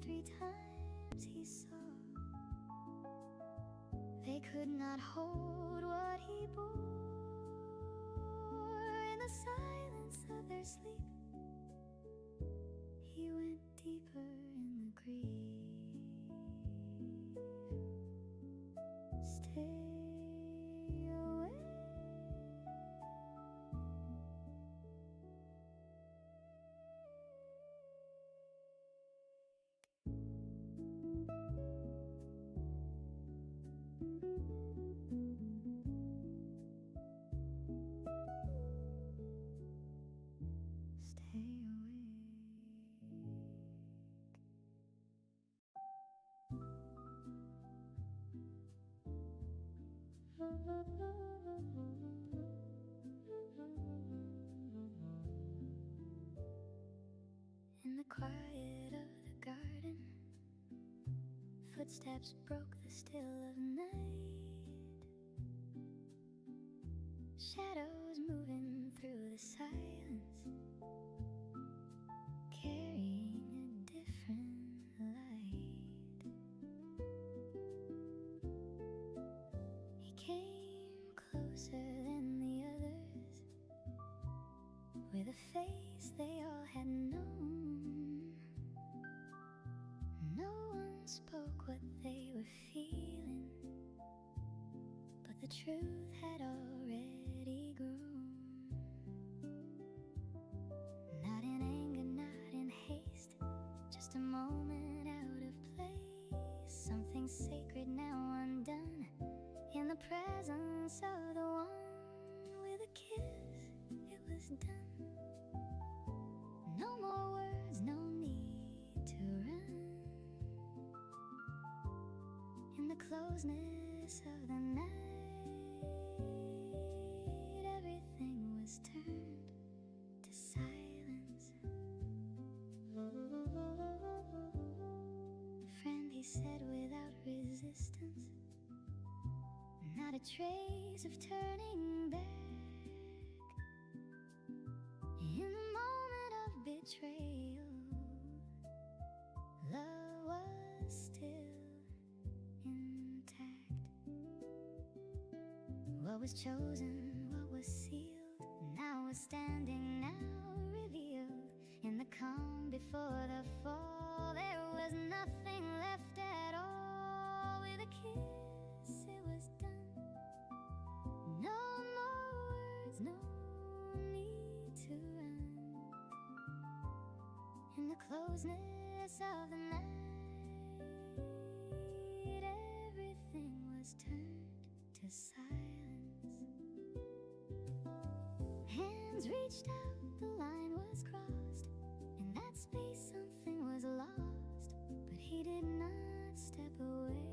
3 times he saw. They could not hold what he bore. In the silence of their sleep, he went deeper in the grief. Stay away. Stay awake. In the quiet of the garden, footsteps broke the still of night. Shadows moving through the silence, carrying a different light. He came closer than the others, with a face they all had known. No one spoke what they were feeling, but the truth had already grown. Not in anger, not in haste, just a moment out of place. Something sacred now undone, in the presence of the one. With a kiss, it was done. No more words, no need to run. In the closeness of the night, everything was turned to silence. Friend, he said without resistance, not a trace of turning back. In the moment of betrayal, love was still intact. What was chosen, what was sealed, now was standing, now revealed. In the calm before the fall, there was nothing left at all. With a kiss, it was done. No more words, no need to run. In the closeness of the night, everything was turned to silence. Hands reached out, the line was crossed. In that space something was lost, but he did not step away.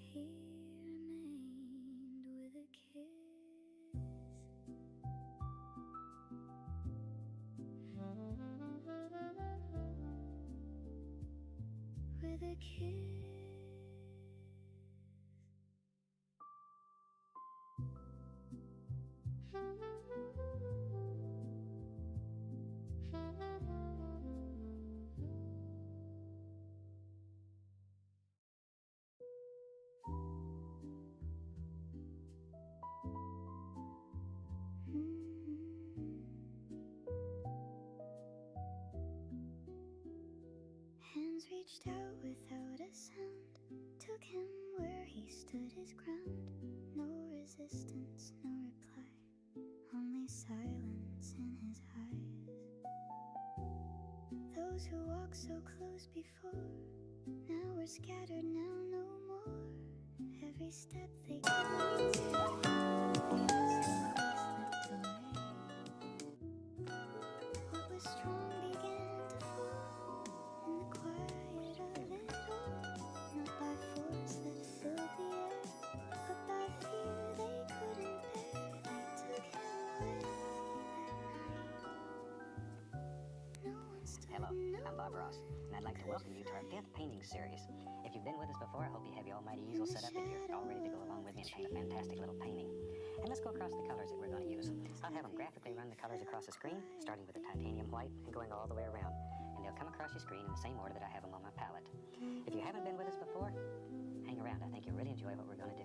He remained with a kiss. With a kiss. Hands reached out without a sound, took him where he stood his ground. No resistance, no reply, only silence in his eyes. Those who walked so close before, now were scattered, now no more. Every step they took, what was strong began to fall. In the quiet of it all, not by force that filled the air, but by fear they couldn't bear. They took him away that night. No one stood. Hello, no I'm Bob Ross, and I'd like to welcome you to our 5th painting series. If you've been with us before, I hope you have your almighty easel set up and you're all ready to go along with me and paint a fantastic little painting. And let's go across the colors that we're going to use. I'll have them graphically run the colors across the screen, starting with the titanium white and going all the way around. And they'll come across your screen in the same order that I have them on my palette. If you haven't been with us before, hang around. I think you'll really enjoy what we're going to do.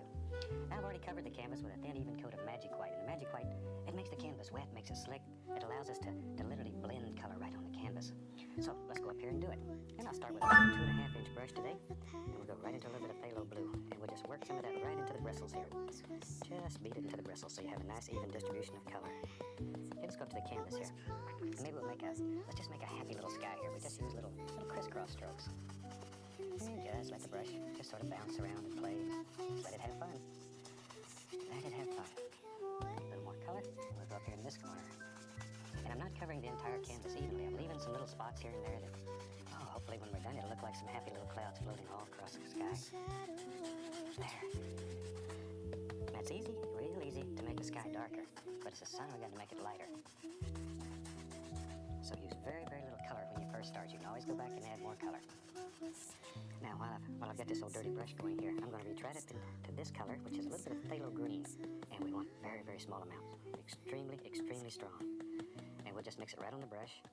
Now I've already covered the canvas with a thin, even coat of magic white. And the magic white, it makes the canvas wet, makes it slick. It allows us to literally blend color right on the canvas. So let's go up here and do it. And I'll start with a 2.5-inch brush today. And we'll go right into a little bit of phthalo blue. And we'll just work some of that right into the bristles here. Just beat it into the bristles so you have a nice, even distribution of color. Okay, let's go up to the canvas here. And maybe let's just make a happy little sky here. We just use little crisscross strokes. And just let the brush just sort of bounce around and play. Just let it have fun. Let it have fun. A little more color. We'll go up here in this corner. And I'm not covering the entire canvas evenly. I'm leaving some little spots here and there that, hopefully when we're done, it'll look like some happy little clouds floating all across the sky. There. That's easy, real easy to make the sky darker. But it's a sign we've got to make it lighter. So use very, very little color when you first start. You can always go back and add more color. Now, while I've got this old dirty brush going here, I'm going to retread it to this color, which is a little bit of phthalo green. And we want very, very small amounts. Extremely, extremely strong. And we'll just mix it right on the brush.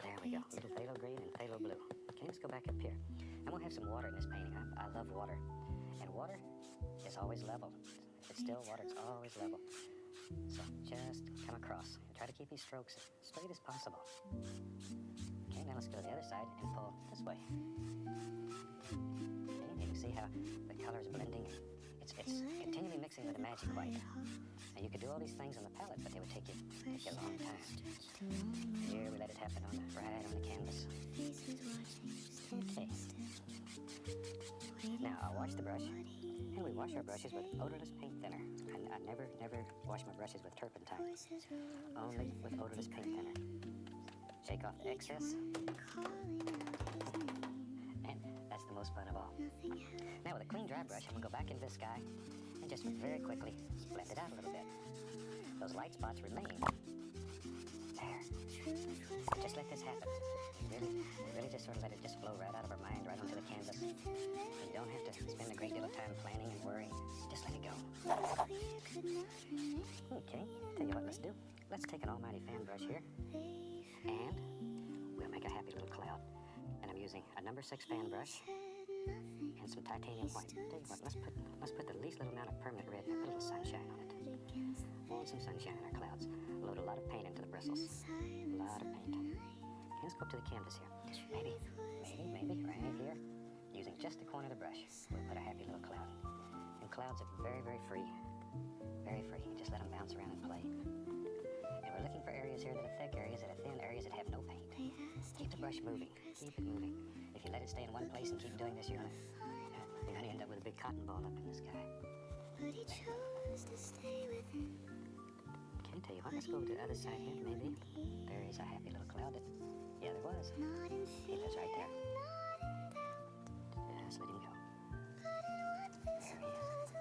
There we go. A little phthalo green and phthalo blue. Okay, let's go back up here. And we'll have some water in this painting. I love water. And water is always level. If it's still water, it's always level. So just come across and try to keep these strokes as straight as possible. Okay, now let's go to the other side and pull this way. Okay, you can see how the colors blending. It's continually mixing with the magic white. Now you could do all these things on the palette, but they would take you a long time. Here we let it happen right on the canvas. Okay. Now I'll wash the brush. And we wash our brushes with odorless paint thinner. I never wash my brushes with turpentine. Only with odorless paint thinner. Shake off the excess. And that's the most fun of all. Now with a clean dry brush, I'm going to go back into the sky and just very quickly blend it out a little bit. Those light spots remain. There. Just let this happen. Really just sort of let it just flow right out of our mind, right onto the canvas. You don't have to spend a great deal of time planning and worrying. Just let it go. Okay, tell you what let's do. Let's take an almighty fan brush here, and we'll make a happy little cloud. And I'm using a number 6 fan brush and some titanium white. Tell you what, let's put the least little amount of permanent red and put a little sunshine on it. Want some sunshine in our clouds. Load a lot of paint into the bristles. A lot of paint. Okay, let's go up to the canvas here. Maybe right here, using just the corner of the brush, we'll put a happy little cloud. And clouds are very, very free. Very free. You just let them bounce around and play. And we're looking for areas here that are thick, areas that are thin, areas that have no paint. Keep the brush moving. Keep it moving. If you let it stay in one place and keep doing this, you're gonna end up with a big cotton ball up in the sky. Okay, tell you what, let's go to the other side here, maybe. There is a happy little cloud that, yeah, there was. He lives right there. Just let him go. There he is.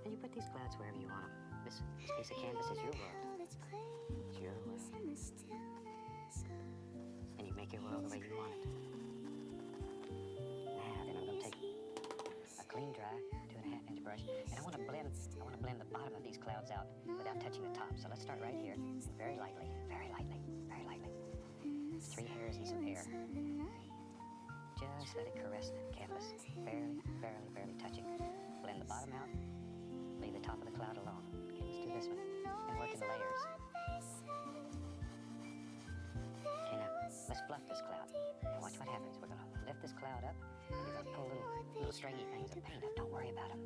And you put these clouds wherever you want them. This piece of canvas is your world. It's your world. And you make your world the way you want it. Now, then I'm going to take a clean, dry 2.5-inch brush, and I want to blend the bottom of these clouds out without touching the top. So let's start right here, and very lightly, 3 hairs and some air. Just let it caress the canvas, barely touching. Blend the bottom out, leave the top of the cloud alone. Okay, let's do this one, and work in layers. Okay, now, let's fluff this cloud, and watch what happens. We're gonna lift this cloud up, and you're gonna pull little stringy things of paint up. Don't worry about them,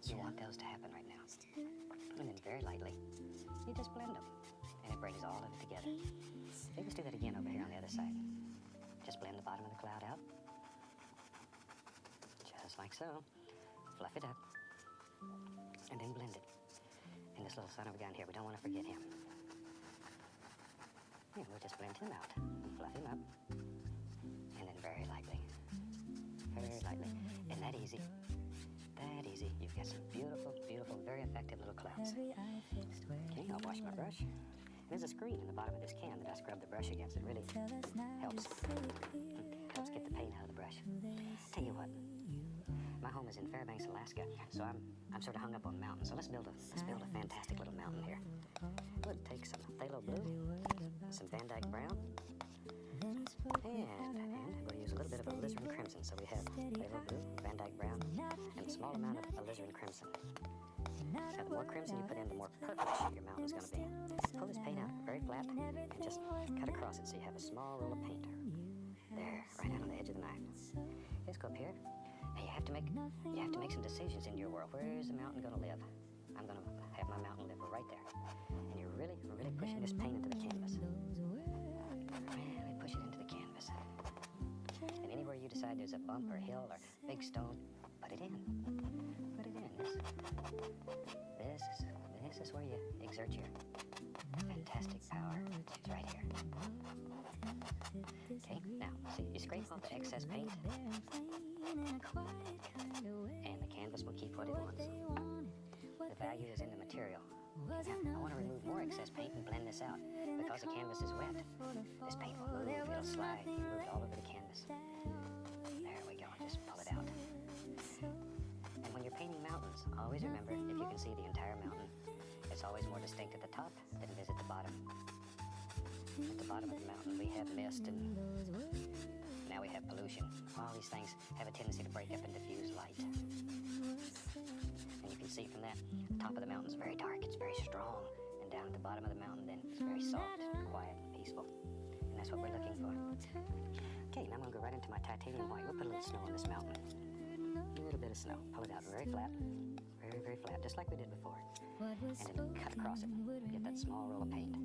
You want those to happen right now. And then very lightly, you just blend them, and it brings all of it together. Okay, let's do that again over here on the other side. Just blend the bottom of the cloud out. Just like so. Fluff it up. And then blend it. And this little son of a gun here, we don't want to forget him. And we'll just blend him out. Fluff him up. And then very lightly. And that easy. You've got some beautiful, very effective little clouds. Okay, I'll wash my brush. There's a screen in the bottom of this can that I scrub the brush against. It really helps get the paint out of the brush. Tell you what, my home is in Fairbanks, Alaska, so I'm sort of hung up on mountains. So let's build a fantastic little mountain here. We'll take some phthalo blue, some Van Dyke brown, crimson. So we have phthalo blue, Van Dyke brown, and a small amount of alizarin crimson. Now, the more crimson you put in, the more purplish your mountain's going to be. Pull this paint out very flat and just cut across it so you have a small roll of paint. There, right out on the edge of the knife. Just go up here. Now you have to make some decisions in your world. Where is the mountain going to live? I'm going to have my mountain live right there. And you're really pushing this paint into the canvas. Really push it into the canvas. And anywhere you decide there's a bump or hill or big stone, put it in. Put it in. This is where you exert your fantastic power. It's right here. Okay, now, see, you scrape off the excess paint, and the canvas will keep what it wants. The value is in the material. Now, I want to remove more excess paint and blend this out. Because the canvas is wet, this paint will move, it'll slide, you move it all over the canvas. There we go, just pull it out. And when you're painting mountains, always remember, if you can see the entire mountain, it's always more distinct at the top than it is at the bottom. At the bottom of the mountain, we have mist, and now we have pollution. All these things have a tendency to break up and diffuse light. And you can see from that, the top of the mountain is very dark, it's very strong. And down at the bottom of the mountain, then, it's very soft, quiet, and peaceful. And that's what we're looking for. Okay, now I'm going to go right into my titanium white. We'll put a little snow on this mountain. A little bit of snow. Pull it out very flat. Very flat, just like we did before. And then cut across it. Get that small roll of paint.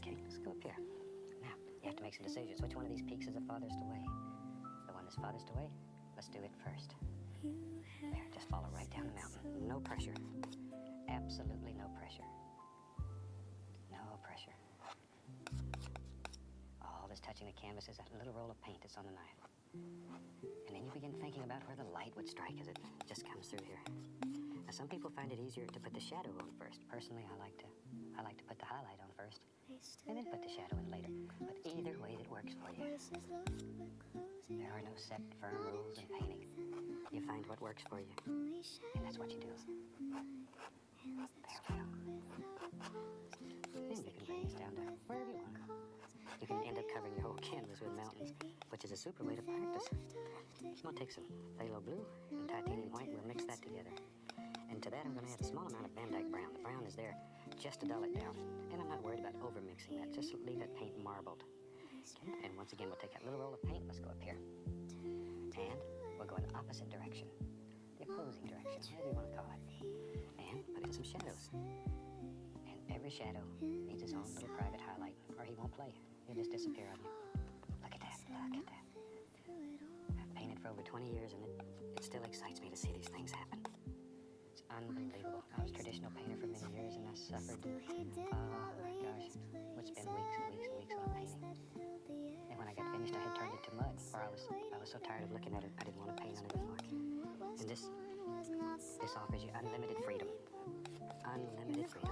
Okay, let's go up here. Now, you have to make some decisions. Which one of these peaks is the farthest away? The one that's farthest away? Let's do it first. There, just follow right down the mountain. No pressure. Absolutely no pressure. No pressure. All that's touching the canvas is that little roll of paint that's on the knife. And then you begin thinking about where the light would strike as it just comes through here. Now, some people find it easier to put the shadow on first. Personally, I like to put the highlight on first, and then put the shadow in later. But either way that works for you. There are no set, firm rules in painting. You find what works for you, and that's what you do. There we go. Then you can bring this down to wherever you want. You can end up covering your whole canvas with mountains, which is a super way to practice. I'm going to take some phthalo blue and titanium white, and we'll mix that together. And to that, I'm going to add a small amount of Van Dyke brown. The brown is there just to dull it down. And I'm not worried about over-mixing that. Just leave that paint marbled. Okay. And once again, we'll take that little roll of paint. Let's go up here. And we'll go in the opposite direction. The opposing direction, whatever you want to call it. And put in some shadows. And every shadow needs its own little private highlight, or he won't play. He'll just disappear on you. Look at that. Look at that. I've painted for over 20 years, and it still excites me to see these things happen. It's unbelievable. I was a traditional painter for many years, and I suffered. Oh my gosh, would spend weeks and weeks and weeks on a painting. And when I got finished, I had turned it to mud, or I was so tired of looking at it, I didn't want to paint on it anymore. And this offers you unlimited freedom. Unlimited freedom.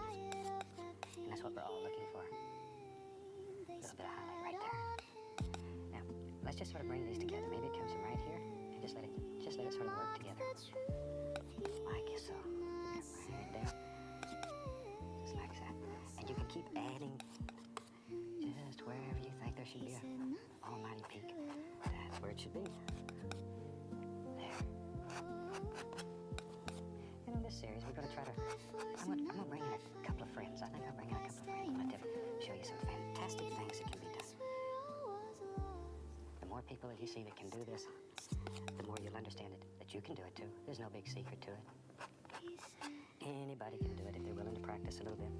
And that's what we're all looking for. A little bit of highlight right there. Now, let's just sort of bring these together. Maybe it comes from right here, and just let it sort of work together. Like so. Right down. Just like that. And you can keep adding just wherever you think there should be an almighty peak. That's where it should be. There. And on this series, we're going to try to... I'm going to bring in a couple of friends. I think I'll bring in a couple of friends and let them show you some fantastic things that can be done. The more people that you see that can do this, the more you'll understand it, that you can do it too. There's no big secret to it. Anybody can do it if they're willing to practice a little bit.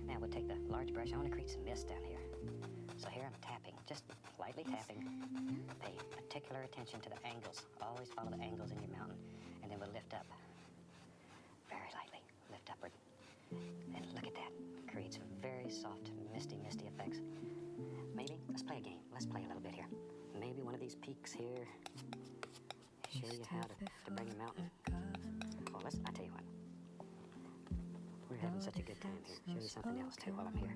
Now we'll take the large brush. I want to create some mist down here. So here I'm tapping, just lightly tapping. Pay particular attention to the angles. Always follow the angles in your mountain. And then we'll lift up. Very lightly. Lift upward. And look at that. Creates very soft, misty effects. Maybe, let's play a game. Let's play a little bit here. Maybe one of these peaks here. Show you how to bring a mountain. Oh, I'll tell you what. We're having such a good time here. Show you something else too while I'm here.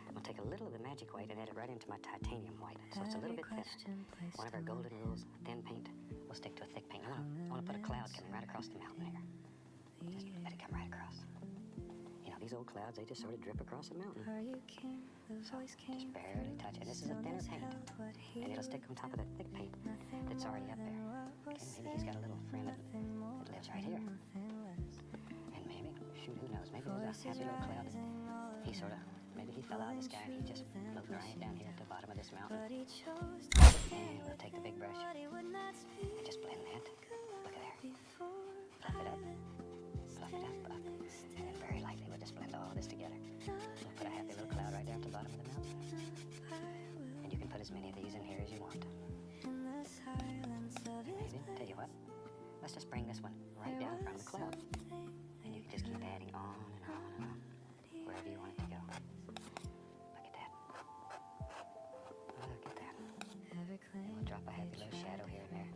I'm going to take a little of the magic white and add it right into my titanium white. So it's a little bit thinner. One of our golden rules, thin paint will stick to a thick paint. I want to put a cloud coming right across the mountain here. Just let it come right across. You know, these old clouds, they just sort of drip across the mountain. So just barely touch it. This is a thinner paint, and it'll stick on top of that thick paint that's already up there. Okay, maybe he's got a little friend that lives right here. And maybe, shoot, who knows, maybe there's a happy little cloud that he sort of, maybe he fell out of the sky and he just floating right down here at the bottom of this mountain. And we'll take the big brush and just blend that. Look at there. Fluff it up. Fluff it up. And then very lightly we'll just blend all this together. We'll put a happy little cloud right there at the bottom of the mountain. And you can put as many of these in here as you want. Maybe, tell you what, let's just bring this one right down in front of the cloud. And you can just keep adding on and on and on, wherever you want it to go. Look at that. Look at that. And we'll drop a happy little shadow here and there.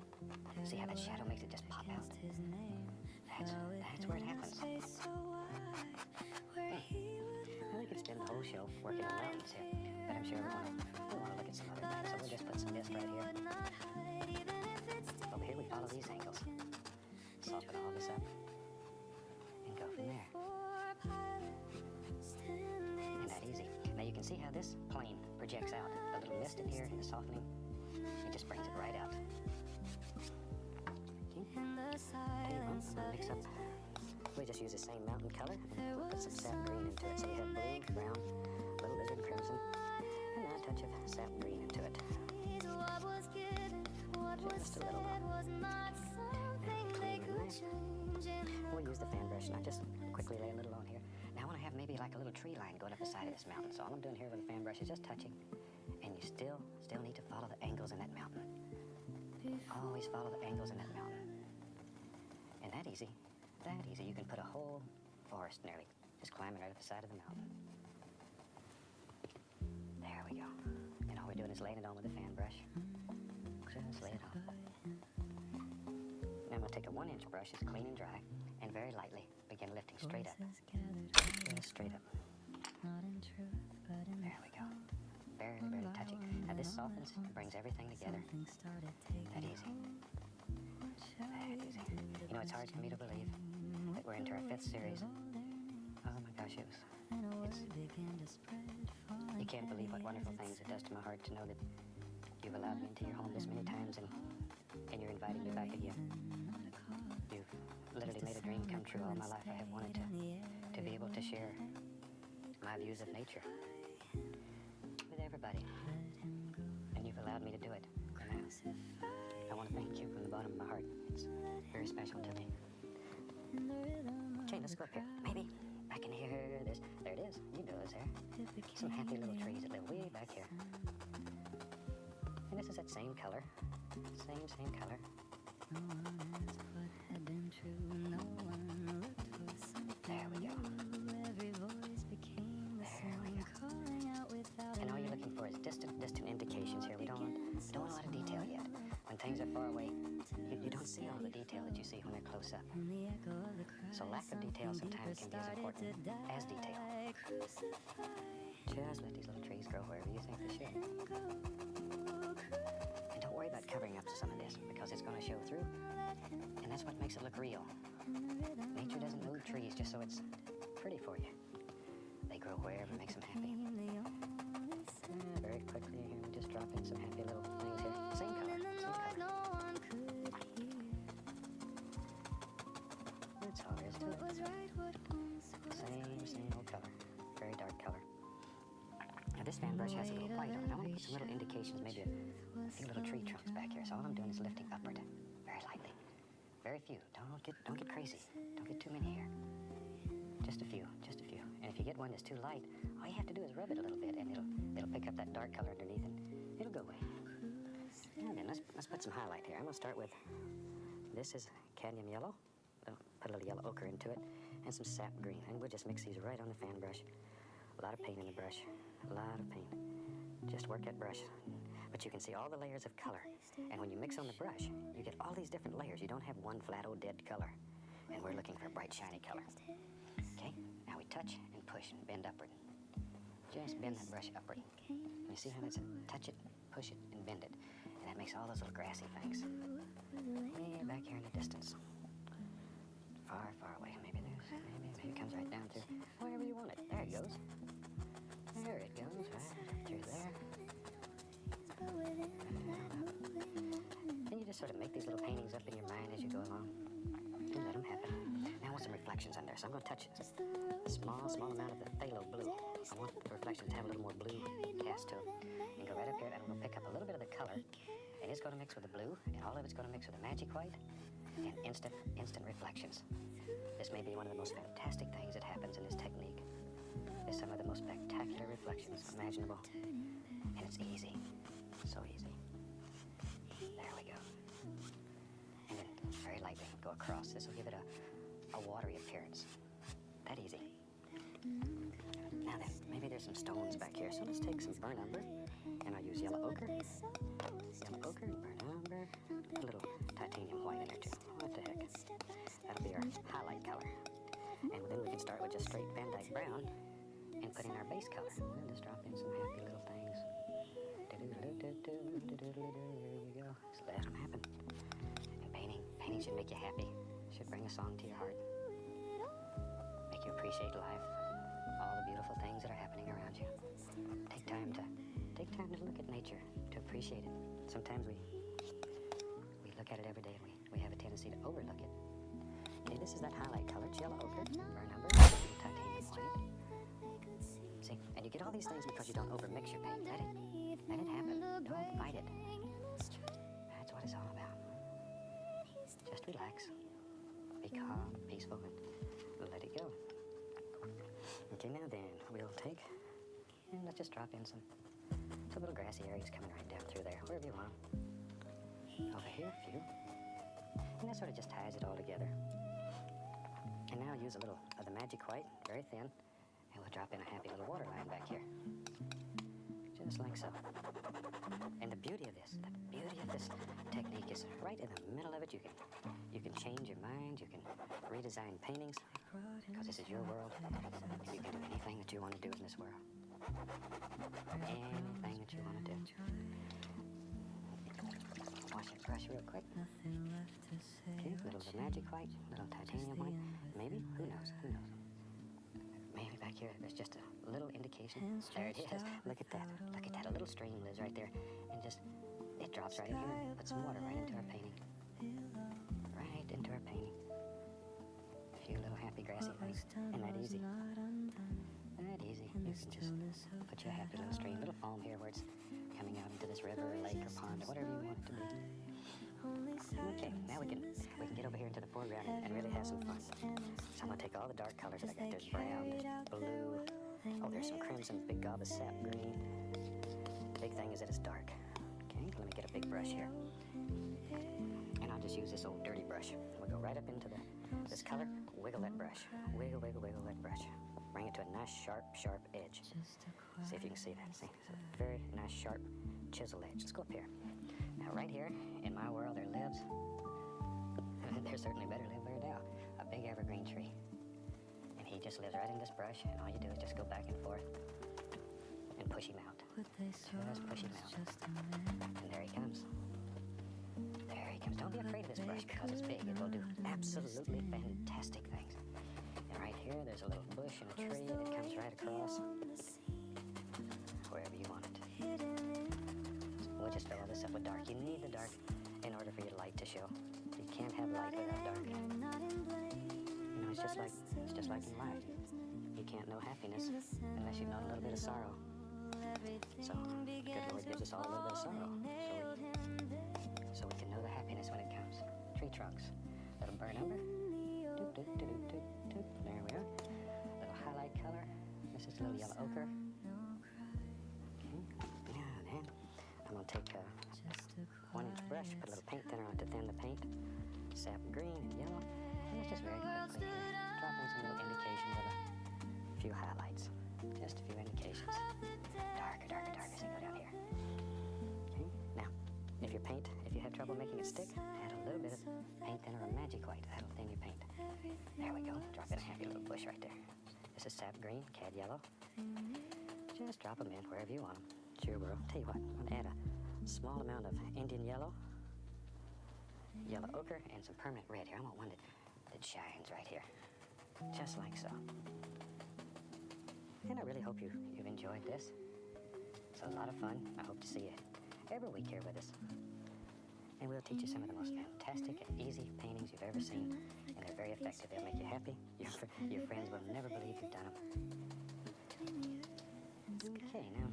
See how that shadow makes it just pop out? That's where it happens. Well, we could spend the whole show working on mountains here, but I'm sure we want to look at some other things, so we'll just put some mist right here. Over here we follow these angles. Soften all this up and go from there. Isn't that easy? Now you can see how this plane projects out. The little mist in here and the softening, it just brings it right out. Okay. I'm gonna mix up. We just use the same mountain color and we'll put some sap green into it. So we have blue, brown, little lizard crimson, and a touch of sap green into it. Just a little. We'll use the fan brush and I just quickly lay a little on here. Now I want to have maybe like a little tree line going up the side of this mountain. So all I'm doing here with the fan brush is just touching. And you still need to follow the angles in that mountain. Always follow the angles in that mountain. And that easy. You can put a whole forest nearly just climbing right up the side of the mountain. There we go. And all we're doing is laying it on with a fan brush. Just lay it on. Now I'm going to take a 1-inch brush, it's clean and dry, and very lightly begin lifting straight up. Just straight up. There we go. Barely, barely touching. Now this softens and brings everything together. That easy. That easy. You know, it's hard for me to believe that we're into our 5th series. Oh my gosh, you can't believe what wonderful things it does to my heart to know that you've allowed me into your home this many times and you're inviting me back again. You've literally made a dream come true. All my life I have wanted to be able to share my views of nature with everybody. And you've allowed me to do it. And I want to thank you from the bottom of my heart. It's very special to me. Okay, let's go up here. Maybe back in here. There it is. You know it's there. Some happy little trees that live way back here. And this is that same color. Same color. There we go. And all you're looking for is distant indications here. We don't want a lot of detail yet. When things are far away, you don't see all the detail that you see when they're close up. So lack of detail sometimes can be as important as detail. Just let these little trees grow wherever you think they should. And don't worry about covering up some of this because it's going to show through. And that's what makes it look real. Nature doesn't move trees just so it's pretty for you. They grow wherever makes them happy. Very quickly here, we just drop in some happy little things here. Same color. That's all there is to it. Same old color. Very dark color. Now this fan brush has a little white on it. I want to put some little indications, maybe a few little tree trunks back here. So all I'm doing is lifting upward, very lightly. Very few. Don't get crazy. Don't get too many here. Just a few. And if you get one that's too light, all you have to do is rub it a little bit, and it'll pick up that dark color underneath, and it'll go away. And then let's put some highlight here. I'm gonna start with this is cadmium yellow. I'll put a little yellow ochre into it, and some sap green, and we'll just mix these right on the fan brush. A lot of paint in the brush. A lot of paint. Just work that brush. But you can see all the layers of color. And when you mix on the brush, you get all these different layers. You don't have one flat old dead color. And we're looking for a bright, shiny color. Okay, now we touch and push and bend upward. Just bend that brush upward. And you see how that's touch it, push it, and bend it. And that makes all those little grassy things. Way back here in the distance. Far, far away. Maybe there's, maybe. It comes right down through wherever you want it. There it goes. There it goes, right up through there. And you just sort of make these little paintings up in your mind as you go along. And let them happen. Now I want some reflections on there, so I'm going to touch a small amount of the phthalo blue. I want the reflections to have a little more blue cast to them. And go right up here, and I'm going to pick up a little bit of the color, and it's going to mix with the blue, and all of it's going to mix with the magic white, and instant reflections. This may be one of the most fantastic things that happens in this technique. It's some of the most spectacular reflections imaginable, and it's easy, so easy. There we go. And then very lightly go across. This will give it a watery appearance. That easy. Now then, maybe there's some stones back here, so let's take some burnt umber, and I'll use yellow ochre and burnt umber, a little titanium white in there too. What the heck? That'll be our highlight color. And then we can start with just straight Van Dyke brown and put in our base color. And just drop in some happy little things. There you go. Just let them happen. And painting should make you happy. Should bring a song to your heart. Make you appreciate life. All the beautiful things that are happening around you. Take time to look at nature, to appreciate it. Sometimes we look at it every day and we have a tendency to overlook it. Okay, this is that highlight color, it's yellow ochre, burnt umber, titanium white. See, and you get all these things because you don't overmix your paint. Let it happen. Don't fight it. That's what it's all about. Just relax. Be calm, peaceful, and let it go. Okay, now then, we'll take, and let's just drop in some little grassy areas coming right down through there, wherever you want them. Over here, a few. And that sort of just ties it all together. And now use a little of the magic white, very thin, and we'll drop in a happy little water line back here. Just like so. And the beauty of this technique is right in the middle of it. You can change your mind, you can redesign paintings, because this is your world. You can do anything that you want to do in this world. Anything that you want to do. Wash your brush real quick. Okay, a little of the magic white, a little titanium white. Maybe, who knows? Maybe back here there's just a little indication. There it is. Look at that. A little stream lives right there. And just, it drops right in here. Put some water right into our painting. Right into our painting. A few little happy grassy things. Isn't that easy? That easy. You can just put your happy little stream, little foam here where it's coming out into this river or lake or pond or whatever you want it to be. Okay, now we can get over here into the foreground and really have some fun. So I'm gonna take all the dark colors that I got. There's brown, there's blue. Oh, there's some crimson, big gob of sap green. The big thing is that it's dark. Okay, let me get a big brush here. And I'll just use this old dirty brush. We'll go right up into this color, wiggle that brush. Wiggle that brush. Bring it to a nice sharp edge. See if you can see that. See, it's a very nice sharp chisel edge. Let's go up here. Now right here in my world there lives, there certainly better live there now, a big evergreen tree. And he just lives right in this brush, and all you do is just go back and forth and push him out. Just push him out. And there he comes. There he comes. Don't be afraid of this brush because it's big. It will do absolutely fantastic things. And right here there's a little bush and a tree that comes right across wherever you want it. We'll just fill all this up with dark. You need the dark in order for your light to show. You can't have light without dark. You know, it's just like in life. You can't know happiness unless you've known a little bit of sorrow. So, the good Lord gives us all a little bit of sorrow. So we can know the happiness when it comes. Tree trunks. Little burnt umber. Doop, doop, doop, doop, doop, doop. There we are. Little highlight color. This is a little yellow ochre. I'm going to take a 1-inch brush, put a little paint thinner on it to thin the paint, sap green and yellow, and it's just very quickly drop in some little indications of a few highlights, just a few indications. Darker as you go down here. Okay, now, if you have trouble making it stick, add a little bit of paint thinner or magic white. That'll thin your paint. There we go, drop in a happy little bush right there. This is sap green, cad yellow. Just drop them in wherever you want them. It's your world. Tell you what, I'm going to add a small amount of Indian yellow ochre, and some permanent red here. I want one that shines right here. just like so. And I really hope you've enjoyed this. It's a lot of fun. I hope to see you every week here with us. And we'll teach you some of the most fantastic and easy paintings you've ever seen. And they're very effective. They'll make you happy. Your friends will never believe you've done them. Okay, now,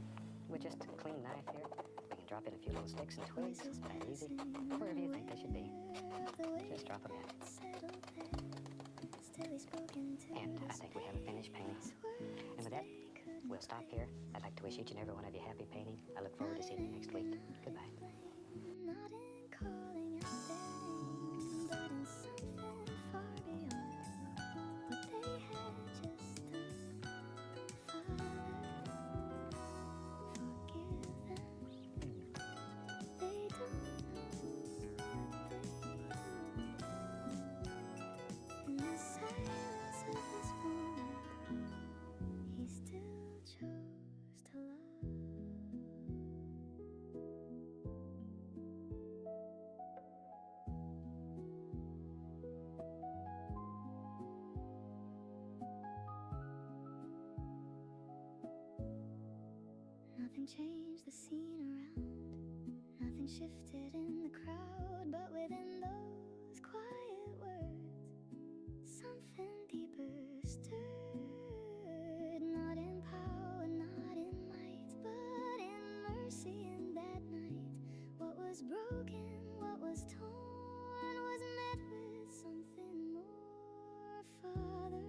with just a clean knife here, we can drop in a few little sticks and twigs. That easy. Wherever you think they should be. Just drop them in. And I think we have a finished painting. And with that, we'll stop here. I'd like to wish each and every one of you happy painting. I look forward to seeing you next week. Goodbye. Not in calling out their name, but in something far beyond what they had just done. Father, forgive them. They don't know what they do. In the silence of this moment, he still chose to love. Nothing changed the scene around, nothing shifted in the crowd, but within those quiet words, something deeper stirred. Not in power, not in might, but in mercy in that night. What was broken, what was torn, was met with something more. Father,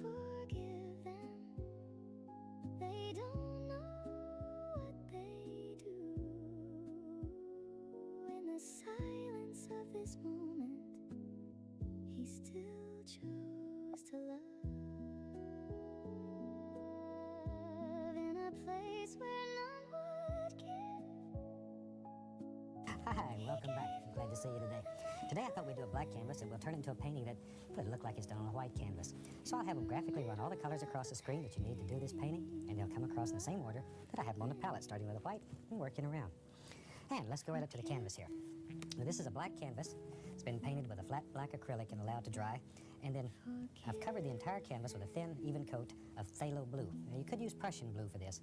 forgive them. They don't know what they do. In the silence of this moment, he still chose to love. In a place where none would give. Hi, welcome back. Glad to see you today. Today I thought we'd do a black canvas and we'll turn it into a painting that would look like it's done on a white canvas. So I'll have them graphically run all the colors across the screen that you need to do this painting, and they'll come across in the same order that I have them on the palette, starting with a white and working around. And let's go right up to the canvas here. Now, this is a black canvas. It's been painted with a flat black acrylic and allowed to dry. And then I've covered the entire canvas with a thin, even coat of phthalo blue. Now, you could use Prussian blue for this,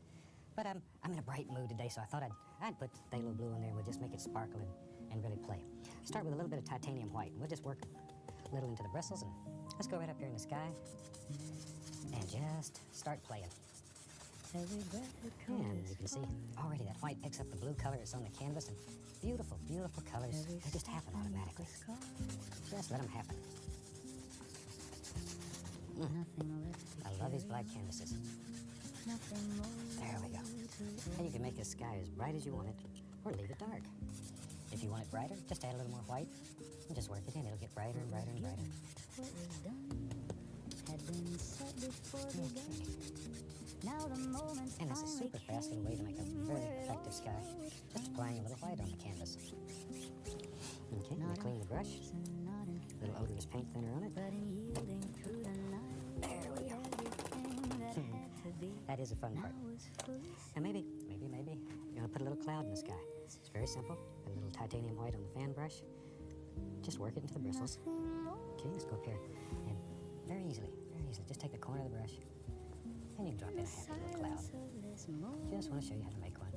but I'm in a bright mood today, so I thought I'd put phthalo blue in there and we'll just make it sparkle and really play. Start with a little bit of titanium white. We'll just work a little into the bristles, and let's go right up here in the sky and just start playing. And you can see already that white picks up the blue color that's on the canvas, and beautiful, beautiful colors. They just happen automatically. Just let them happen. I love these black canvases. There we go. And you can make this sky as bright as you want it, or leave it dark. If you want it brighter, just add a little more white and just work it in. It'll get brighter and brighter and brighter. And it's a super fast little way to make a very effective sky. Just applying a little white on the canvas. Okay, I'm going to clean the brush. A little odorless paint thinner on it. There we go. That is a fun part. And maybe you want to put a little cloud in the sky. It's very simple. Put a little titanium white on the fan brush. Just work it into the bristles. Okay, let's go up here. And very easily, just take the corner of the brush and you can drop in a happy little cloud. Just want to show you how to make one.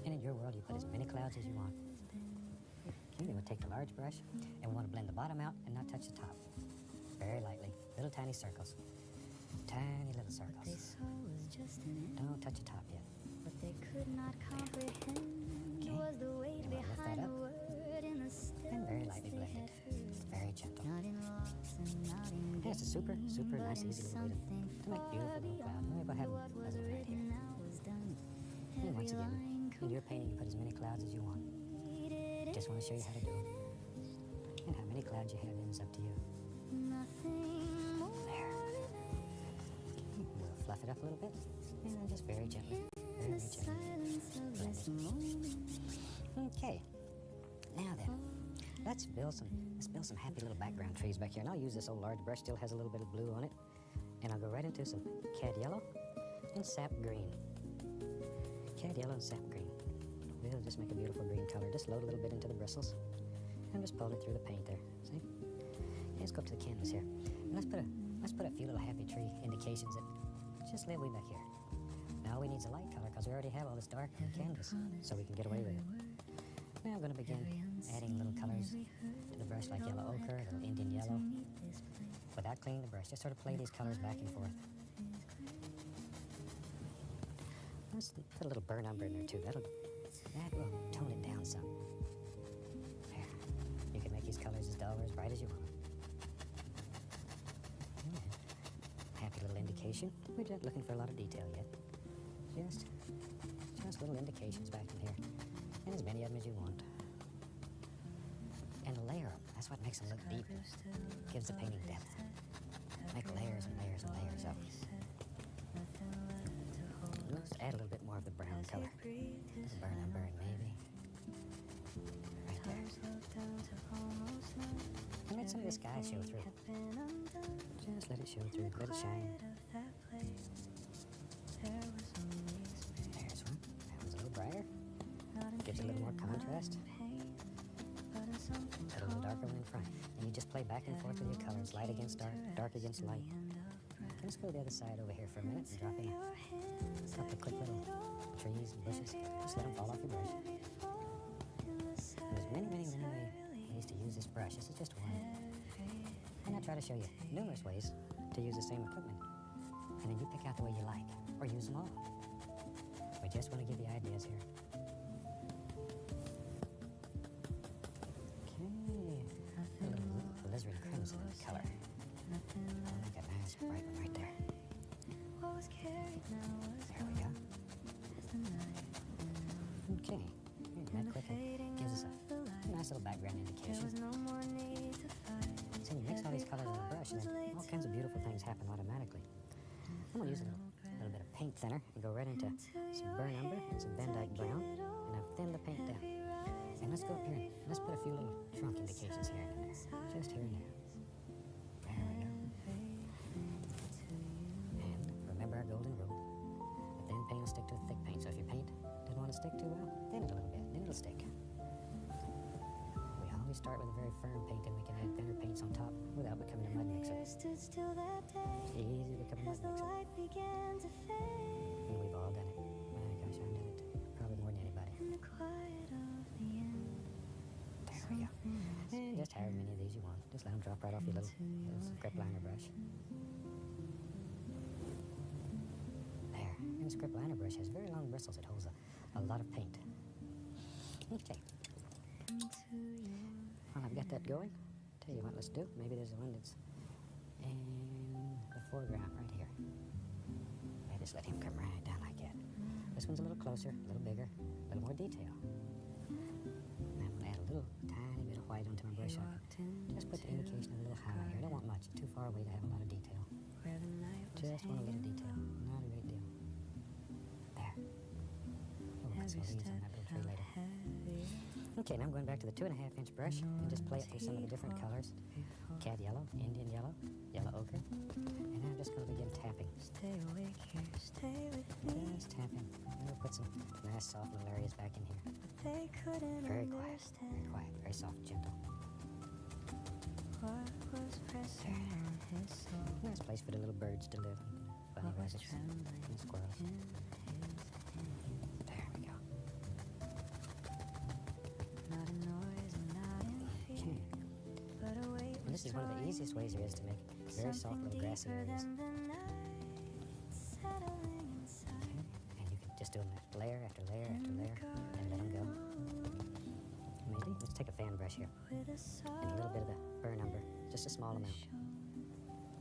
And in your world, you put as many clouds as you want. Okay, then we'll take the large brush and we want to blend the bottom out and not touch the top. Very lightly, little tiny circles. Tiny little circles. Don't touch the top yet. What they could not comprehend was the weight behind the word in the stillness. And very lightly blend it. It's very gentle. And it's a super, super nice, easy little way to make beautiful little clouds. Maybe we'll have a little right here. And once again, in your painting, you put as many clouds as you want. Just want to show you how to do it. And how many clouds you have in is up to you. There. We'll fluff it up a little bit. And then just very gently. Very gently. Okay. Now then, let's build some happy little background trees back here. And I'll use this old large brush, still has a little bit of blue on it. And I'll go right into some cad yellow and sap green. Cad yellow and sap green. We'll just make a beautiful green color. Just load a little bit into the bristles and just pull it through the paint there. See? let's go up to the canvas here. And let's put a few little happy tree indications that just live way back here. Now all we need is a light color because we already have all this dark canvas, so we can get away with it. Now I'm going to begin adding little colors to the brush, like yellow ochre, a little Indian yellow. Without cleaning the brush, just sort of play these colors back and forth. Let's put a little burnt umber in there too. That will tone it down some. There. You can make these colors as dull or as bright as you want. Happy little indication. We're just looking for a lot of detail yet. Just little indications back in here. And as many of them as you want. And layer them. That's what makes them look deep. Gives the painting depth. Make layers and layers and layers up. Let's add a little bit more of the brown color. Let's burn umber and maybe right there. And let some of the sky show through. Just let it show through. Let it shine. There's one. That one's a little brighter. Gives a little more contrast. Put a little darker one in front. And you just play back and forth with your colors. Light against dark, dark against light. Okay, let's go to the other side over here for a minute and drop in a couple of quick little trees and bushes. Just let them fall off your brush. There's many ways to use this brush. This is just one. And I try to show you numerous ways to use the same equipment. And then you pick out the way you like, or use them all. We just want to give you ideas here. Okay, a little alizarin crimson color. I'll make a nice bright one right there. There we go. Okay, that quickly gives us a nice little background indication. So you mix all these colors in the brush, and then all kinds of beautiful things happen automatically. I'm going to use a little bit of paint thinner and go right into some burnt umber and some Van Dyke brown, and I've thinned the paint down. And let's go up here and let's put a few little trunk indications here and there. Just here and there. There we go. And remember our golden rule. A thin paint will stick to a thick paint. So if your paint doesn't want to stick too well, thin it a little bit, then it'll stick. We always start with a very firm paint, and we can add thinner paints on top without becoming a mud mixer. It's easy to become a mud mixer. And we've all done it. My gosh, I've done it probably more than anybody. There we go. And just however many of these you want. Just let them drop right off your little script liner brush. There. And the script liner brush has very long bristles. It holds a lot of paint. Okay. Well, I've got that going. Tell you what, let's do. Maybe there's one that's in the foreground right here. Maybe just let him come right down like that. This one's a little closer, a little bigger, a little more detail. And I'm going to add a little tiny bit of white onto my brush. Just put the indication of a little highlight here. I don't want much. Too far away to have a lot of detail. Just want a little detail. Not a great deal. There. We'll put some leaves on that little tree later. Okay, now I'm going back to the 2.5-inch brush and just play it through some of the different colors. Cad yellow, Indian yellow, yellow ochre. And now I'm just going to begin tapping. Just tapping. And we'll put some nice soft little areas back in here. Very quiet, very soft, gentle. There. Nice place for the little birds to live. Bunny rabbits and squirrels. There we go. Okay. And this is one of the easiest ways there is to make very soft little grassy areas. Okay. And you can just do them layer after layer after layer and let them go. Maybe let's take a fan brush here and a little bit of the burnt umber, just a small amount.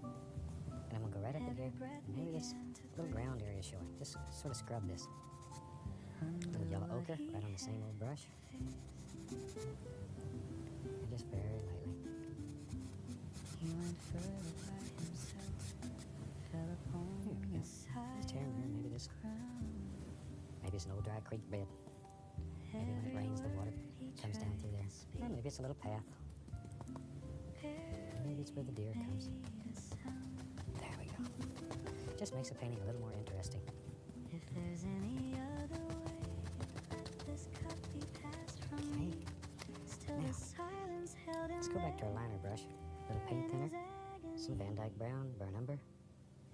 And I'm going to go right up in here. Maybe this little ground area is showing. Just sort of scrub this. A little yellow ochre right on the same old brush. And just very lightly. Here we go. Just here and there. Maybe it's an old dry creek bed. Maybe when it rains, the water comes down through there. Or maybe it's a little path. Maybe it's where the deer comes. There we go. Just makes the painting a little more interesting. If there's any other way, let this cup be passed from me. Now, let's go back to our liner brush. A bit of paint thinner, some Van Dyke brown, burn umber,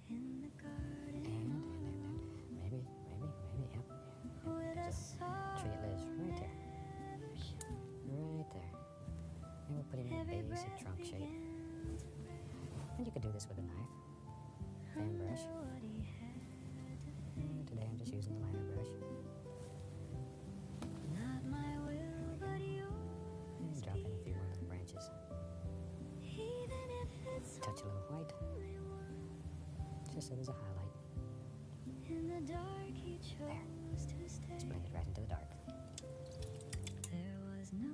in the garden. and maybe, yep. There's a tree that lives right there. Right there. And we'll put it in a basic trunk shape. And you could do this with a knife, fan brush. And today I'm just using the liner brush. Not my will, but yours. And drop in a few more little branches. Even if it's Touch a little white, only one. just so there's a highlight. In the dark, he chose to stay. Just bring it right into the dark. There was no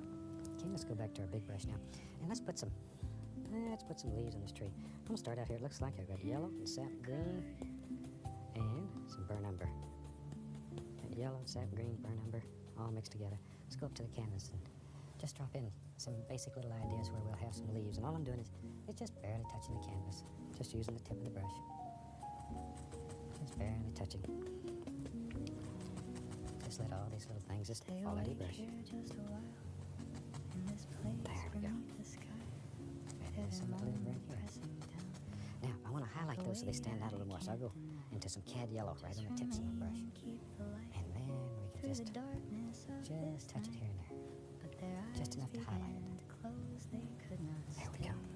Okay, let's go back to our big brush now. And let's put some leaves on this tree. I'm gonna start out here. It looks like I've got yellow and sap green and some burn umber. Got yellow, sap green, burn umber, all mixed together. Let's go up to the canvas and just drop in some basic little ideas where we'll have some leaves. And all I'm doing is just barely touching the canvas. Just using the tip of the brush. Just barely touching. Just let all these little things just stay fall out of your away brush. here just a while. In this place There we go. beneath the sky. And there's some little right here. Pressing down. Now, I want to highlight those so they stand out a little more. So I'll go into some cad yellow right on the tips of my brush. Keep the light And then we can through just the darkness of this touch it night. here and there. But their Just eyes enough to highlight began to close, they could not There we stay go. alive.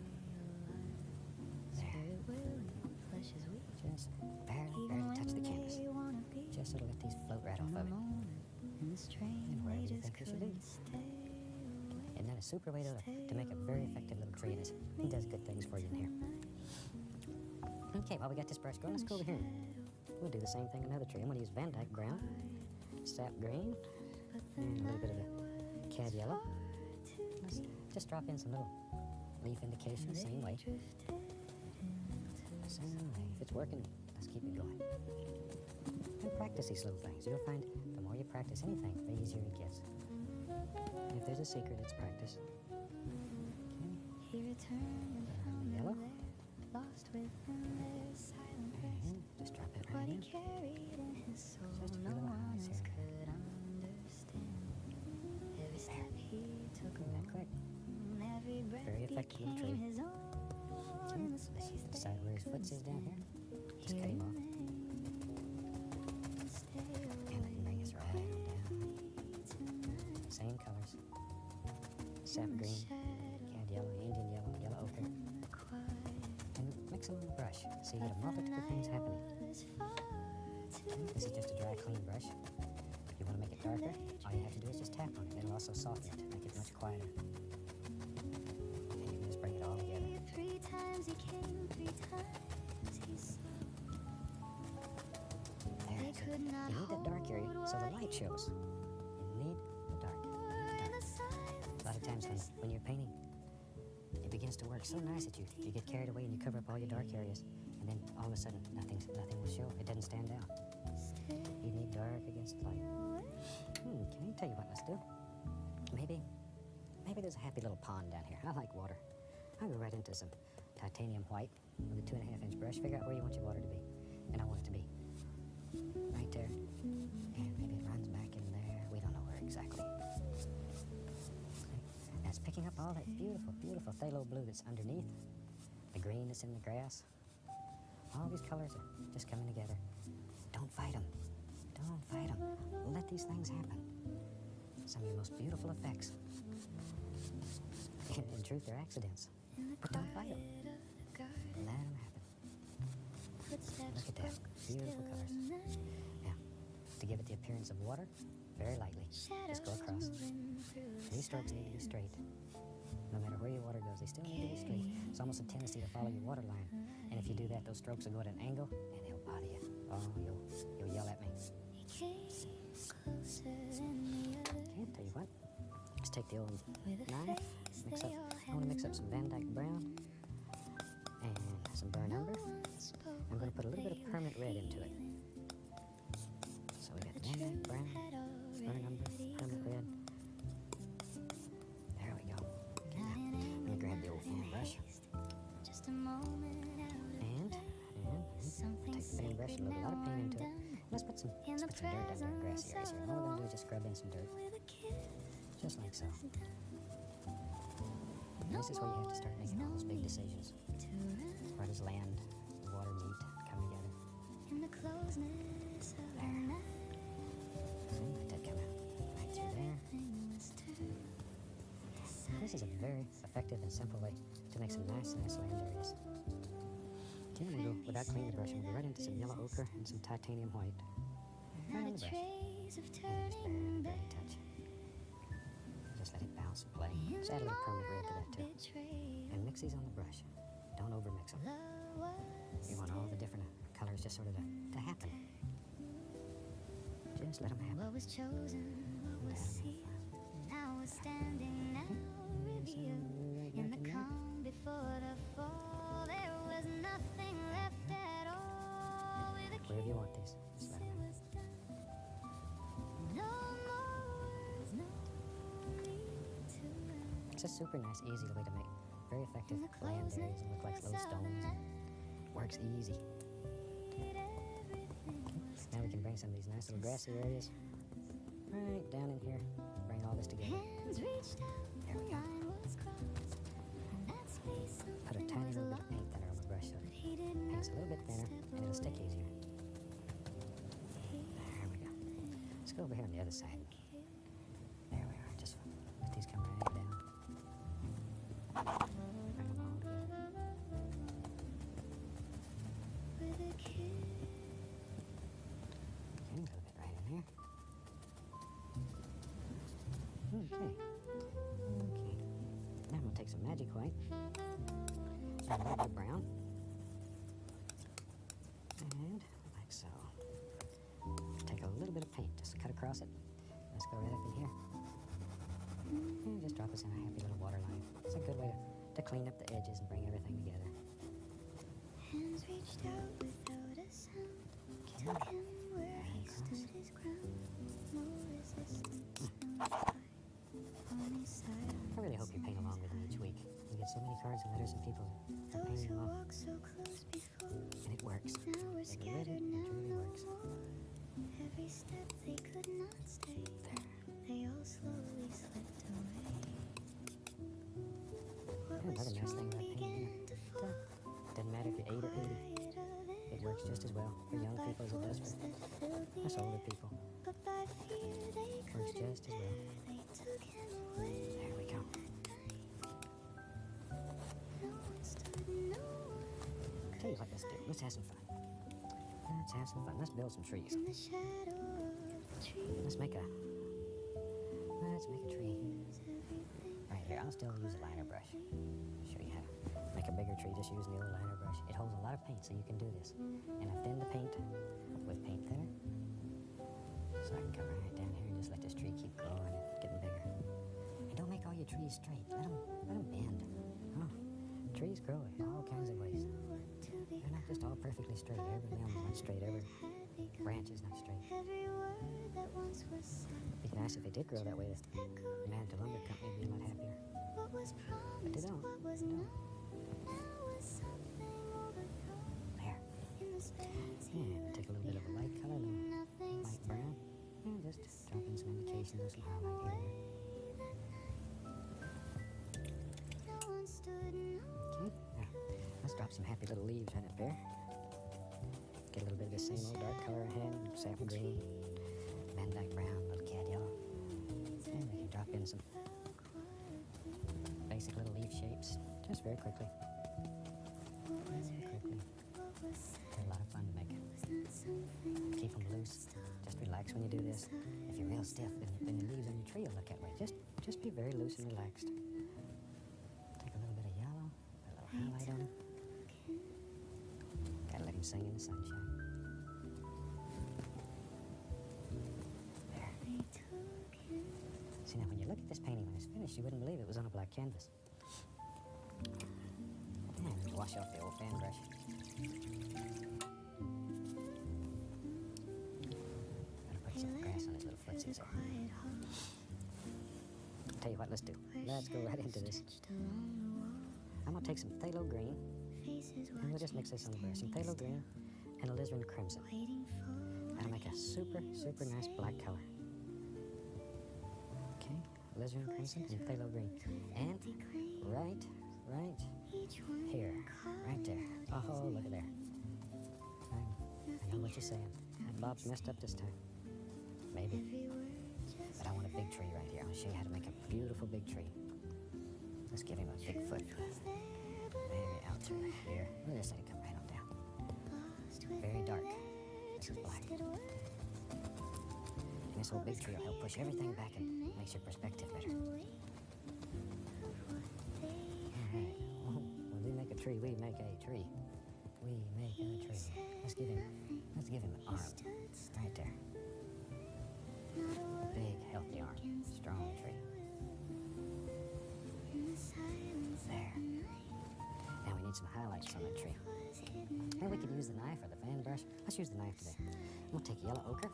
There. Spirit willing, flesh is weak. Just barely Even touch the when canvas. they wanna be Just so to let these float right in off the of it. moment, in the strain, And wherever they you just think it should be. couldn't stay away. And then a super way to make a very effective little tree. And it does good things for you in here. Okay, while we got this brush going, let's go over here. We'll do the same thing another tree. I'm going to use Van Dyke brown, sap green, and a little bit of the cad yellow. Let's just drop in some little leaf indications, same way. Same way. If it's working, let's keep it going. And practice these little things. You'll find the more you practice anything, the easier it gets. And if there's a secret, it's practice. Okay. He returned The yellow. lost within their silent rest. And just drop it What right he in. carried in his soul, Just a few no little one eyes else here. could understand. Every step he took Isn't that quick? every breath Very effective little became tree. his own in the space they Decide where his foot is down here. Just cut him off. And then bring us right on down. Same colors. Sap green, cad yellow, Indian yellow, yellow ochre. And mix them on the brush so you get a multitude of things happening. Okay, this is just a dry, clean brush. If you want to make it darker, all you have to do is just tap on it. It'll also soften it, make it much quieter. And you can just bring it all together. 3 times he came, 3 times he saw. There. They So could not you need that dark area hold so the what light he shows. You need the dark. in the A lot of times when you're painting, it begins to work so nice that you get carried away and you cover up all your dark areas, and then all of a sudden nothing will show. It doesn't stand out. You need dark against light. Can I tell you what? Let's do. Maybe there's a happy little pond down here. I like water. I'll go right into some titanium white with a 2.5-inch brush. Figure out where you want your water to be, and I want it to be right there. And maybe it runs back in there. We don't know where exactly. And it's picking up all that beautiful, beautiful phthalo blue that's underneath, the green that's in the grass. All these colors are just coming together. Don't fight them. Don't fight them. Let these things happen. Some of your most beautiful effects. In truth, they're accidents. But don't fight them. Let them happen. Look at that. Beautiful colors. Now, to give it the appearance of water, very lightly, just go across. These strokes need to be straight. No matter where your water goes, they still need to be straight. It's almost a tendency to follow your water line. And if you do that, those strokes will go at an angle, and they'll bother you. Oh, you'll yell at me. Okay, tell you what. Let's take the old knife, mix up. I want to mix up some Van Dyke brown and some burn umber. I'm going to put a little bit of permanent red into it. So we got Van Dyke brown, burn umber, permanent red. There we go. Okay, now, let me grab the old fan brush. And take the fan brush and load a lot of paint into it. Let's put some dirt down there in grassy areas here. All we're going to do is just scrub in some dirt. Just like so. And this is where you have to start making all those big decisions. Where does land and water meet, come together? In the closeness of the There. night, See, let that come out right through there. everything was turned This is a very effective and simple way to make some nice land areas. Then I'm going to go, without cleaning the brush, I'm going to go right into some yellow ochre and some titanium white. not Right on a the brush. trace of And just turning very back. touch. Just let it bounce and play. Just add a little permanent red to that too. Betrayal, And mix these on the brush. Don't overmix them. love was You want all the different colors just sort of to happen. Just let them happen. what was chosen, what was sealed. Now we're standing, now revealed. In the calm before the fall, there was nothing left at all. With a Wherever you want these. kiss, Just let it 'em was done. No more words, no need to run. It's a super nice, easy way to make very effective land areas that look like little stones. Works easy. Now we can bring some of these nice little grassy areas right down in here. Bring all this together. Hands reached out, There the we go. line was crossed. In that space, Put a something tiny was little bit lost. of paint thinner on the brush so But it he did not paints a little bit thinner step and it'll stick away. easier. There we go. Let's go over here on the other side. There we are. Just let these come right down. Bring them all together. With a kiss. Okay, a little bit right in there. Okay. Okay. Now I'm going to take some magic white and a little bit of brown. And like so. Take a little bit of paint just to cut across it. Let's go right up in here. And just drop us in a happy little water line. It's a good way to clean up the edges and bring everything together. Hands reached out without a sound. Okay. Took him where he stood his ground. No resistance, no fight. Only silence. I really hope you paint along with me each week. We get so many cards and letters from people that are Those painting who along. walked so close before, And it works. now we're It scattered, really, now truly no works. more. Every step they could not stay. There. They all slowly slipped away. What Yeah, was another nice thing strong about painting began here. to fall. Doesn't matter if you're 8 or 80. Quieter It works just as well for young by people as it does force for that filled the us older air. people. But by fear they Works couldn't just as well. bear. They took him away There we go. that night. No one stood, no one Tell you what, let's do. Let's have some fun. Let's have some fun. Let's build some trees. in the shadow of the tree. Let's make a tree. Everything Right here. I'll still use a liner brush. Show you how to make a bigger tree just using the old liner brush. It holds a lot of paint, so you can do this. And I thin the paint with paint thinner. So I can come right down here and just let this tree keep growing and getting bigger. And don't make all your trees straight. Let them bend. Oh, trees grow in all kinds of ways. what to be. They're not just all perfectly straight. Every limb's not straight. Every branch is not straight. Every word that once was said It'd be nice if they did grow that way. The echoed. man at the lumber company would be a lot happier. What was But they promised, don't. what was They known, don't. now was something overthrown. There. In the space he And take a little bit of a light color, a little nothing light brown. And just drop in some indications of some highlight here and there. No one stood, no Okay, now let's drop some happy little leaves right up there. Get a little bit of the same old dark color ahead, sap green, Van Dyke brown, little cat yellow. And we can drop in some basic little leaf shapes, just very quickly. Very quickly. They're a lot of fun to make. Keep them loose. Just relax when you do this. If you're real stiff, then the leaves on your tree will look that way. Just be very loose and relaxed. Take a little bit of yellow, a little highlight on it. Gotta let him sing in the sunshine. There. See, now when you look at this painting when it's finished, you wouldn't believe it was on a black canvas. And wash off the old fan brush. Gotta put some grass on his little footsies there. Tell you what, let's do. Let's go right into this. I'm gonna take some phthalo green, and we'll just mix this on the brush. Some phthalo green and alizarin crimson. That'll make a super, super nice black color. Okay, alizarin crimson, and phthalo green. And right here, right there. Oh, look at there. I know what you're saying. That Bob's messed up this time. Maybe. But I want a big tree right here. I'll show you how to make a beautiful big tree. Let's give him a big foot. Maybe out through here. Look at this thing, come right on down. Very dark. This is black. And this whole big tree will help push everything back and makes your perspective better. Alright. When we make a tree, we make a tree. We make a tree. Let's give him an arm. Right there. Big, healthy arm. Strong tree. There. Now we need some highlights on that tree. And we could use the knife or the fan brush. Let's use the knife today. We'll take yellow ochre.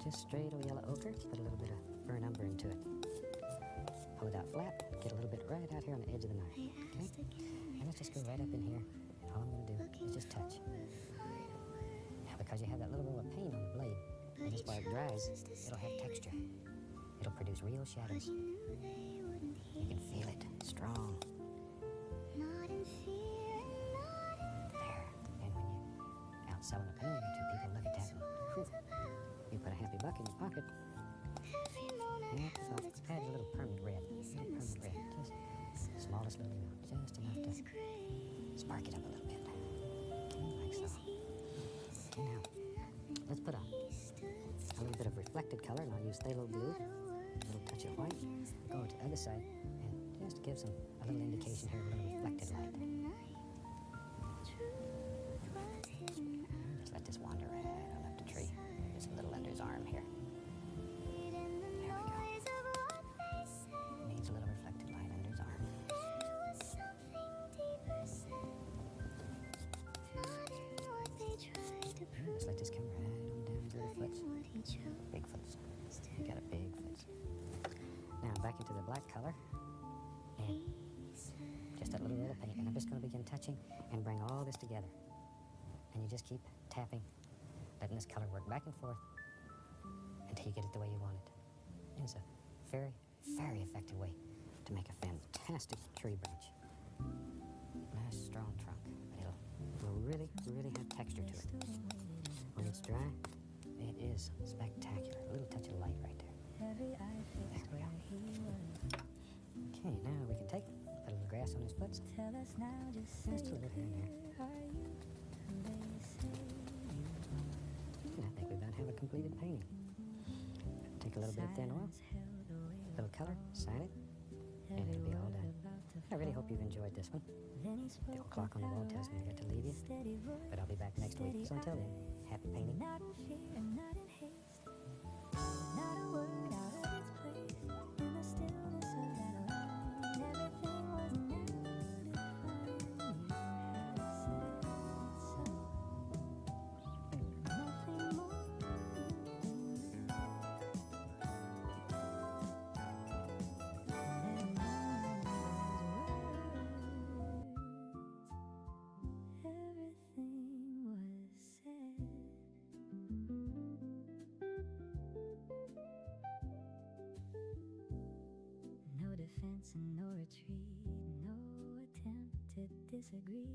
Just straight old yellow ochre. Put a little bit of burnt umber into it. Pull it out flat. Get a little bit right out here on the edge of the knife. Okay? And let's just go right up in here. And all I'm going to do is just touch. Now because you have that little bit of paint on the blade, and just while it dries, it'll have texture. It'll produce real shadows. You can feel it. Strong. There. And when you're out selling a painting to people, look at that. Whew. You put a happy buck in your pocket. Yeah, so add a little permanent red. Just the smallest little amount. Just enough to spark it up a little bit. Like so. Okay, now, let's put a little bit of reflected color, and I'll use phthalo blue, a little touch of white. Go to the other side, and just give a little indication here of a little reflected light. Just let this wander right on up the tree. Just a little under his arm here. There we go. Needs a little reflected light under his arm. Just let this come right on down his little foot. Big foot. You got a big foot. Now back into the black color. And just that little bit of paint. And I'm just going to begin touching and bring all this together. And you just keep tapping, letting this color work back and forth until you get it the way you want it. And it's a very, very effective way to make a fantastic tree branch. Nice, strong trunk. But it'll really, really have texture to it. When it's dry, it is spectacular. A little touch of light right there. There we go. Okay, now we can take, put a little grass on his foot. Just a little bit in there. And I think we about have a completed painting. Take a little bit of thin oil, a little color, sign it, and it'll be all done. I really hope you've enjoyed this one. The old clock on the wall tells me I got to leave you, but I'll be back next week. So until then, happy painting. Not in fear and not in haste. Not a word out of its place. In the stillness of that line, everything was now defined. You have said so. Nothing more, and no retreat, no attempt to disagree.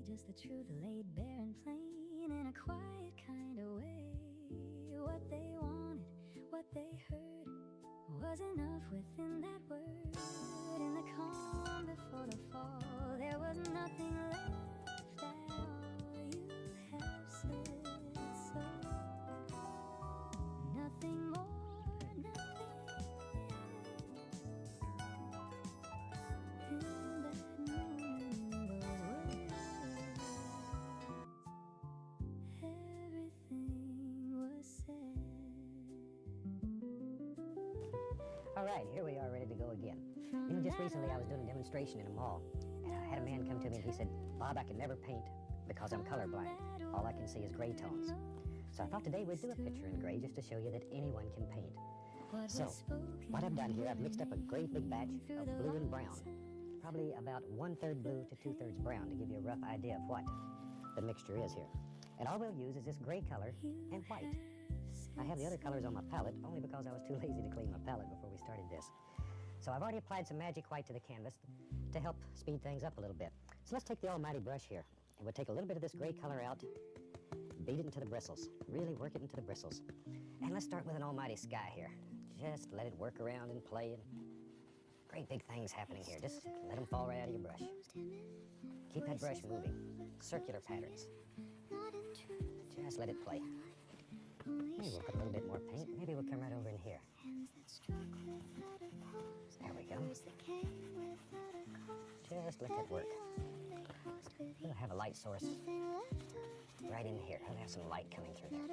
Just the truth laid bare and plain in a quiet kind of way. What they wanted, what they heard, was enough within that word. In the calm before the fall, there was nothing left at all. You have said so. Nothing more. All right, here we are ready to go again. You know, just recently I was doing a demonstration in a mall, and I had a man come to me and he said, "Bob, I can never paint because I'm colorblind. All I can see is gray tones." So I thought today we'd do a picture in gray just to show you that anyone can paint. So, what I've done here, I've mixed up a great big batch of blue and brown. Probably about 1/3 blue to 2/3 brown to give you a rough idea of what the mixture is here. And all we'll use is this gray color and white. I have the other colors on my palette only because I was too lazy to clean my palette before we started this. So I've already applied some magic white to the canvas to help speed things up a little bit. So let's take the almighty brush here, and we'll take a little bit of this gray color out, beat it into the bristles, really work it into the bristles. And let's start with an almighty sky here. Just let it work around and play, and great big things happening here. Just let them fall right out of your brush. Keep that brush moving, circular patterns. Just let it play. Maybe we'll put a little bit more paint. Maybe we'll come right over in here. There we go. Just let that work. We'll have a light source right in here. We'll have some light coming through there.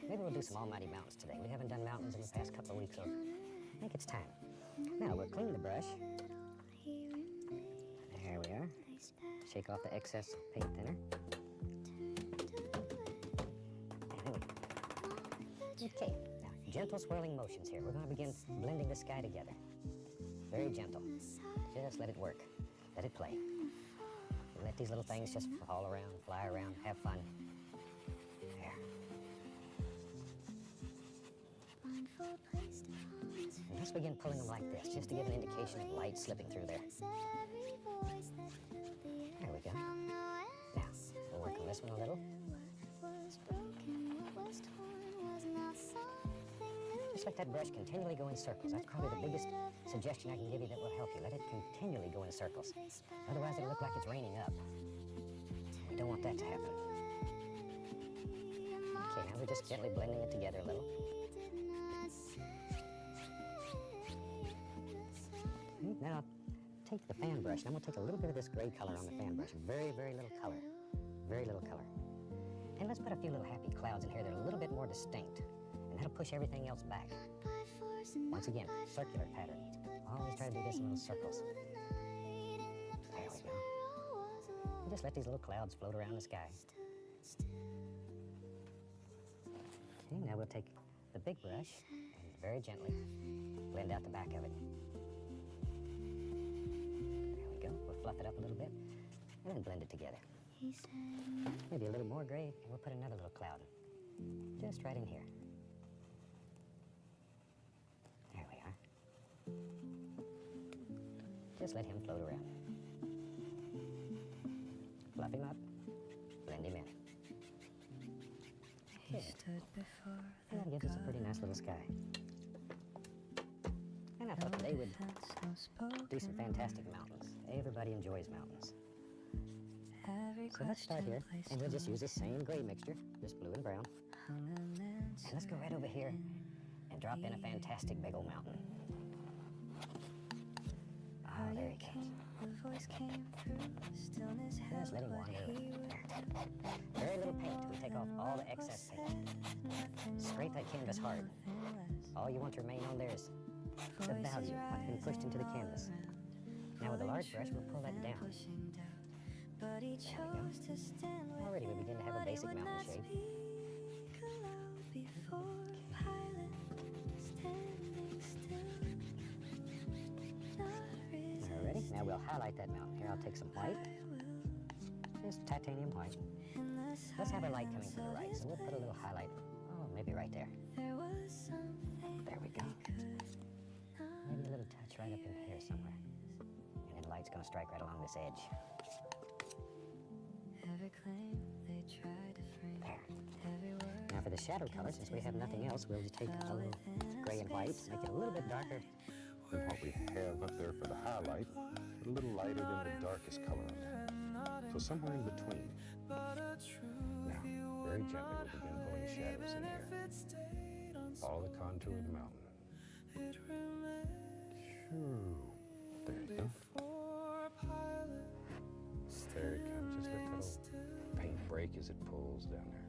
Maybe we'll do some almighty mountains today. We haven't done mountains in the past couple of weeks, so I think it's time. Now we'll clean the brush. There we are. Shake off the excess paint thinner. Okay, now gentle swirling motions here. We're going to begin blending the sky together. Very gentle. Just let it work. Let it play. Let these little things just fall around, fly around, have fun. There. And let's begin pulling them like this, just to give an indication of light slipping through there. There we go. Now, we'll work on this one a little. Just let that brush continually go in circles. That's probably the biggest suggestion I can give you that will help you. Let it continually go in circles. Otherwise, it'll look like it's raining up. We don't want that to happen. Okay, now we're just gently blending it together a little. Now, take the fan brush, and I'm going to take a little bit of this gray color on the fan brush. Very, very little color. Very little color. And let's put a few little happy clouds in here that are a little bit more distinct. And that'll push everything else back. Once again, circular pattern. Always try to do this in little circles. There we go. And just let these little clouds float around the sky. Okay, now we'll take the big brush and very gently blend out the back of it. There we go. We'll fluff it up a little bit and then blend it together. Maybe a little more gray, and we'll put another little cloud just right in here. There we are. Just let him float around. Fluff him up, blend him in. Good. And that gives us a pretty nice little sky. And I thought today we'd do some fantastic mountains. Everybody enjoys mountains. So let's start here, and we'll just use the same gray mixture, just blue and brown. And let's go right over here and drop in a fantastic big old mountain. Oh, there he comes. Just let him wander. Very little paint. We take off all the excess paint. Scrape that canvas hard. All you want to remain on there is the value, what's been pushed into the canvas. Now with a large brush, we'll pull that down. There we go. Already we begin to have a basic mountain shape. Alrighty, now we'll highlight that mountain. Here, I'll take some white. Just titanium white. Let's have our light coming from the right, so we'll put a little highlight. Oh, maybe right there. There we go. Maybe a little touch right up in here somewhere. And then the light's going to strike right along this edge. There. Now for the shadow color, since we have nothing else, we'll just take a little gray and white, make it a little bit darker. And what we have up there for the highlight, a little lighter than the darkest color on there. So somewhere in between. Now, very gently we'll begin pulling the shadows in here. Follow the contour of the mountain. There you go. There it comes. Just let that old paint break as it pulls down there.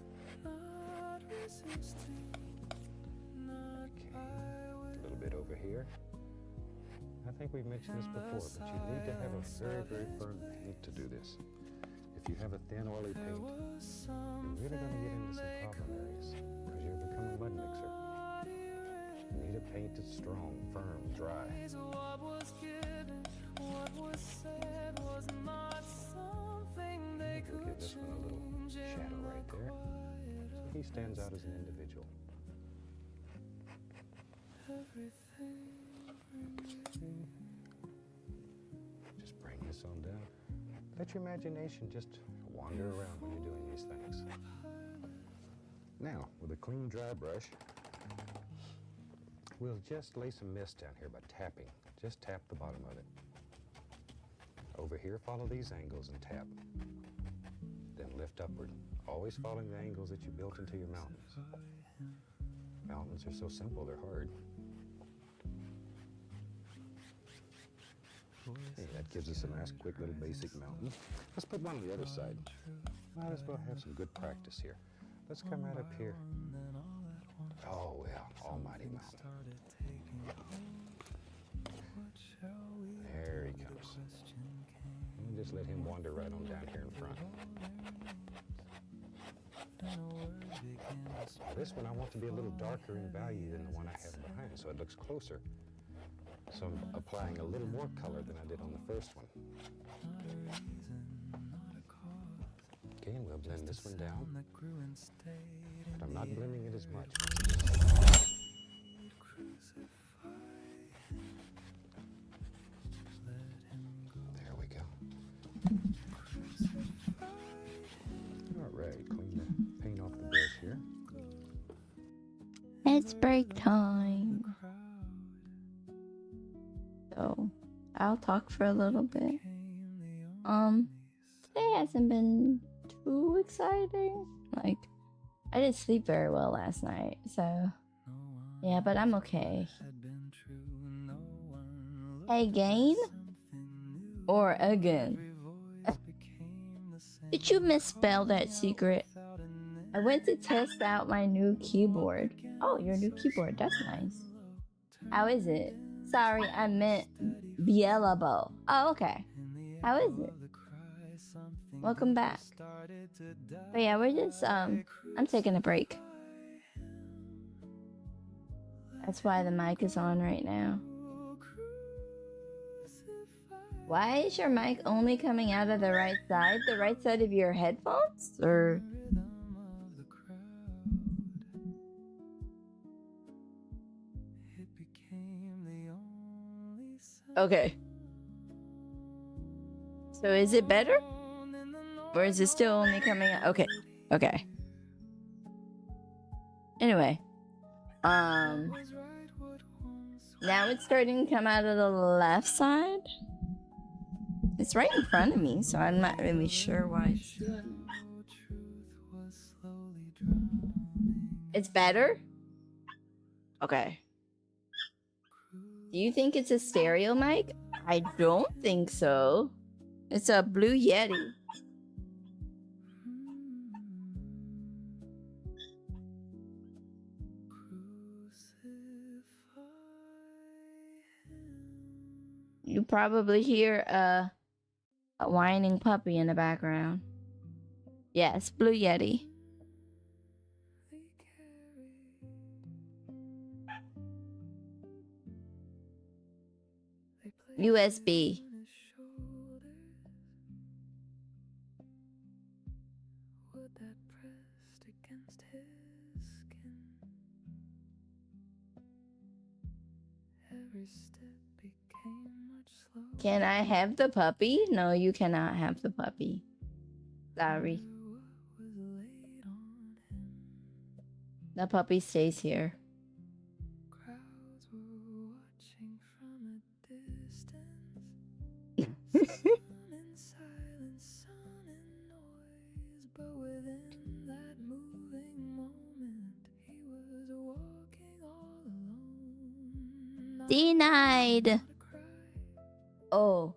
Okay. A little bit over here. I think we've mentioned this before, but you need to have a very, very firm paint to do this. If you have a thin, oily paint, you're really going to get into some problem areas because you'll become a mud mixer. You need a paint that's strong, firm, dry. We'll give this one a little shadow right there, so he stands out as an individual. Just bring this on down. Let your imagination just wander around when you're doing these things. Now, with a clean, dry brush, we'll just lay some mist down here by tapping. Just tap the bottom of it. Over here, follow these angles and tap. Then lift upward, always following the angles that you built into your mountains. Mountains are so simple, they're hard. Hey, that gives us a nice, quick little basic mountain. Let's put one on the other side. Might as well have some good practice here. Let's come right up here. Oh, well, almighty mountain. There he comes. And just let him wander right on down here in front. Now this one I want to be a little darker in value than the one I have behind, so it looks closer. So I'm applying a little more color than I did on the first one. Okay, and we'll blend this one down. But I'm not blending it as much. There we go. All right, clean the paint off the brush here. It's break time. So, I'll talk for a little bit. Today hasn't been too exciting. Like, I didn't sleep very well last night, so yeah, but I'm okay. Again? Or again? Did you misspell that secret? I went to test out my new keyboard. Oh, your new keyboard, that's nice. How is it? Sorry, I meant Bielabo. Oh, okay. How is it? Welcome back. But yeah, we're just, I'm taking a break. That's why the mic is on right now. Why is your mic only coming out of the right side? The right side of your headphones? Or... Okay. So is it better? Or is it still only coming out? Okay. Okay. Anyway. Now it's starting to come out of the left side. It's right in front of me, so I'm not really sure why it's doing that. It's better? Okay. Do you think it's a stereo mic? I don't think so. It's a Blue Yeti. You probably hear a whining puppy in the background. Yes, Blue Yeti. USB. Can I have the puppy? No, you cannot have the puppy. Sorry. The puppy stays here. Denied. Oh,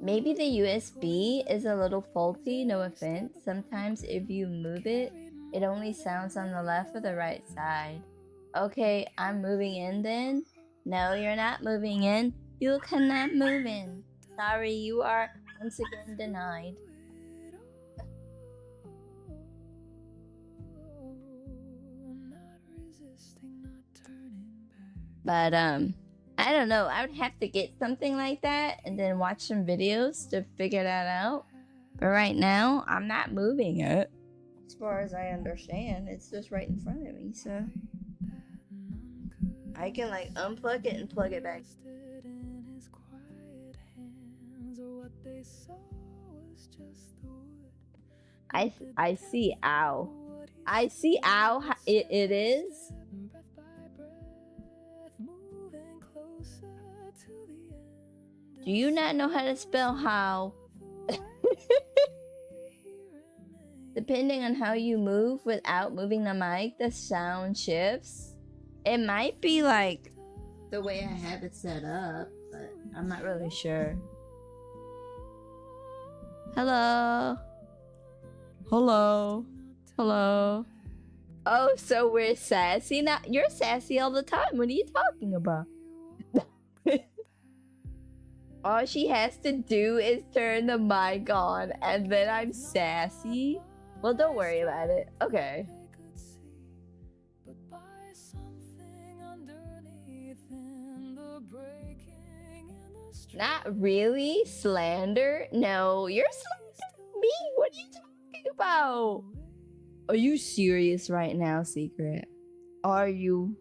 maybe the USB is a little faulty, no offense. Sometimes if you move it, it only sounds on the left or the right side. Okay, I'm moving in then. No, you're not moving in. You cannot move in. Sorry, you are once again denied. But I don't know. I would have to get something like that and then watch some videos to figure that out. But right now, I'm not moving it. As far as I understand, it's just right in front of me, so I can like unplug it and plug it back. In his quiet hands, what they saw was just the wood. I see ow. I see ow. It is. Breath by breath, moving closer to the end. Do you not know how to spell how? Depending on how you move without moving the mic, the sound shifts. It might be like the way I have it set up, but I'm not really sure. Hello. Hello. Hello. Oh, so we're sassy now? You're sassy all the time. What are you talking about? All she has to do is turn the mic on, and then I'm sassy? Well, don't worry about it. Okay. But by something underneath in the breaking in the street. Not really slander. No, you're slandering me. What are you talking about? Are you serious right now, Secret? Are you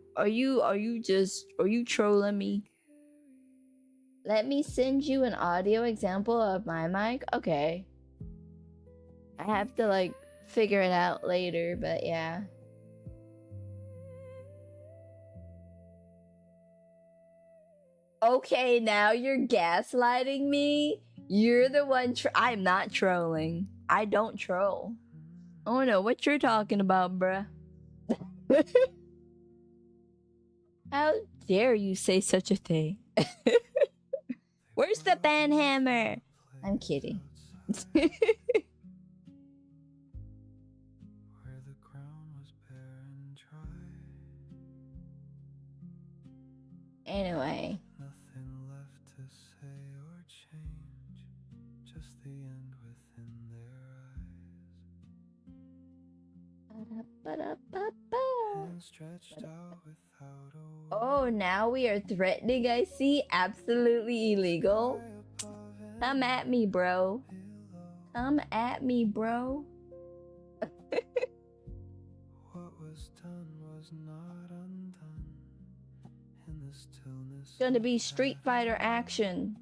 trolling me? Let me send you an audio example of my mic. Okay. I have to like figure it out later, but yeah. Okay, now you're gaslighting me. You're the one. I'm not trolling. I don't troll. I don't know what you're talking about, bruh. How dare you say such a thing? Where's the banhammer? I'm kidding. Where the ground was bare and dry. Anyway. Nothing left to say or change, just the end within their eyes. Hands stretched out without a word. Oh, now we are threatening, I see. Absolutely illegal. Come at me, bro. Come at me, bro. What was done was not undone. In the stillness. It's gonna be Street Fighter action.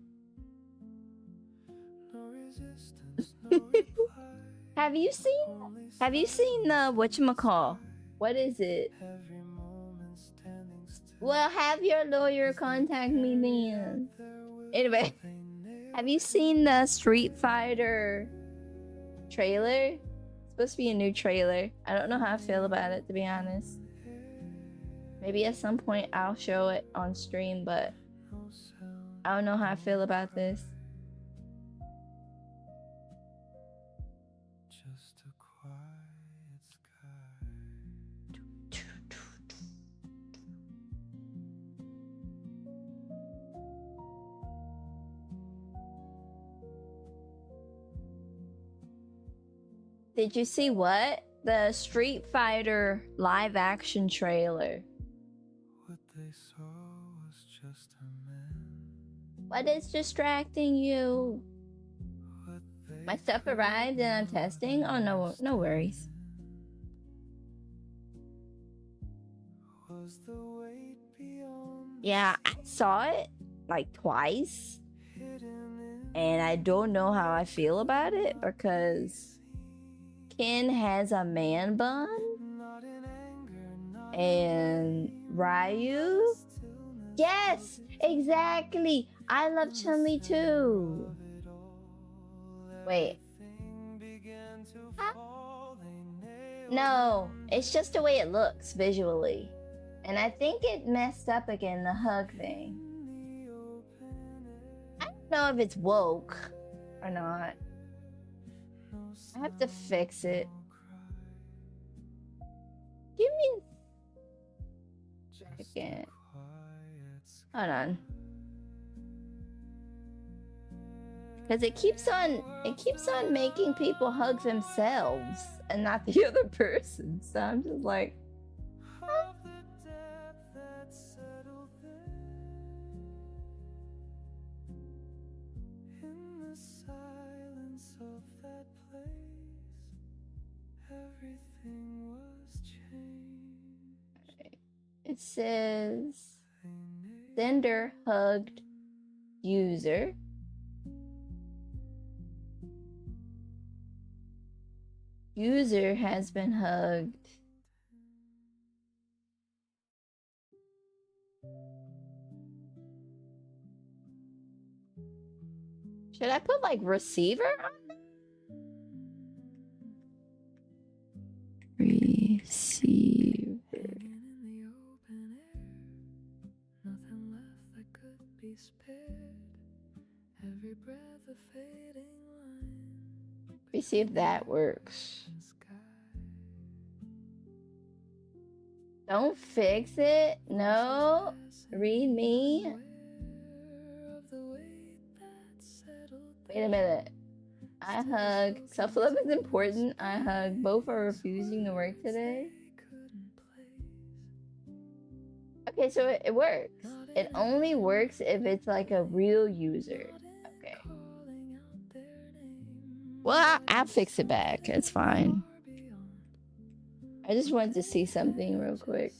No resistance, no reply. Have you seen the whatchamacall? What is it? Every moment standing still. Well, have your lawyer contact me then. Anyway, have you seen the Street Fighter trailer? It's supposed to be a new trailer. I don't know how I feel about it, to be honest. Maybe at some point I'll show it on stream, but I don't know how I feel about this. Just a quiet sky. Did you see what? The Street Fighter live action trailer. What they saw was just a man. What is distracting you? What they My stuff arrived and I'm testing. Oh no worries. was the weight beyond Yeah, I saw it like twice. hidden in And I don't know how I feel about it because Ken has a man bun not in anger, not and Ryu. Yes, exactly. I love Chun-Li too. it all. Wait. Everything began to Huh? fall. They nailed No, it's just the way it looks visually. And I think it messed up again, the hug thing. the open air. I don't know if it's woke or not. No I have to fix it. sound, no cry. Give me Just a a second. quiet sky. Hold on. Because it keeps on making people hug themselves and not the other person. So I'm just like, Of the depth that settled there. In the silence of that place, everything was changed. it says Sender hugged user. User has been hugged. Should I put like receiver on there? Receiver. Hanging in the open air, nothing left that could be spared. Every breath a fading line. Let me see if that works. And sky. Don't fix it. No. Read me. Aware of the weight that settled Wait a minute. I hug. Self-love is important. I hug. Both are refusing to work today. couldn't place. Okay, so it works. It only works if it's like a real user. Okay. Calling out their name. Well, I'll fix it back. It's fine. Far beyond. I just wanted to see something real quick.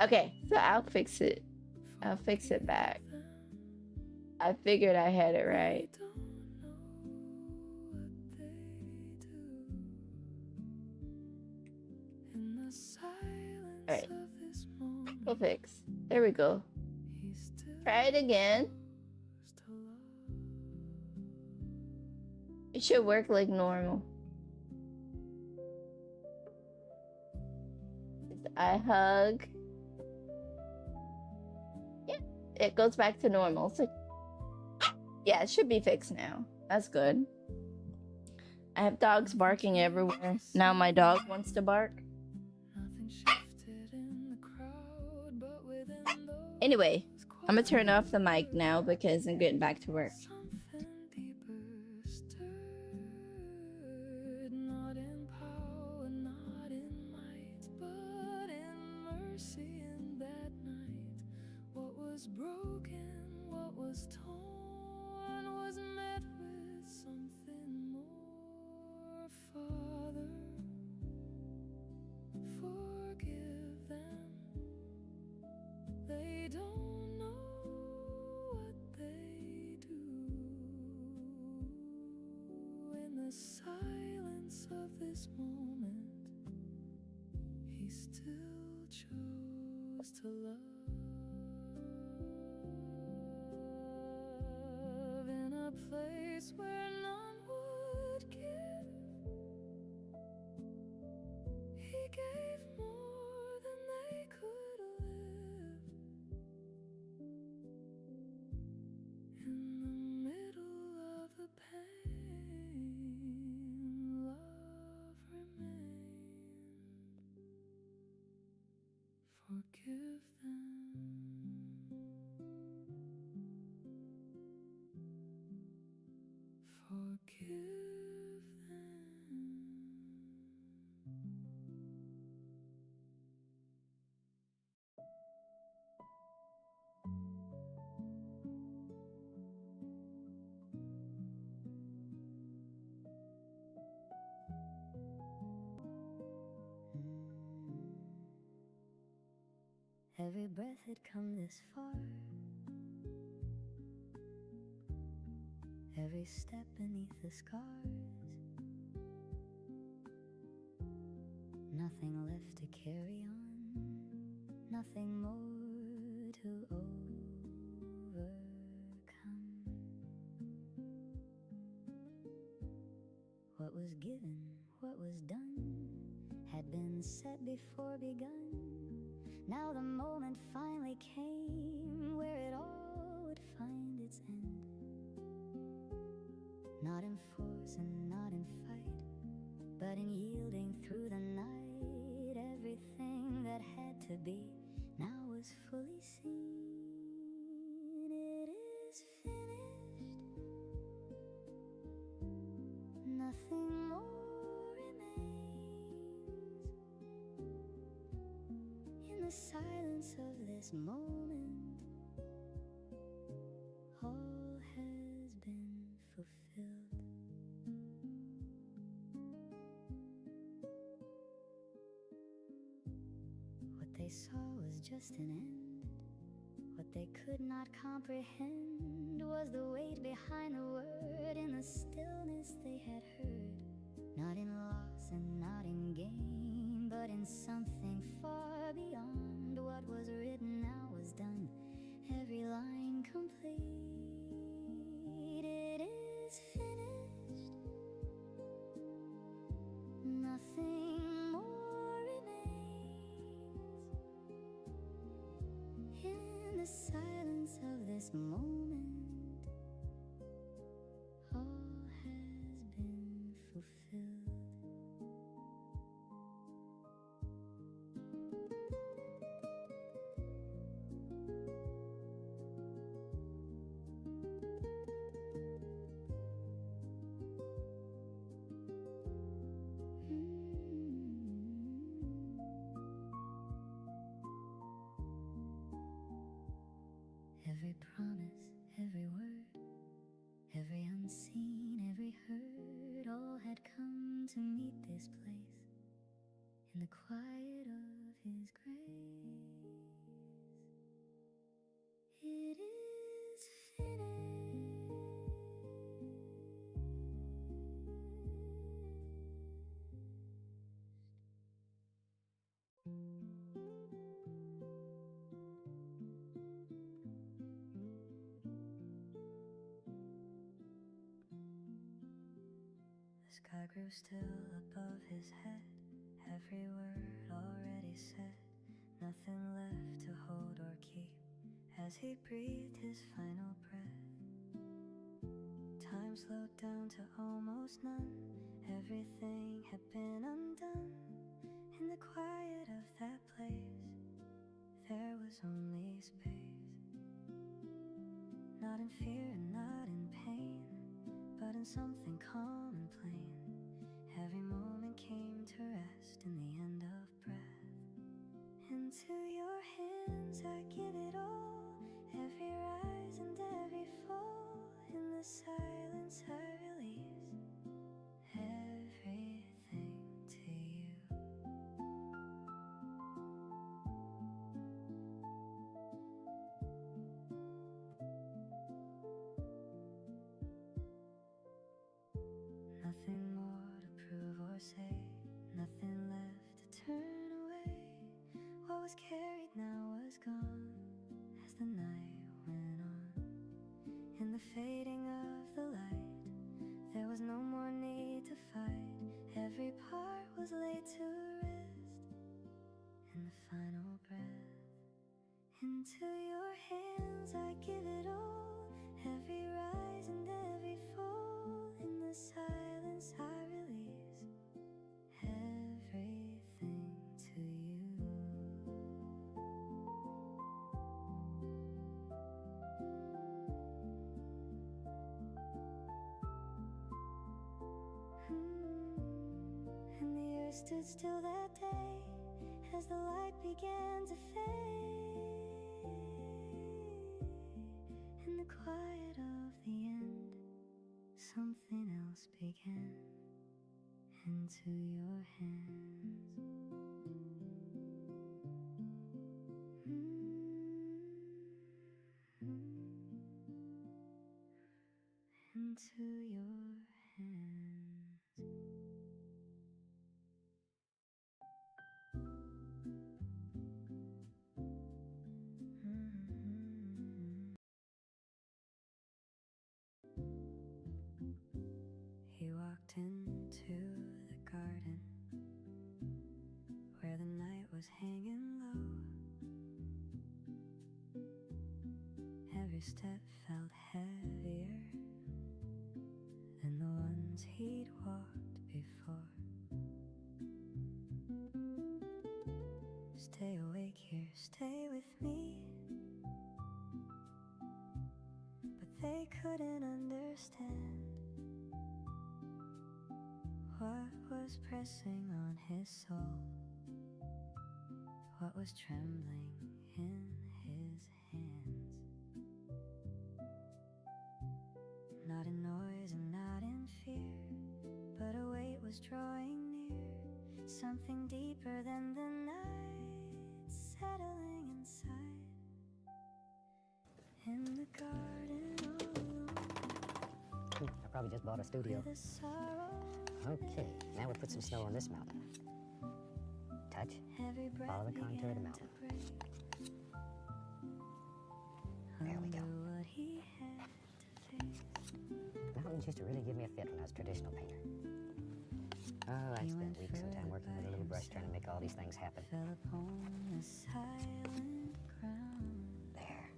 Okay, so I'll fix it. I'll fix it back. I figured I had it right. Don't know what they do. In the silence Alright. of this moment, We'll fix. There we go. he still Try it again. chose to love. It should work like normal. I hug. Yeah, it goes back to normal. So, yeah, it should be fixed now. That's good. I have dogs barking everywhere. Now my dog wants to bark. Nothing shifted in the crowd, but within those Anyway, I'm gonna turn off the mic now because I'm getting back to work. something deeper stirred. Not in power, not in might, but in mercy in that night. What was broken, what was torn, was met with something more. Father, forgive them. They don't know what they do. In the silence of this moment, he still chose to love. In a place where none would give, he gave more than they could live. In the middle of the pain, love remained. Forgive them. Forgive them. Every breath had come this far. Every step beneath the scars. Nothing left to carry on. Nothing more to overcome. What was given, what was done, had been set before begun. Now the moment finally came where it all would find its end. Not in force and not in fight, but in yielding through the night. Everything that had to be now was fully seen. It is finished. Nothing more remains. In the silence of this moment, all has been fulfilled. What they saw was just an end. What they could not comprehend was the weight behind the word in the stillness they had heard. Not in loss and not in gain, but in something far beyond. What was written now was done, every line complete. It is finished, nothing more remains. In the silence of this moment, all has been fulfilled. Every promise, every word, every unseen, every heard, all had come to meet this place in the quiet of his grace. It is finished. The sky grew still above his head, every word already said, nothing left to hold or keep as he breathed his final breath. Time slowed down to almost none, everything had been undone. In the quiet of that place, there was only space. Not in fear and not in pain, but in something calm and plain. Every moment came to rest in the end of breath. Into your hands I give it all, every rise and every fall. In the silence I release everything to you. Nothing more to prove or say, nothing left to turn away. What was carried now was gone as the night went on. In the fading of the light, there was no more need to fight. Every part was laid to rest in the final breath. Into your hands I give it all, every rise and every fall. In the silence I release everything to you. And the earth stood still that day as the light began to fade. In the quiet of the end, something else began. Into your hands. Into your hands. He walked into the garden where the night was hanging low. Every step felt heavier than the ones he'd walked before. Stay awake here, stay with me. But they couldn't understand what was pressing on his soul, what was trembling in his hands. Not in noise and not in fear, but a weight was drawing near, something deeper than the night's probably just bought a studio. with a sorrow Okay, now we'll put some snow on this mountain. Touch, every breath follow the contour of the began mountain. to break There we go. under what he had to face. Mountains used to really give me a fit when I was a traditional painter. Oh, I spent weeks and time working with a little brush trying to make all these things happen. Fell upon the silent ground. There.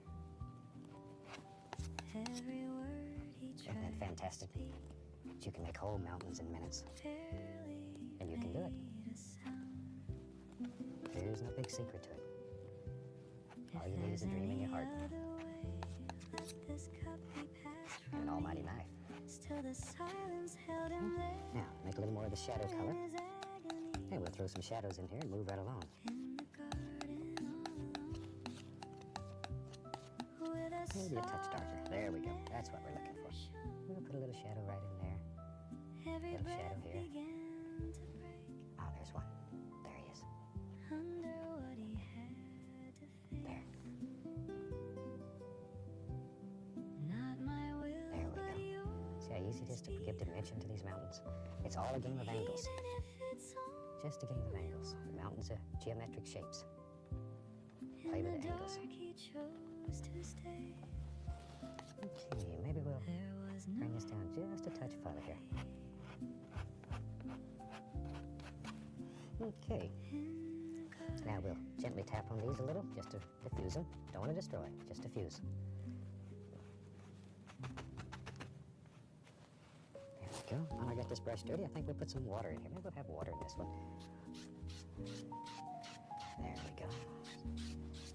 Every word he Isn't tried that fantastic? to speak That you can make whole mountains in minutes. barely And you can do it. made a sound. There's no big secret to it. All you need is a dream in your heart Other way, let this cup be passed and an from almighty me. knife. Still the silence held him there. Now, make a little more of the shadow color. In his agony, Hey, we'll throw some shadows in here and move right along. in the garden all alone. With a Maybe a touch darker. There we go. soul That's what we're looking for. never shone. We'll put a little shadow right in there. Every Little shadow breath here. began to break Oh, there's one. There he is. under what he had to face. There. Not my will, There we but go. yours. See how easy it is to give dimension to these mountains? It's all a game of angles. Even if it's Just a game of angles. The mountains are geometric shapes. in Play the with the angles. dark, he chose to stay. Okay, maybe we'll There was no bring this down just a touch further here. Okay. in the garden. Now we'll gently tap on these a little just to diffuse them. Don't want to destroy, just diffuse. There we go. When I got this brush dirty, I think we'll put some water in here. Maybe we'll have water in this one. There we go.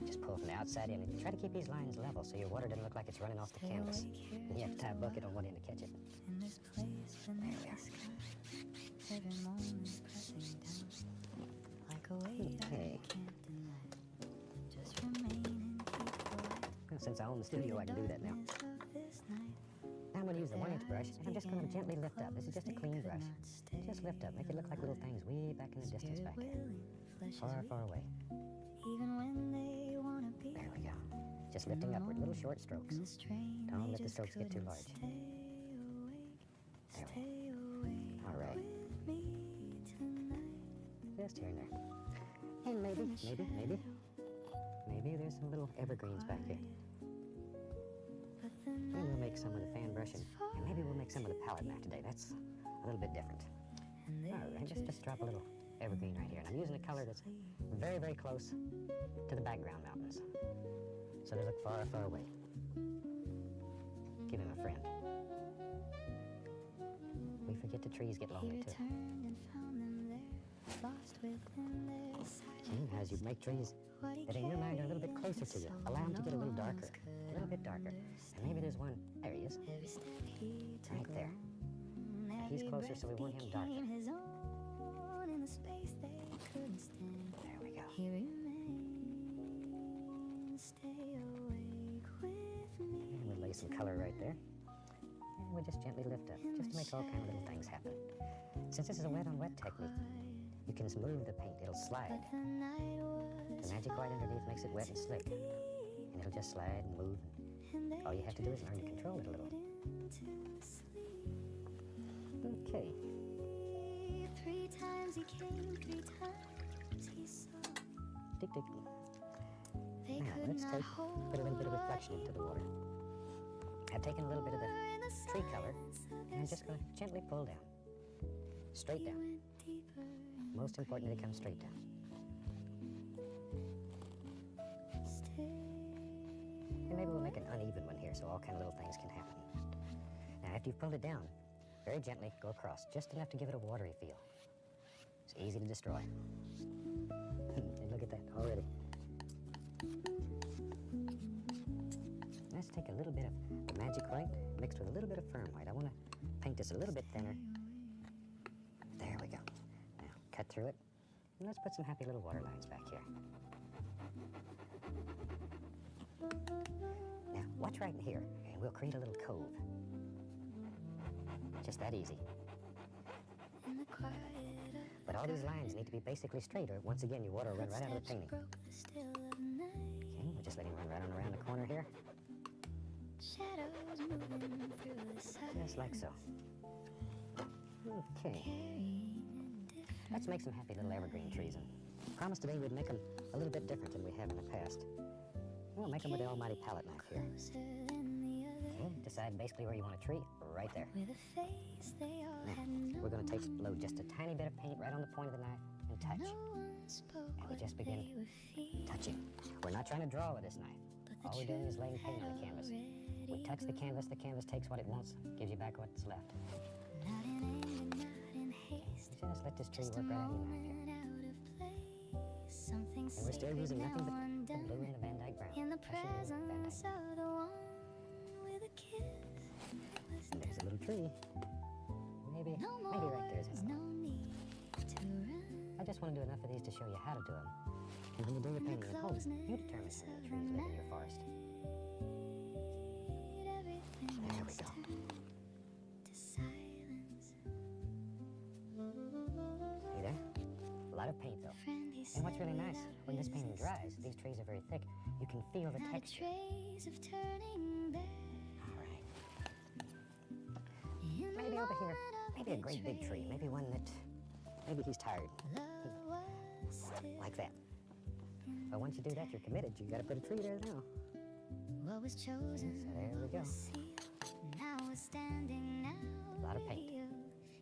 Just pull from the outside in and try to keep these lines level so your water doesn't look like it's running off the Stay canvas. awake here And you have to tie a just bucket on one end to catch it. in this place beneath the sky. Every moment pressing down like a weight Okay. I can't deny. Just remain and keep quiet. Well, since I own the studio, I can do that now. Darkness of this night, Now I'm going to use the 1-inch brush, and I'm just going to gently lift up. This is just a clean brush. Just lift up. Make it look like little things way back in the distance back there. willing, flesh is Far, weak, far away. even when they wanna be. There we go. Just lifting upward, little short strokes. And the strain, Don't they let the just strokes get too couldn't large. Stay awake, There we stay awake All right. with me tonight. Just here and there. And maybe there's some little evergreens back here. But the Maybe we'll make night some with a fan brush, and maybe we'll make some with a palette knife today. That's a little bit different. and they All right, just drop a little evergreen right here. And I'm using a color that's very, very close to the background mountains. So they look far, far away. Give him a friend. We forget the trees get He lonely too. returned and found them there, lost within their silence. Okay, as you make trees What he that in your mind are a little bit carried closer to you, so allow them to get a little no one darker. else could A little bit darker. And maybe there's one. There he is. Every step he took Right there. along, He's every closer, breath so we want him darker. became his own in the space they couldn't stand. There we go. He remained, stay awake with me. And we'll lay some color right there. And we'll just gently lift up, just to make all kind of little things happen. Since this is a wet-on-wet technique, you can move the paint. It'll slide. But the night was The magic light underneath makes it wet and slick. And it'll just slide and move. and they All you have to do is learn to control it a little. into sleep. Okay. 3 times he came, 3 times he saw. Tick, tick. They Now, could let's not hold put a little bit of what reflection into the water. I've taken a little bit of the tree color, and I'm just going to gently pull down. Straight he down. went deeper and Most important that it comes straight down. stay. And maybe we'll make an uneven one here so all kind of little things can happen. Now, after you've pulled it down, very gently go across, just enough to give it a watery feel. It's easy to destroy. And look at that already. Let's take a little bit of the magic white mixed with a little bit of firm white. I want to paint this a little bit thinner. There we go. Now, cut through it. And let's put some happy little water lines back here. Now, watch right in here, and we'll create a little cove. Just that easy. In the quiet of But all these lines need to be basically straight, or once again, your water will run right out of the painting. broke the still of night. Okay, we'll just let him run right on around the corner here. shadows moving through the silence. Just like so. Okay. Let's make some happy little evergreen trees, and promise today we'd make them a little bit different than we have in the past. We'll make them with the almighty palette knife here. Okay, decide basically where you want a tree, right there. With a face they all had Now, we're going to load just a tiny bit of paint right on the point of the knife and touch. no one spoke And we what just begin they were feeling. touching. We're not trying to draw with this knife. All we're doing is laying paint on the canvas. We touch the canvas takes what it wants, gives you back what's left. Not in anger, not in haste. Just let this tree Just a work right out of your knife moment here. out of place. Something And we're still sacred using now nothing but the undone. blue and the Van Dyke brown. In the Prussian blue and Van presence Dyke. of the one with a kiss. It was And there's a little tree. Maybe no more right there's words, another no one. need to run. I just want to do enough of these to show you how to do them. And when you do your painting at home, you determine how many trees live in your forest. Everything There we was go. turned to silence. See there? A lot of paint though. Friend, he And what's said really nice, without when this painting dries, resistance, these trees are very thick, you can feel the not a texture. trace of turning back. All right. In the Maybe over here, moment of maybe a great big tree, maybe one that, maybe he's tired, love was still. like that. But once you do that, you're committed. You got to put a tree there now. What was chosen, So there we what go. was sealed, now was standing, now A lot of paint. revealed.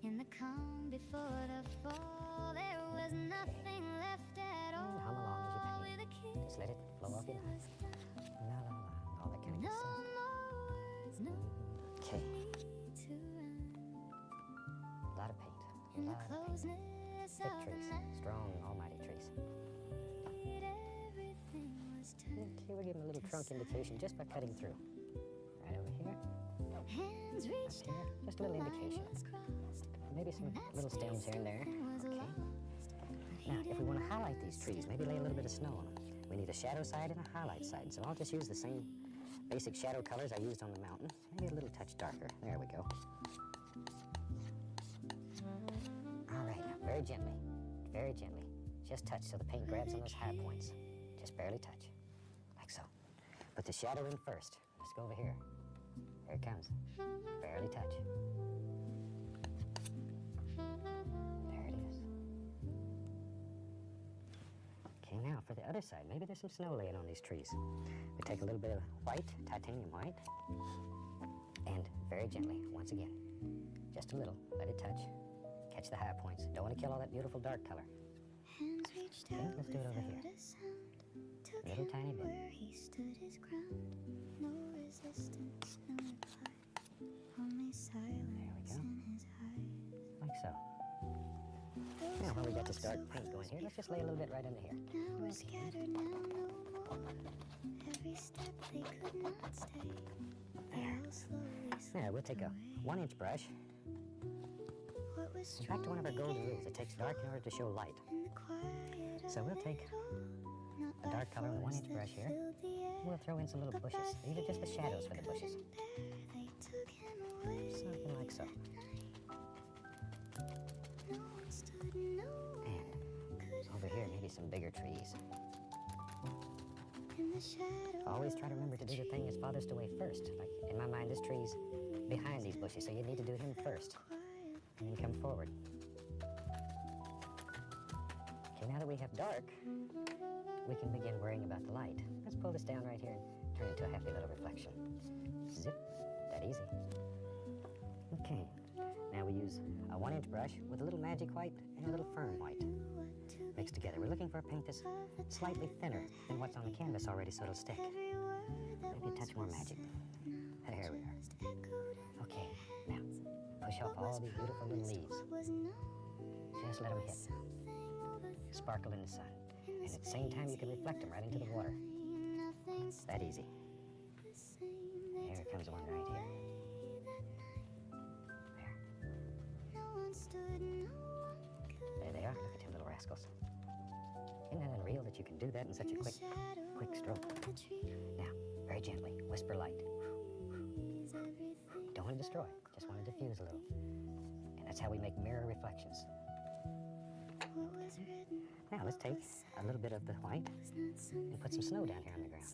In the calm before the fall, there was nothing left at all. And hum along as you paint. With a kiss, Just let it flow off your it knife. was done. La la la, all that kind of No good stuff. more words, no Okay, need to run. a lot of paint. A In the lot of paint. closeness Thick of the trees, night, strong, almighty trees. everything was turned. Okay, we'll give him a little trunk indication just by cutting through. Right over here, Hands reached here, out, just a little line indication. was crossed. Maybe some little stems here and there. Was Okay. lost, Now, if we want to highlight these trees, maybe lay a little bit of snow on them. We need a shadow side and a highlight side, so I'll just use the same basic shadow colors I used on the mountain. Maybe a little touch darker. There we go. All right, now, very gently, very gently. Just touch so the paint grabs on those high points. Just barely touch, like so. Put the shadow in first. Let's go over here. There it comes. Barely touch. There it is. Okay, now for the other side, maybe there's some snow laying on these trees. We take a little bit of white, titanium white, and very gently, once again, just a little, let it touch. Catch the high points. Don't want to kill all that beautiful dark color. Hands reached Okay, out let's do it over without here. a sound. Took Little him tiny bit. where he stood his ground. No resistance, no reply. Only silence go. in his eyes. Like so. Now, while we got this dark paint going here, let's just lay a little bit right under here. Now we're scattered, now no more. Every step they could not stay. They all slowly Now, we'll slipped take a away. 1-inch brush. What was And back to one of our strong golden began rules. It takes to dark in fall order to show light. in the quiet So we'll of take it all. Not a by dark color on the force 1-inch that brush here. filled the air, We'll throw in some little but by bushes. These are just the fear shadows they for the bushes. couldn't bear. They took him away Something like so. that night. No one stood, no one And could over here, maybe some bigger trees. in the shadow. Always try to remember to do the thing that's farthest away first. Like, in my mind, this tree's behind these bushes, so you need to do him first. And then come forward. Okay, now that we have dark, we can begin worrying about the light. Let's pull this down right here and turn it into a happy little reflection. Zip, that easy. Okay, now we use a 1-inch brush with a little magic white and a little fern white mixed together. We're looking for a paint that's slightly thinner than what's on the canvas already, so it'll stick. Maybe a touch more magic. There we are. Okay, now push off all these beautiful little leaves. Just let them hit. Sparkle in the sun. And at the same time, you can reflect them right into the water. That easy. Here comes one right here. There they are. Look at them little rascals. Isn't that unreal that you can do that in such a quick stroke? Now, very gently, whisper light. Don't want to destroy, just want to diffuse a little. And that's how we make mirror reflections. Now let's take a little bit of the white and put some snow down here on the ground.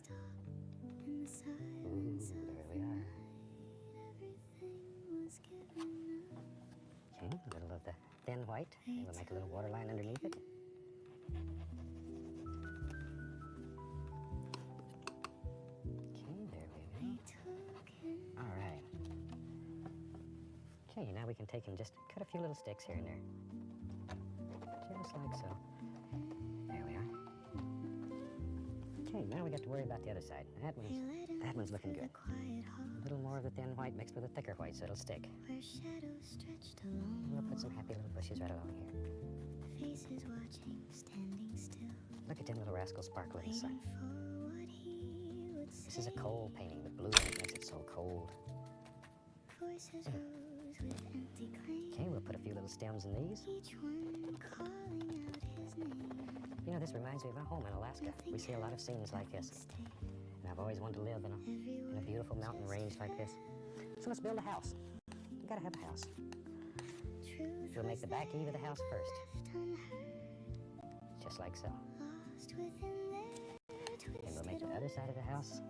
Ooh, there we are. thin white, and we'll make a little water line underneath it. Okay, there we go. All right. Okay, now we can take and just cut a few little sticks here and there. Just like so. There we are. Okay, now we got to worry about the other side. That one's looking good. A little more of the thin white mixed with a thicker white so it'll stick. We'll put some happy little bushes right along here. Faces watching, standing still. Look at them little rascals sparkle in the sun. This is a coal painting. The blue light makes it so cold. Voices rose with empty claims. Okay, we'll put a few little stems in these. Each one calling out his name. You know, this reminds me of our home in Alaska. We see a lot of scenes like this. And I've always wanted to live in a beautiful mountain range like this. So let's build a house. You gotta have a house. We'll make the back eve of the house first. Just like so. And we'll make the other side of the house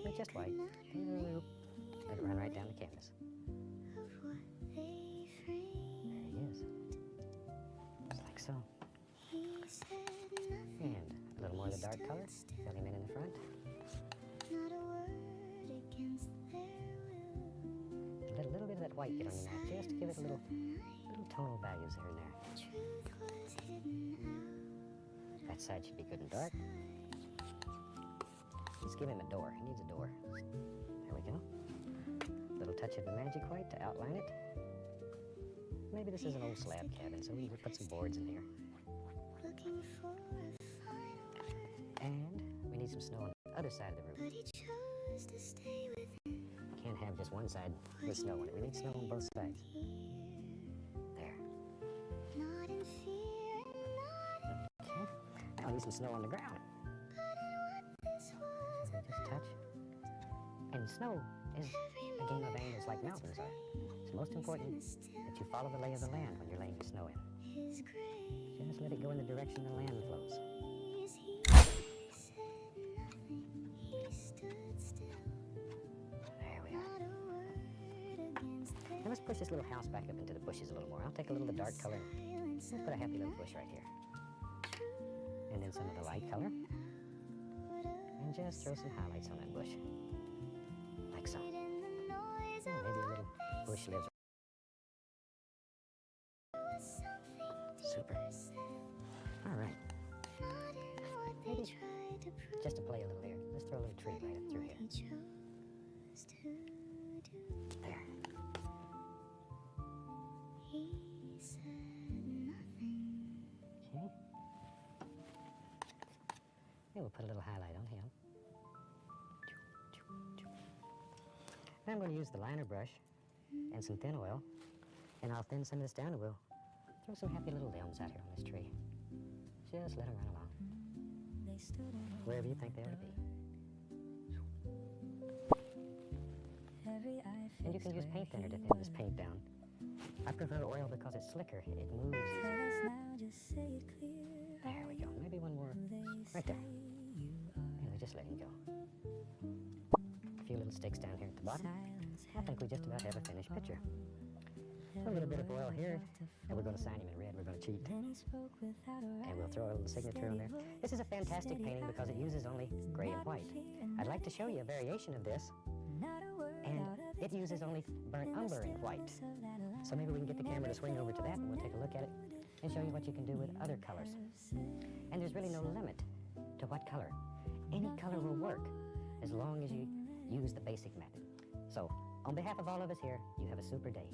with just white. Let it run right down the canvas. There he is. Just like so. And a little more of the dark color. Fill him in the front. Let a little bit of that white get on your knife, just to give it a little tonal values here and there. That side should be good and dark. Let's give him a door. He needs a door. There we go. A little touch of the magic white to outline it. Maybe this is an old slab cabin, so we'll put some boards in here. And we need some snow on the other side of the roof. Can't have just one side with snow on it. We need snow on both sides. There. Okay. Now we need some snow on the ground. Just touch. And snow is a game of angles like mountains are. It's most important that you follow the lay of the land when you're laying your snow in. Just let it go in the direction the land flows. There we are. Now let's push this little house back up into the bushes a little more. I'll take a little of the dark color and let's put a happy little bush right here. And then some of the light color. And just throw some highlights on that bush. Like so. And maybe a little bush lives. Super. All right. Maybe just to play a little here, let's throw a little tree right up through here. There. Okay. Yeah, we'll put a little highlight on him. Now I'm going to use the liner brush and some thin oil, and I'll thin some of this down and we'll throw some happy little limbs out here on this tree. Just let them run along. Wherever you think they ought to be. And you can use paint thinner to thin this paint down. I prefer oil because it's slicker. It moves easier. There we go. Maybe one more. Right there. And we just let him go. A few little sticks down here at the bottom. I think we just about have a finished picture. A little bit of oil here, and we're going to sign him in red. We're going to cheat. And we'll throw a little signature on there. This is a fantastic painting because it uses only gray and white. I'd like to show you a variation of this, and it uses only burnt umber and white. So maybe we can get the camera to swing over to that, and we'll take a look at it and show you what you can do with other colors. And there's really no limit to what color. Any color will work as long as you use the basic method. So, on behalf of all of us here, you have a super day.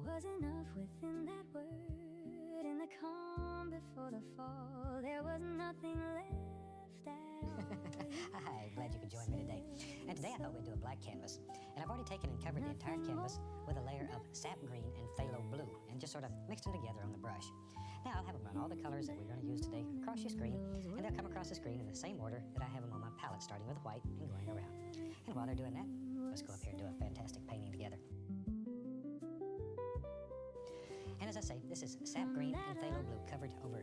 Was enough within that word. In the calm before the fall, there was nothing left at all. I'm glad you could join me today. And Today I thought we'd do a black canvas, and I've already taken and covered the entire canvas with a layer of sap green and phthalo blue, and just sort of mixed them together on the brush. Now I'll have them run all the colors that we're going to use today across your screen, and they'll come across the screen in the same order that I have them on my palette, starting with white and going around. And while they're doing that, let's go up here and do a fantastic painting together. And as I say, this is sap green and phthalo blue covered over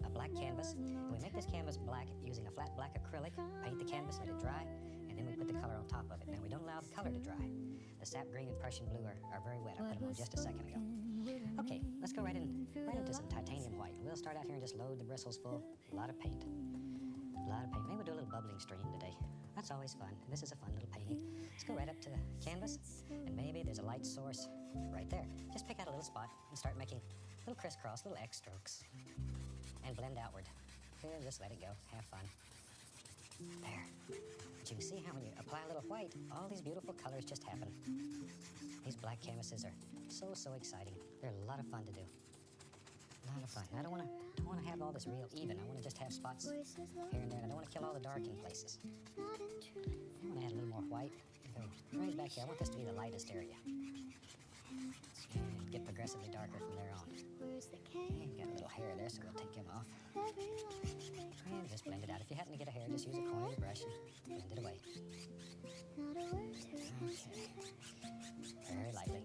a black canvas. And we make this canvas black using a flat black acrylic, paint the canvas, let it dry, and then we put the color on top of it. Now we don't allow the color to dry. The sap green and Prussian blue are very wet. I put them on just a second ago. Okay, let's go right into some titanium white. We'll start out here and just load the bristles full. A lot of paint. A lot of paint. Maybe we'll do a little bubbling stream today. That's always fun. This is a fun little painting. Let's go right up to the canvas, and maybe there's a light source right there. Just pick out a little spot and start making little crisscross, little X strokes, and blend outward. Here, just let it go. Have fun. There. But you can see how when you apply a little white, all these beautiful colors just happen. These black canvases are so exciting. They're a lot of fun to do. A lot of fun. I don't want to have all this real even. I want to just have spots here and there. And I don't want to kill all the dark in places. I want to add a little more white. Go right back here. I want this to be the lightest area. And get progressively darker from there on. And got a little hair there, so we'll take him off. And just blend it out. If you happen to get a hair, just use a corner of your brush and blend it away. Okay. Very lightly,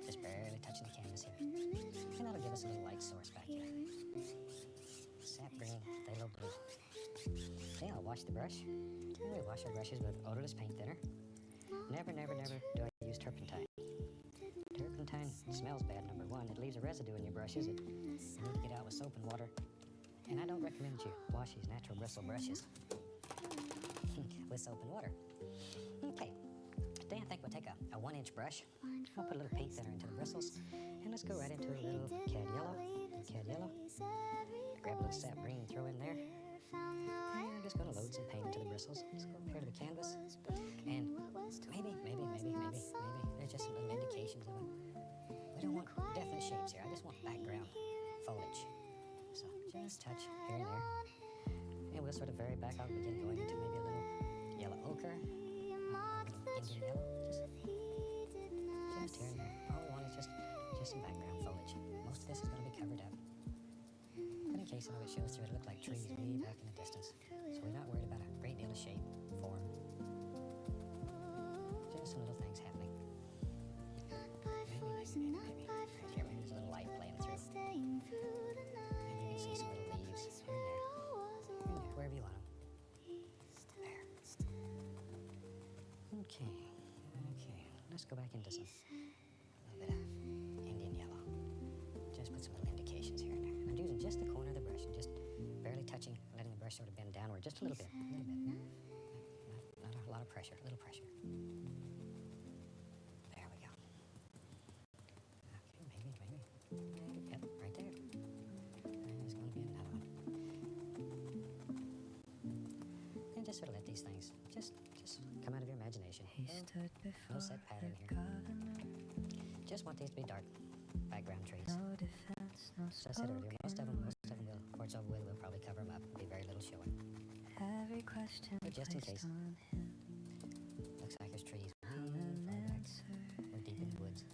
just barely touching the canvas here. And that'll give us a little light source back here. Sap green, phthalo blue. Okay, I'll wash the brush. And we wash our brushes with odorless paint thinner. Never do I use turpentine. Turpentine smells bad, number one. It leaves a residue in your brushes. You need to get out with soap and water. And I don't recommend you wash these natural bristle brushes with soap and water. Okay, today I think we'll take a 1-inch brush. I'll put a little paint thinner into the bristles. And let's go right into a little cad yellow. Grab a little sap green and throw in there. And I'm just going to load some paint into the bristles. Let's go up here to the canvas. And maybe, there's just some little indications of it. We don't want definite shapes here. I just want background foliage. So just touch here and there. And we'll sort of vary back. I'll begin going into maybe a little yellow ochre, a little Indian yellow. Just here and there. All we want is just some background foliage. Most of this is going to be covered up. But in case some of it shows through, it'll look like trees way back in the distance. So we're not worried about a great deal of shape, form. Just some little things happening. Maybe. Right here, maybe there's a little light playing through. And you can see some little leaves here and there, wherever you want them. There. Okay. Let's go back into a little bit of Indian yellow. Just put some little indications here and there. And I'm using just the corner of the brush and just barely touching, letting the brush sort of bend downward just a little bit. Not a lot of pressure, a little pressure. There we go. Okay, maybe. Yep, right there. And there's going to be another one. And just sort of let these things just come out of your imagination. No set pattern here. Just want these to be dark background trees. As I said earlier, most of them will, before it's over with, we'll probably cover them up. There'll be very little showing. But just in case. Looks like there's trees way far back. We're deep in the woods.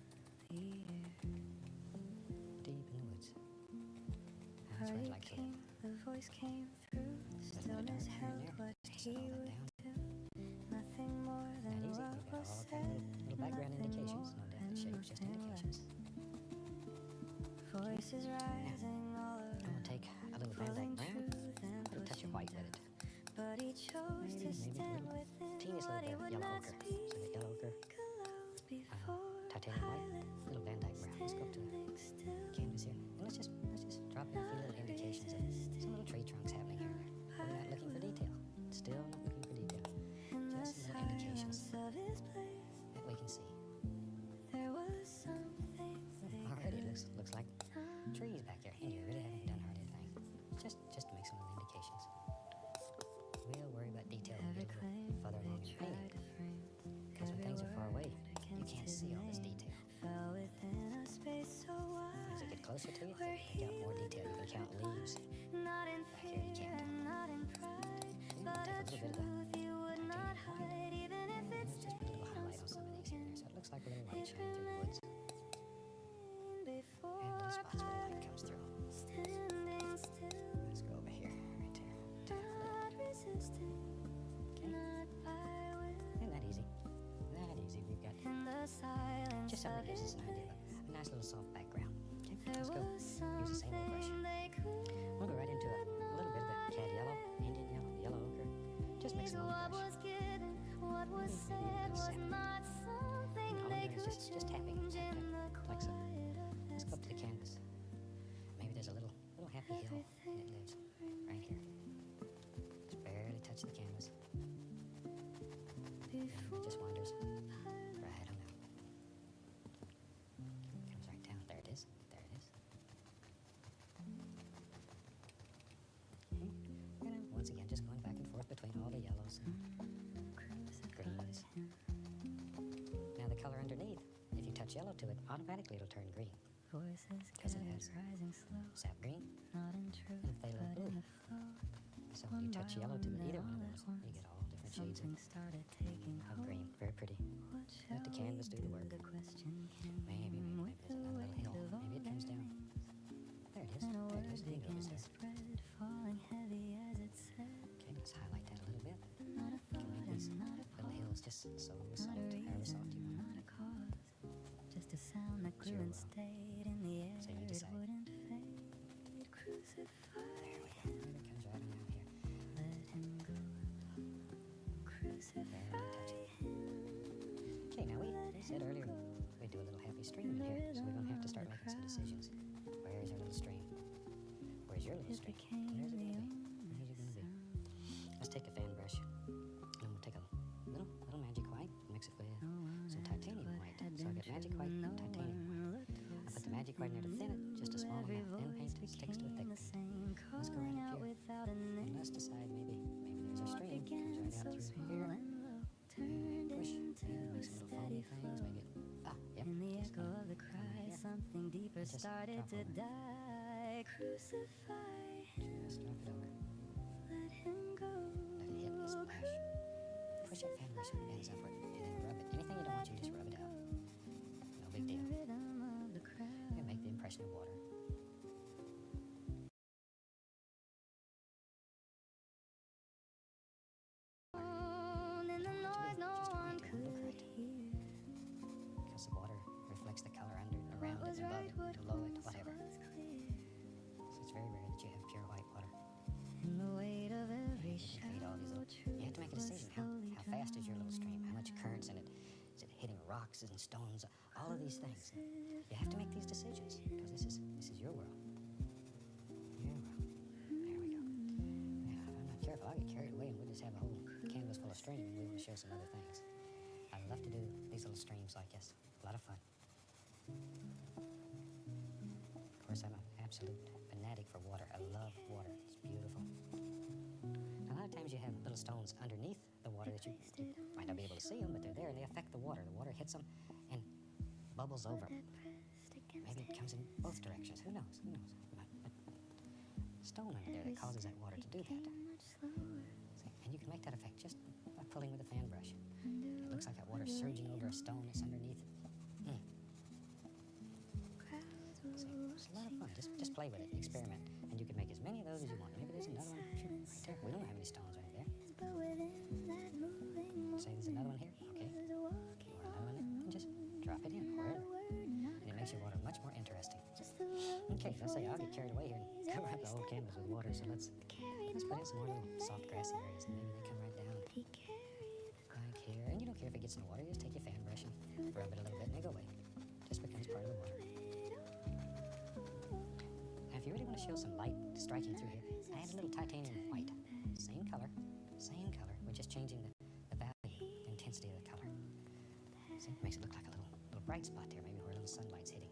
That's where I'd like to live. A little bit dark here and there. Just to settle that down. Not easy. We've got all kinds of little background indications. No definite shapes, just indications. Now, I'm going to take a little Van Dyke brown, put a touch of white with it. Maybe a little teeniest little bit of yellow ochre. So the yellow ochre, titanium white, a little Van Dyke brown. Let's go up to the canvas here. And let's just drop in a few little indications of some little tree trunks happening here and there. We're not looking for detail. Still not looking for detail. Just some little indications that we can see. Already it looks like trees back there, and you really haven't done hardly a thing. Just to make some little indications. We'll worry about detail a little further along in painting. Because when things are far away, you can't see all this detail. As you get closer to it, you pick out more detail. You can count leaves. Back here you can't. Take a little bit of the titanium white. us an idea of a nice little soft background. Okay, let's go use the same old brush. We'll go right into a little bit of the cad yellow, Indian yellow, yellow ochre. Just mix them on the brush. What was said was not something And all they I'm doing could is just tapping, change tap, in tap, the like so. quiet of Let's go up to the canvas. Maybe there's a little happy hill and it lives right here. Just barely touch the canvas. And it just wanders right on out. Comes right down. There it is. There it is. Okay. We're gonna once again just going back and forth between all the yellows and greens. Now the color underneath, if you touch yellow to it, automatically it'll turn green. Because it has sap green and phthalo blue. So when you touch yellow to either one of those, you get all different shades of green. Very pretty. Let the canvas do the work. Maybe there's another little hill. Maybe it comes down. There it is. There it is. There it goes there. Okay, let's highlight that a little bit. You can make these little hills just so soft, however soft you want. Just a sound that grew and stayed in the air. So you decide. Wouldn't fade. Crucify There we go. Maybe it comes right on out here. let him go. Crucify Barely touch it. Okay, now we said earlier we'd do a little happy stream in here, so we're going to have to start making some decisions. Where's our little stream? Where's your little stream? Where's it going to be? Where's it going to be? Let's take a fan brush, and we'll take a little magic white, mix it with some titanium white. So I got magic white and titanium white. I put the magic white in there to thin it, just a small amount. Then paint sticks to a thick paint. Let's go right up here, and let's decide maybe there's our stream. Comes right out through here. Push, maybe make some little foamy things, make it, yep. in the Just echo gonna of the come cry. right here. Something deeper Just started drop to over. die. Crucify Just drop it over. let him go. Let it hit, splash. Push that fan brush ends upward, and then rub it. Anything you don't want, you just rub it out. No big deal. Rhythm of the crowd. You make the impression of water. In the noise no Just one quiet, it won't look could right. hear. Because the water reflects the color under, around What was it, above right, it, what below it, once whatever. was clear. So it's very rare that you have pure white water. In the weight of every You can create all these shadow, little, you have to make a truth decision. was slowly How fast is your little stream? How much drowning current's in it? Is it hitting rocks and stones? All of these things. You have to make these decisions because this is your world. Your world. There we go. Now, if I'm not careful, I'll get carried away and we'll just have a whole canvas full of stream and we want to show some other things. I love to do these little streams like this. A lot of fun. Of course, I'm an absolute fanatic for water. I love water. It's beautiful. Now, a lot of times you have little stones underneath the water that you might not be able to see them, but they're there and they affect the water. The water hits them and bubbles over. Maybe it comes in both directions. Who knows? Who knows? But stone under there that causes that water to do that. See? And you can make that effect just by pulling with a fan brush. It looks like that water surging over a stone that's underneath it. See, it's a lot of fun. Just play with it, experiment, and you can make as many of those as you want. Maybe there's another one right there. We don't have any stones right there. Say there's another one here. Okay. Or another one there. And just drop it in wherever. And it makes your water much more interesting. Okay, let's say I'll get carried away here and cover up the whole canvas with water. So let's put in some more little soft grassy areas, and maybe they come right down like here. And you don't care if it gets in the water. You just take your fan brush and rub it a little bit, and they go away. Just becomes part of the water. Now, if you really want to show some light striking through here, I add a little titanium white. Same color. We're just changing the value, the intensity of the color. See, it makes it look like a little bright spot there, maybe where a little sunlight's hitting.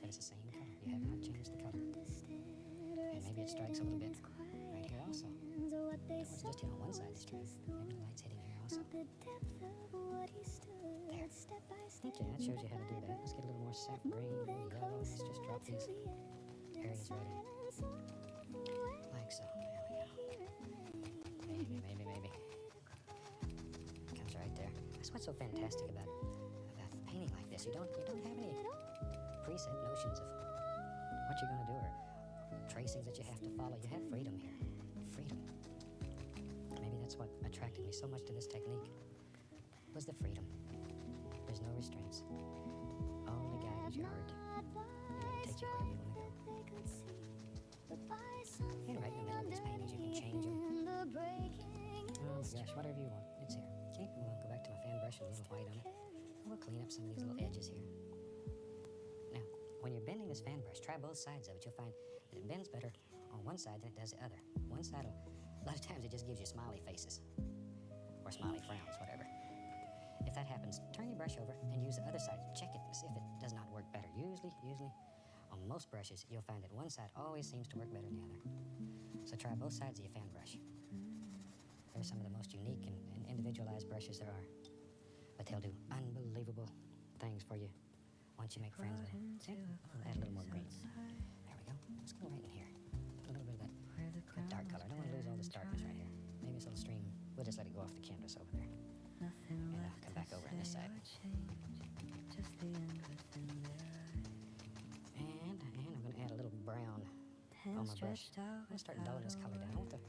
But it's the same color. You have not changed the color. And maybe it strikes a little bit right here also. Don't want to just hit on one side of the stream. Maybe the light's hitting here also. There. Okay, that shows you how to do that. Let's get a little more sap green, a little yellow. Let's just drop these areas right in. Like so. There we go. Maybe. Comes right there. That's what's so fantastic about painting like this. You don't have any preset notions of what you're going to do or tracings that you have to follow. You have freedom here. Freedom. Maybe that's what attracted me so much to this technique was the freedom. There's no restraints. Only guide is your heart. You let it take you wherever you want to go. And right in the middle of these paintings, you can change them. Oh my gosh, whatever you want, it's here. Okay, I'm gonna go back to my fan brush with a little white on it. And we'll clean up some of these little edges here. Now, when you're bending this fan brush, try both sides of it. You'll find that it bends better on one side than it does the other. One side, a lot of times it just gives you smiley faces. Or smiley frowns, whatever. If that happens, turn your brush over and use the other side. Check it and see if it does not work better. Usually, on most brushes, you'll find that one side always seems to work better than the other. So try both sides of your fan brush. They're some of the most unique and individualized brushes there are. But they'll do unbelievable things for you once you make friends with them. Okay, I'll add a little more green. There we go. Let's go right in here. Put a little bit of that dark color. I don't want to lose all this darkness right here. Maybe this little stream, we'll just let it go off the canvas over there. And I'll come back over on this side. And I'm going to add a little brown on my brush. I'm going to start dulling this color down. I want the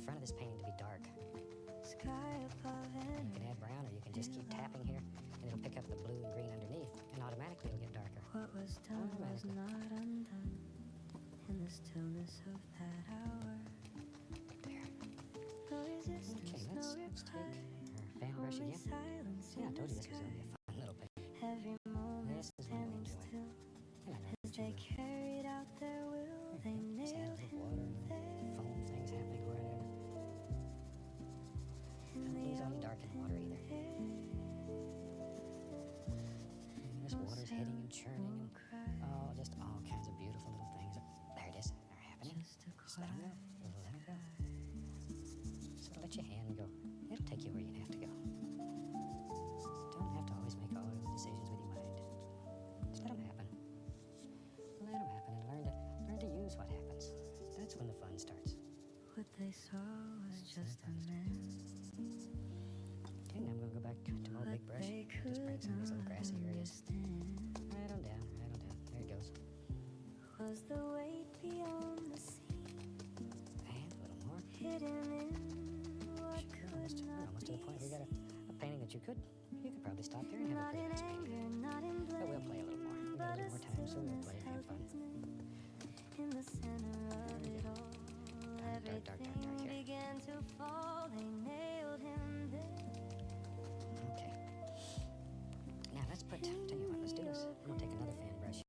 front of this painting to be dark. And you can add brown, or you can just keep tapping here, and it'll pick up the blue and green underneath, and automatically it'll get darker. What was done was not undone in the stillness of that hour. There. No resistance, Okay, no let's take reply. our fan brush Only again. silence Yeah, I in told the you this was going to be a sky. fun little painting. Every moment This is one standing you'll enjoy. still. And I know As that they you will. carried out their will, they Just add a nailed little him water and there. foam things happening or whatever. Don't lose all your dark in the water either. This water's hitting and churning and just all kinds of beautiful little things. There it is. They're happening. Just a Just let them go. Let them go. So let your hand go. It'll take you where you have to go. Don't have to always make all those decisions with your mind. Just let them happen. Let them happen and learn to use what happens. That's when the fun starts. What they saw was just a man. Okay, now I'm going to go back to my big brush They and just bring could some of these little not grassy areas understand right on down, right on down. There it goes. was the weight beyond the sea, And a little more. hidden in what We're could almost not to be the point where we got a painting that you could probably stop there and have a Not pretty in nice painting. anger, not in But blame, we'll play a little more. We got a little more time, so we'll play and have fun. in the center of it all. Dark Everything here. began to fall. They nailed him there. Okay. Now let's tell you what, let's do this. I'm going to take another fan brush.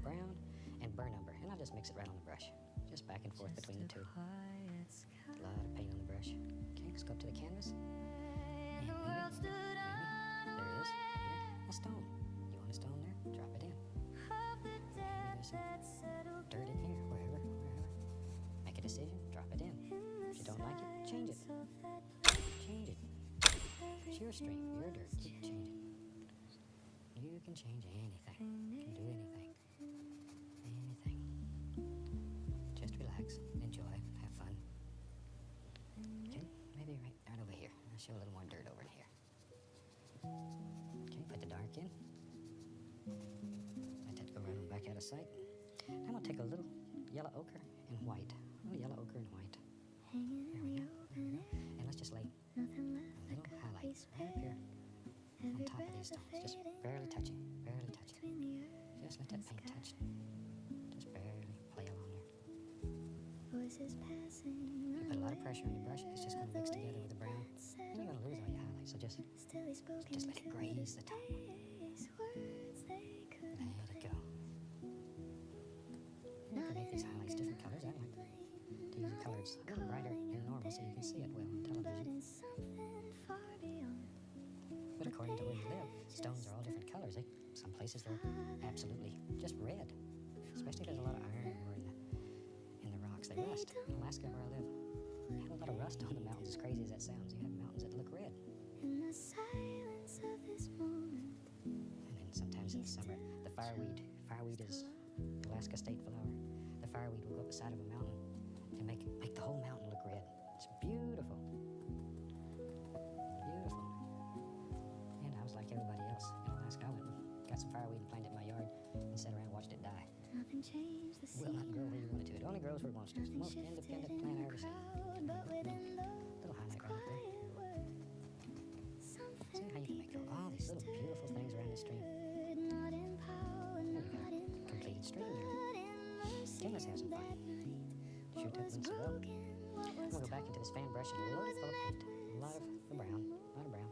Brown and burn umber. And I'll just mix it right on the brush. Just back and forth between the two. Quiet sky. A lot of paint on the brush. Okay, let's go up to the canvas. And the world stood There it is. Here, a stone. You want a stone there? Drop it in. of the depth that settled Dirt in here, wherever. Make a decision, drop it in. If you don't like it, change it. of that Change it. It's your stream, your dirt. Keep changing. You can change anything. You can do anything. Anything. Just relax, enjoy, have fun. Okay, maybe right over here. I'll show a little more dirt over in here. Okay, put the dark in. Let that go right on back out of sight. I'm gonna take a little yellow ochre and white. A little yellow ochre and white. hanging There in we the go. open air. And let's just lay Nothing a left that little could be highlight right up spared. here on Every top of breath these a stones. Just fading barely light touching, barely touching. between the earth Just let that and paint sky. touch. Just barely play along there. Voices passing. You put a lot of pressure on your brush, it's just going to mix together with the brown. And you're going to lose all your highlights. So just Still he spoke let it into graze the top. space. Words they could Let it go. You can make these highlights different colors. I like to use the colors a little brighter than normal so you can see it well on television. something far beyond. But according to where you live, stones are all different colors. Some places they're absolutely just red. Especially there's a lot of iron or in the rocks. They rust. In Alaska where I live, they have a lot of rust on the mountains. As crazy as that sounds, you have mountains that look red. In the silence of this moment, And then sometimes in the summer, the fireweed is Alaska state flower. The fireweed will go up the side of a mountain and make the whole mountain look red. It's beautiful. Beautiful. And I was like everybody else in Alaska. I went and got some fireweed and planted it in my yard and sat around and watched it die. Nothing changed the will not grow scene. where you want it to. It only grows where it wants to. It's the most Nothing shifted independent in plant I the ever seen. crowd, but within Little those highlight right up there. quiet words, See something how you can make deeper all these little beautiful things around the stream. stirred. Not in power, There you not go. in Completed might, stream there. but in mercy. Okay, let's have some fun. That night, Shoot what that was once ago. broken, what I'm was gonna go back into this fan brush and load it full of paint. A lot of the brown, a lot of brown.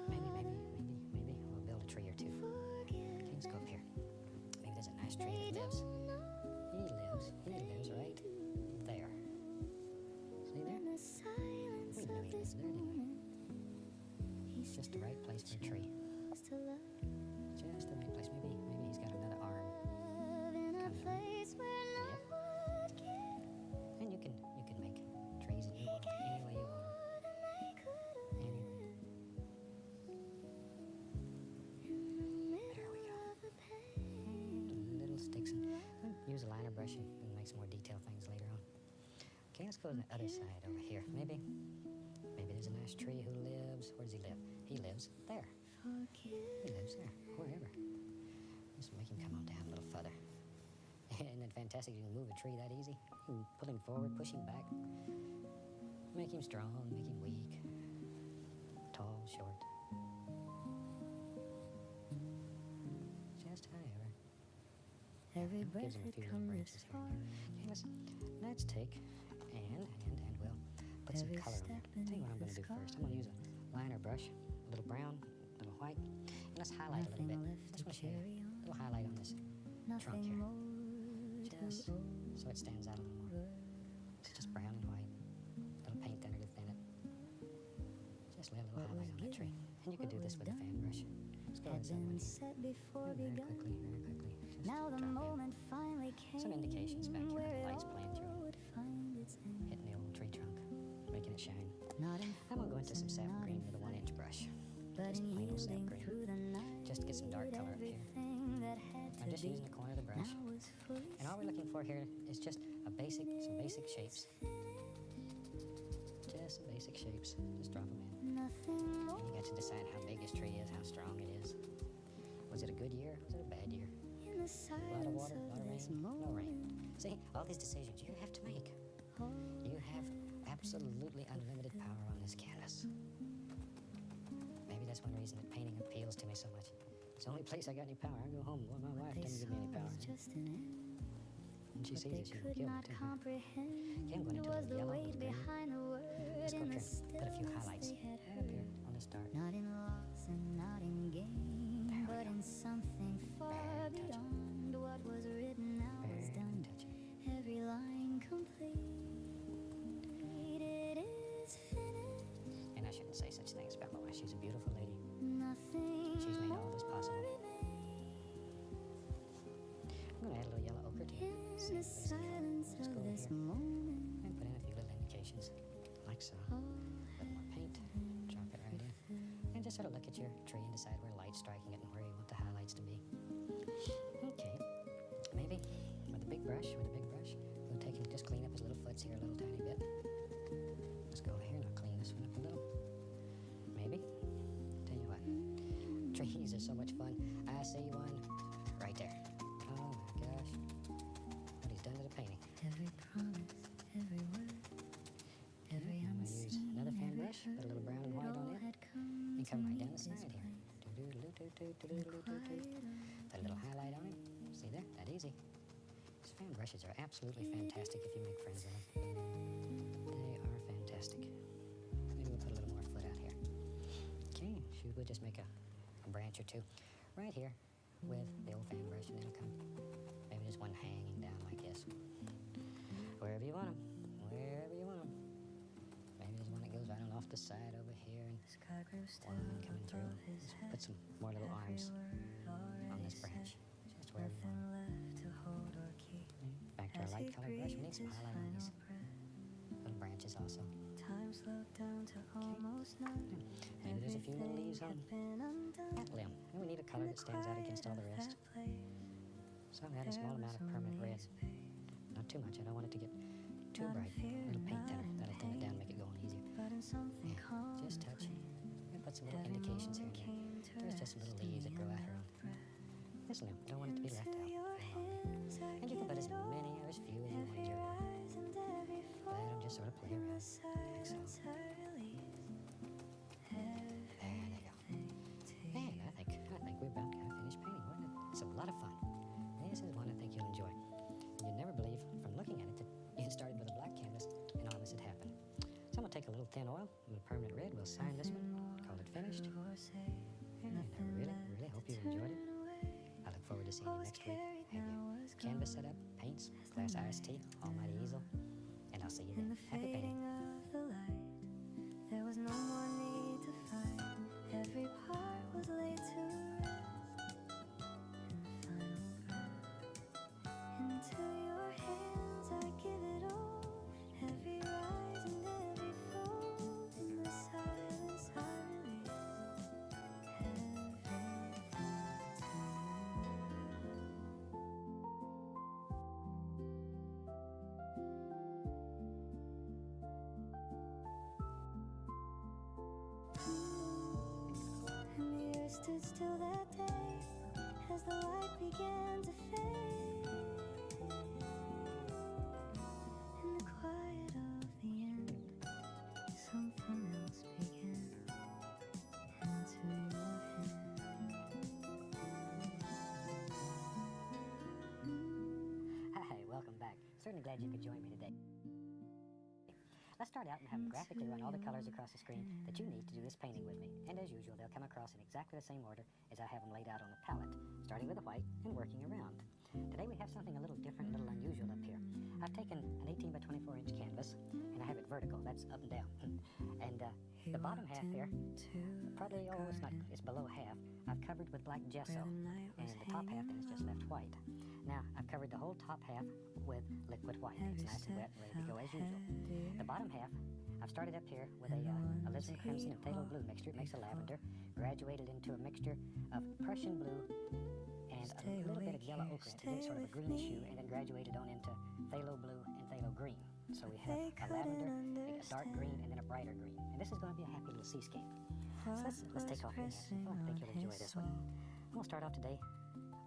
Maybe we'll build a tree or two. Okay, let's go up here. Maybe there's a nice tree that lives. He lives right there. See there? In the silence We know of he this lives there, didn't we? moment, he It's just the right place for a tree. chose to love Just the right place. Maybe he's got another arm. in a Coming on. place where no one cared And you can make trees in your world any way you want 'em. more than they could Any live. way. In the There we middle go. of the pain, Little sticks and use a liner brush and make some more detailed things later on. Okay, let's go to the other side over here. Maybe there's a nice tree who lives. Where does he live? He lives there. forgive. He lives there. Wherever. Just make him come on down a little further. Isn't it fantastic? You can move a tree that easy. You can pull him forward, push him back, make him strong, make him weak, tall, short. Just however. Every breath Gives him a had few little come this branches here far. and there. Okay, let's take and we'll put some Every color on step there. Tell you what I'm beneath going to do the first. I'm going to use a liner brush, a little brown, a little white, and let's highlight a little bit. Nothing left Just to want to show you carry a on. little highlight on this Nothing here. more Just to so it stands out a little more. It's just brown and white. A little paint thinner to thin it. Just lay a little What highlight was on that tree. given, And you could what do this was with a fan done, brush. Let's go had ahead and been set one here. set before Very begun. quickly, very quickly. Just Now the drop in. moment finally came. Some indications back here, where the it light's playing through. all would find its end. Hitting the old tree trunk, making it shine. Not in I'm going to go into some force sap and not green in with a 1-inch brush. but Just in plain old sap yielding green. through the night. Just to get some dark color up here. Everything that had I'm to just be using the corner of the brush. now was fully And all we're looking for here is just some basic shapes. Just some basic shapes. Just drop them in. nothing more. And you got to decide how big this tree is, how strong it is. Was it a good year? Was it a bad year? In the A lot of silence water? A lot of of this rain? No rain. moment. See, all these decisions you have to make. You have absolutely unlimited power on this canvas. Maybe that's one reason that painting appeals to me so much. It's the only place I got any power. I go home. Well, my wife They doesn't give me any saw power. was just an end. When she What sees they it, she will could kill me not too. comprehend Okay, I'm going into a was little the yellow, a weight little green. behind the word Let's go in up the here. Put a few stillness highlights they had up heard. here on this dark. Not in loss and not in gain, There we but go. in something far Very touching. beyond what was written now was Very done. touching. Every line complete. It is finished. And I shouldn't say such things about my wife. She's a beautiful lady. Nothing She's made all this possible. more remains. I'm going to add a little yellow ochre to it. In See the if it's there. silence Just of go over this here moment, and put in a few little indications, like so. A little more paint. Drop it right in. And just sort of look at your tree and decide where light's striking it and where you want the highlights to be. Okay. Maybe with a big brush, we'll take and just clean up his little foots here a little tiny bit. Let's go over here and I'll clean this one up a little. Maybe. Tell you what. Trees are so much fun. I see one right there. Oh my gosh. What he's done to the painting. every promise, every word, every I'm going to use unseen, another fan every brush, put a little brown and white hurt, on all it, had come and come to right down meet the side this here. place. Do-do-do-do-do-do-do-do-do. Put a little highlight on it. See there? That easy. These fan brushes are absolutely fantastic if you make friends with them. They are fantastic. Maybe we'll put a little more foot out here. Okay, should we just make a branch or two right here with the old fan brush, and it'll come. Maybe just one hanging down like this. Wherever you want them. Wherever you want them. Maybe there's one that goes right on off the side over here, and The sky grew still one coming through. above his Let's head. put some more little Every arms word on already this branch. said. Just wherever you Nothing want 'em. left to hold or keep. Back to our As light he color brush. We need breathed some his highlight on final these breath. little branches also. Time slowed down to almost none. Maybe there's a few little Everything leaves on had been undone. that limb. And we need a color In that stands out quiet against all the of rest. that place, So I'm adding a small there amount of was permanent only red. space. Not too much. I don't want it to get too Not in bright. fear, A little paint not thinner. in That'll thin it pain, down, make it go on easier. but in something Yeah, calm just and touch. plain. And put some little Every indications here moment and there. came to There's just some rest little leaves that in grow out that here on breath. this limb. Don't want it to be left Into out your very long. hands And you can put as many or as few as you want in your room. Let them just sort of play around, like so. There they go. And I think we're about kind of finished painting, wasn't it? It's a lot of fun. This is one I think you'll enjoy. You'd never believe from looking at it that it started with a black canvas and all this had happened. So I'm gonna take a little thin oil, a little permanent red. We'll sign this one, call it finished. And I really hope you enjoyed it. I look forward to seeing you next week. Have your canvas set up, paints, glass iced tea, almighty easel, and I'll see you then. Happy painting. There was no more need to fight. Every part was laid to rest. And the final breath. Into your hands I give it all. Every rise and every fall. In the silence I release everything to And the earth stood still that day as the light began to fade. In the quiet of the end, something else began. Into your Hi, welcome back. Certainly glad you could join me today. Let's start out and have them graphically run all the colors across the screen that you need to do this painting with me. And as usual, they'll come across in exactly the same order as I have them laid out on the palette, starting with the white and working around. Today we have something a little different, a little unusual up here. I've taken an 18 by 24 inch canvas and I have it vertical, that's up and down. And the bottom half here, probably, it's below half, I've covered with black gesso, and the top half then is just left white. Now, I've covered the whole top half with liquid white. It's nice and wet and ready to go as usual. The bottom half, I've started up here with a alizarin crimson and phthalo blue mixture. It makes a lavender, graduated into a mixture of Prussian blue and a little bit of yellow ochre, to give it sort of a greenish hue, and then graduated on into phthalo blue and phthalo green. So we have a lavender, a dark green, and then a brighter green. And this is going to be a happy little seascape. So let's take off here. Oh, I think you'll enjoy this one. I'm going to start off today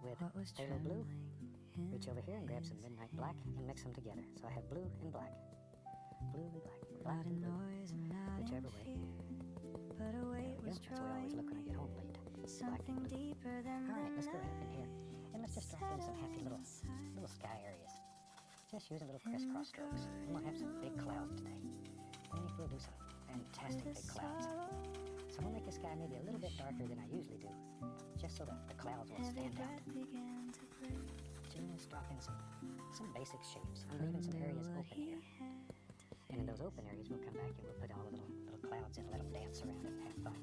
with phthalo blue. Reach over here and grab some midnight black and mix them together. So I have blue and black. Blue and black. Black and blue. Whichever way. There we go. That's the way I always look when I get home late. Black and blue. Alright, let's go right up in here. And let's just drop in some happy little sky areas. Just using little crisscross strokes. I'm going to have some big clouds today. I think we'll do some fantastic big clouds. So I'm going to make the sky maybe a little bit darker than I usually do, just so that the clouds will stand out. Just drop in some basic shapes. I'm leaving some areas open here. And in those open areas, we'll come back and we'll put all the little clouds in and let them dance around and have fun.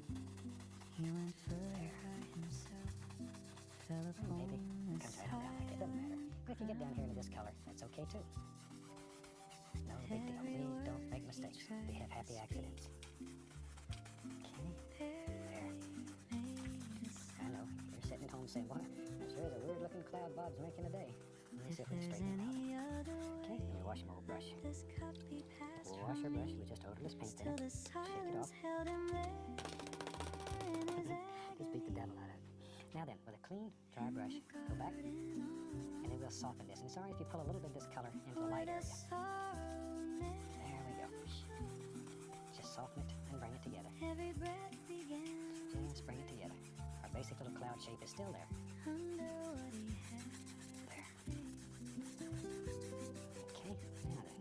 There. Maybe it comes right on down like it, doesn't matter. But if you get down here into this color, that's okay too. No big deal. We don't make mistakes. We have happy accidents. Okay. There. I know. You're sitting at home saying, "What? That sure is a weird looking cloud Bob's making today." Let me see if we can straighten it out. Okay, let me wash my old brush. We'll wash our brush with just odorless paint thinner. Shake it off. Just beat the devil out of it. Now then, with a clean, dry brush, go back, and then we'll soften this. And it's all right if you pull a little bit of this color into the light area. There we go. Just soften it and bring it together. Just bring it together. Our basic little cloud shape is still there. There. Okay, now then.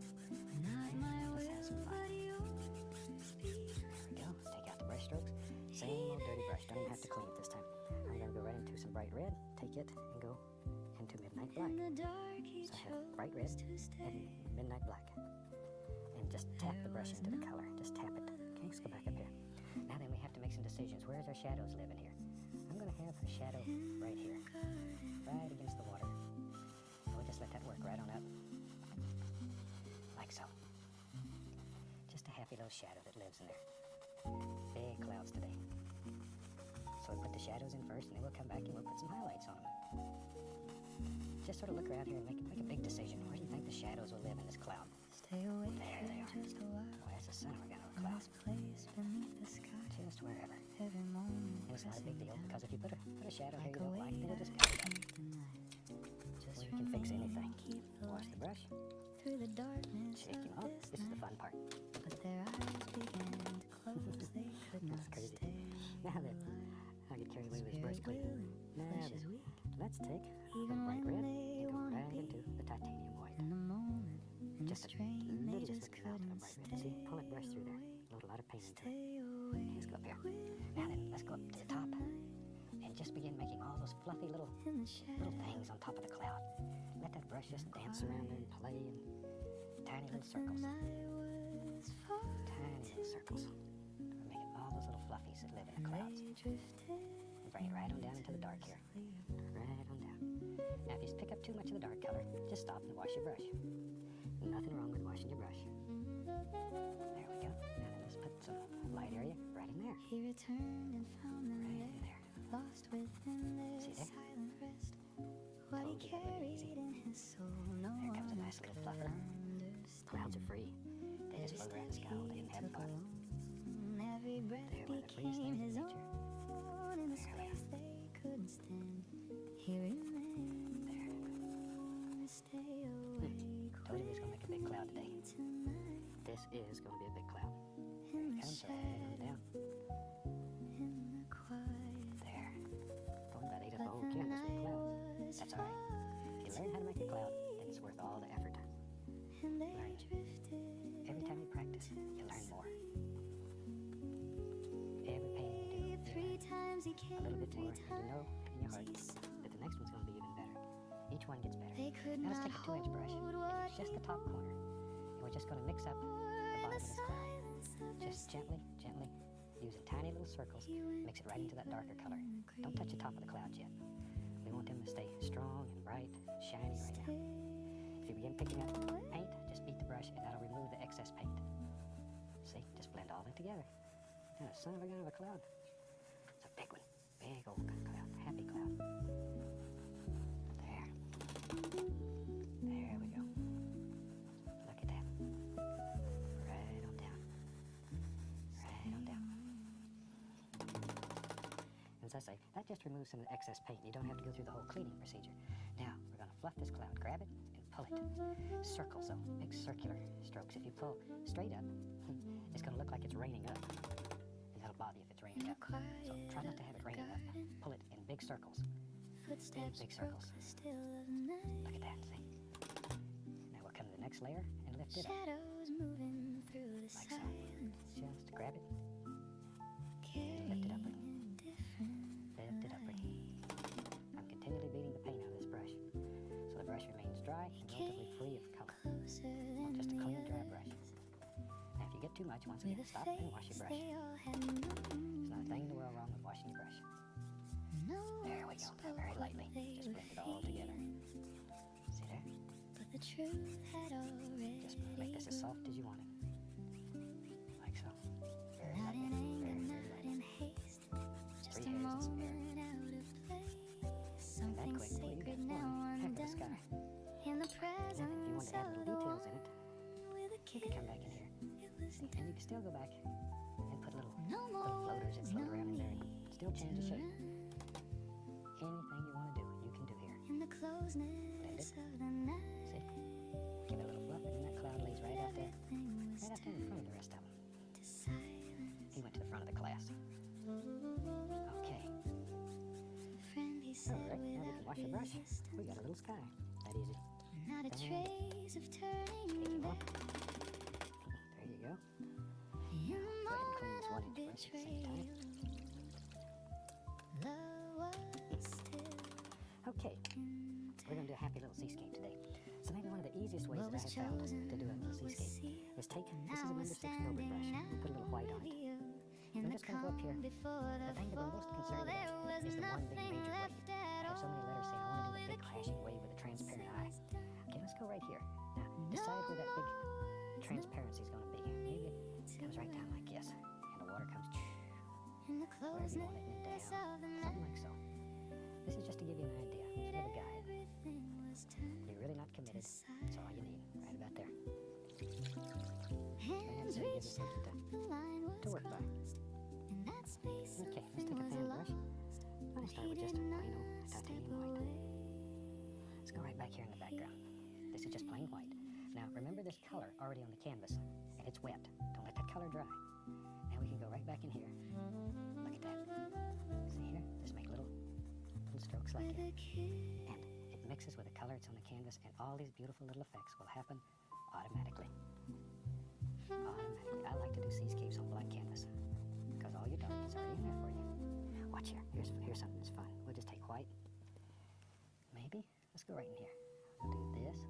Let's have some fun. There we go. Take out the brush strokes. Same old dirty brush. Don't even have to clean it this time. I'm going to go right into some bright red. Take it and go into midnight black. So I have bright red and midnight black. And just tap the brush into the color. Just tap it. Okay, let's go back up here. Now then we have to make some decisions. Where's our shadows live in here? I'm going to have a shadow right here. Right against the water. We'll just let that work right on up. Like so. Just a happy little shadow that lives in there. Big clouds today. So we'll put the shadows in first, and then we'll come back and we'll put some highlights on them. Just sort of look around here and make a big decision. Where do you think the shadows will live in this cloud? There they are. Well, that's the center we're going to a cloud. Just wherever. And it's not a big deal, because if you put a shadow here you don't like, then we'll just cut it up. Where you can fix anything. Wash the brush, through the darkness shake him of off. this This is the night. fun part. But their eyes began to close, they could not That's crazy. stay. Now that I get carried away with this brush Spirit cleaner. willing, Now flesh then, is weak. let's take a Even little bright when red they and go wanna right be into the titanium white. in the moment, in the Just a strain, they little just slipping out of couldn't bright red. See, pull that brush through there. Load a lot of paint into it. stay away. Let's go up here. Now then, let's go up to the top and just begin making all those fluffy little In the shadow, things on top of the cloud. Let that brush just dance around there and play in tiny little circles. the night was far Tiny little circles. We're making all those little fluffies that live in the clouds. they drifted. And bring it right on down into the dark here. Right on down. Now, if you pick up too much of the dark color, just stop and wash your brush. Nothing wrong with washing your brush. There we go. Now then, let's put some light area right in there. He returned and found them Right in there, there. lost within their See there? silent rest. What he Told you that would be carried easy. in his soul, no There comes a one nice else little could fluffer. understand. Clouds are free. They just float around the sky all day and have fun. Every breath They're one of the freest became things in his nature. own. In the There we space they couldn't stand, he remained. There. Stay away, Told you we was going to make a big cloud today. tonight. This is going to be a big cloud. In the Comes so I'll lay them down. in the quiet. There. Going about 8 up the But whole the canvas with night clouds. was That's all right. If you learn how to make a cloud, then it's worth all the effort. and they Learn. drifted. Every time you practice, you learn more. Every painting you do, Three you times he learn a little came, bit more, three and you know in your heart times he saw. that the next one's going to be even better. Each one gets better. They could Now let's not take a 2-inch brush hold and what use just the top corner. And we're just going to mix up the bottom of this cloud. Just gently, gently, using tiny little circles, mix it right into that darker color. Don't touch the top of the clouds yet. We want them to stay strong and bright, shiny right now. If you begin picking up paint, just beat the brush and that'll remove the excess paint. See, just blend all that together. And a son of a gun of a cloud. It's a big one, big old cloud, happy cloud. There. There we go. Look at that. Right on down. Right on down. As I say, that just removes some of the excess paint. You don't have to go through the whole cleaning procedure. Now, we're going to fluff this cloud. Grab it and pull it. Circles, though. Big circular strokes. If you pull straight up, it's going to look like it's raining up. And that'll bother you if it's raining up. So try not to have it raining up. Pull it in big circles. Footsteps big broke circles. the still of night. Look at that, see? Now we'll come to the next layer and lift it up. Shadows moving through the Like so. silence, Just grab it, carrying lift it up. a different Lift it up. I'm continually beating the paint out of this brush, so the brush remains dry and relatively free of color. closer than Just a the clean, dry others. brush. Now, if you get too much, once With again, a stop and wash your face brush. they all had known. There's not a thing in the world wrong with washing your brush. No There we one go. Now, spoke very what lightly. they Just were blend it all together. feeling, See there? but the truth had already Just make this as soft as you want it. Like so. Very Not in lightly. anger, Very, very not lightly. in haste, just Three a hairs and some air. moment out of place. And that Something quick, well, you got sacred now one heck of a undone. sky. In the Now, if you presence want to add of little the details in one it, with a you kiss. can come back in here. It was And you can still go back and put little no little more, floaters that float no around in there and need still change the to shape. run. Anything you want to do, you can do here. In the closeness of the night, See? Give it a little fluff, and then that cloud lays right out there. everything was Right out there in turned front of the rest of them. to silence. He went to the front of the class. Okay. Friend, he said All right. Now we can without wash your brush. resistance, We got a little sky. That easy. not a trace of turning Easy more. back. There you go. In the Go ahead and clean this moment one of inch brush at the same betrayal, time. love was still Okay. We're going to do a happy little seascape today. So maybe one of the easiest ways what that I was have found chosen, to do a what was seascape sealed. is take, this is a Now number we're 6 filbert standing brush, now and put a little white on it. revealed in We're the just going to go up here. calm before The thing that we're most fall. concerned There about was is the one big nothing major wave. left at I have so many letters saying I want to do a all big with a crashing wave with a transparent eye. Okay, let's go right here. Now, decide where that big transparency is going to be. Maybe it comes right down like this, and the water comes In the wherever you want it and closeness down, of the something night, like so. This is just to give you an idea, sort of a guide. everything was turned You're really not committed. That's all you need, right about there. Hands Give you reached something out, the line was to work by. crossed. In that space, Okay, let's take something a was fan brush. lost. I'm going to start He with just did plain not old step titanium white. away. Let's go right back here in the back. background. This is just plain white. Now, remember this color already on the canvas, and it's wet. Don't let that color dry. Now we can go right back in here. Look at that. See here? Just make little strokes like that. And it mixes with the color that's on the canvas, and all these beautiful little effects will happen automatically. Automatically. I like to do seascapes on blank canvas because all your dark is already in there for you. Watch here. Here's something that's fun. We'll just take white. Maybe. Let's go right in here. We'll do this.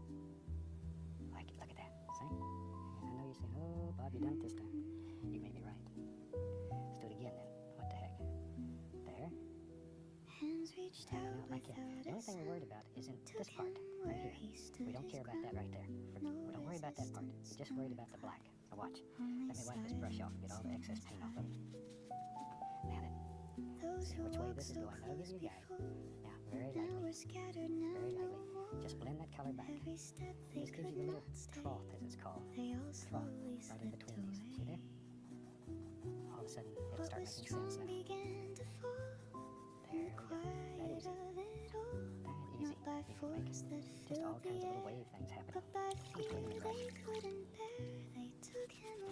Like it. Look at that. See? And I know you're saying, oh, Bob, you done it this time. You may be right. Let's do it again then. What the heck? There. Hands reached No, out right here. The only thing we're worried about is in this part, right here. We don't care about that right there. We don't worry about that part. We're just worried about the black. Now watch. Let me wipe this brush off and get all the excess paint off of it. Now then, see which way this is going. That'll give you a guide. Now, very lightly. Very lightly. Just blend that color back. This gives you the little trough, as it's called. Trough, right in between these. See there? All of a sudden, it'll start making sense now. There we go. That easy. That easy. You can make just all kinds of little wave things happen. Just clean the brush. I'm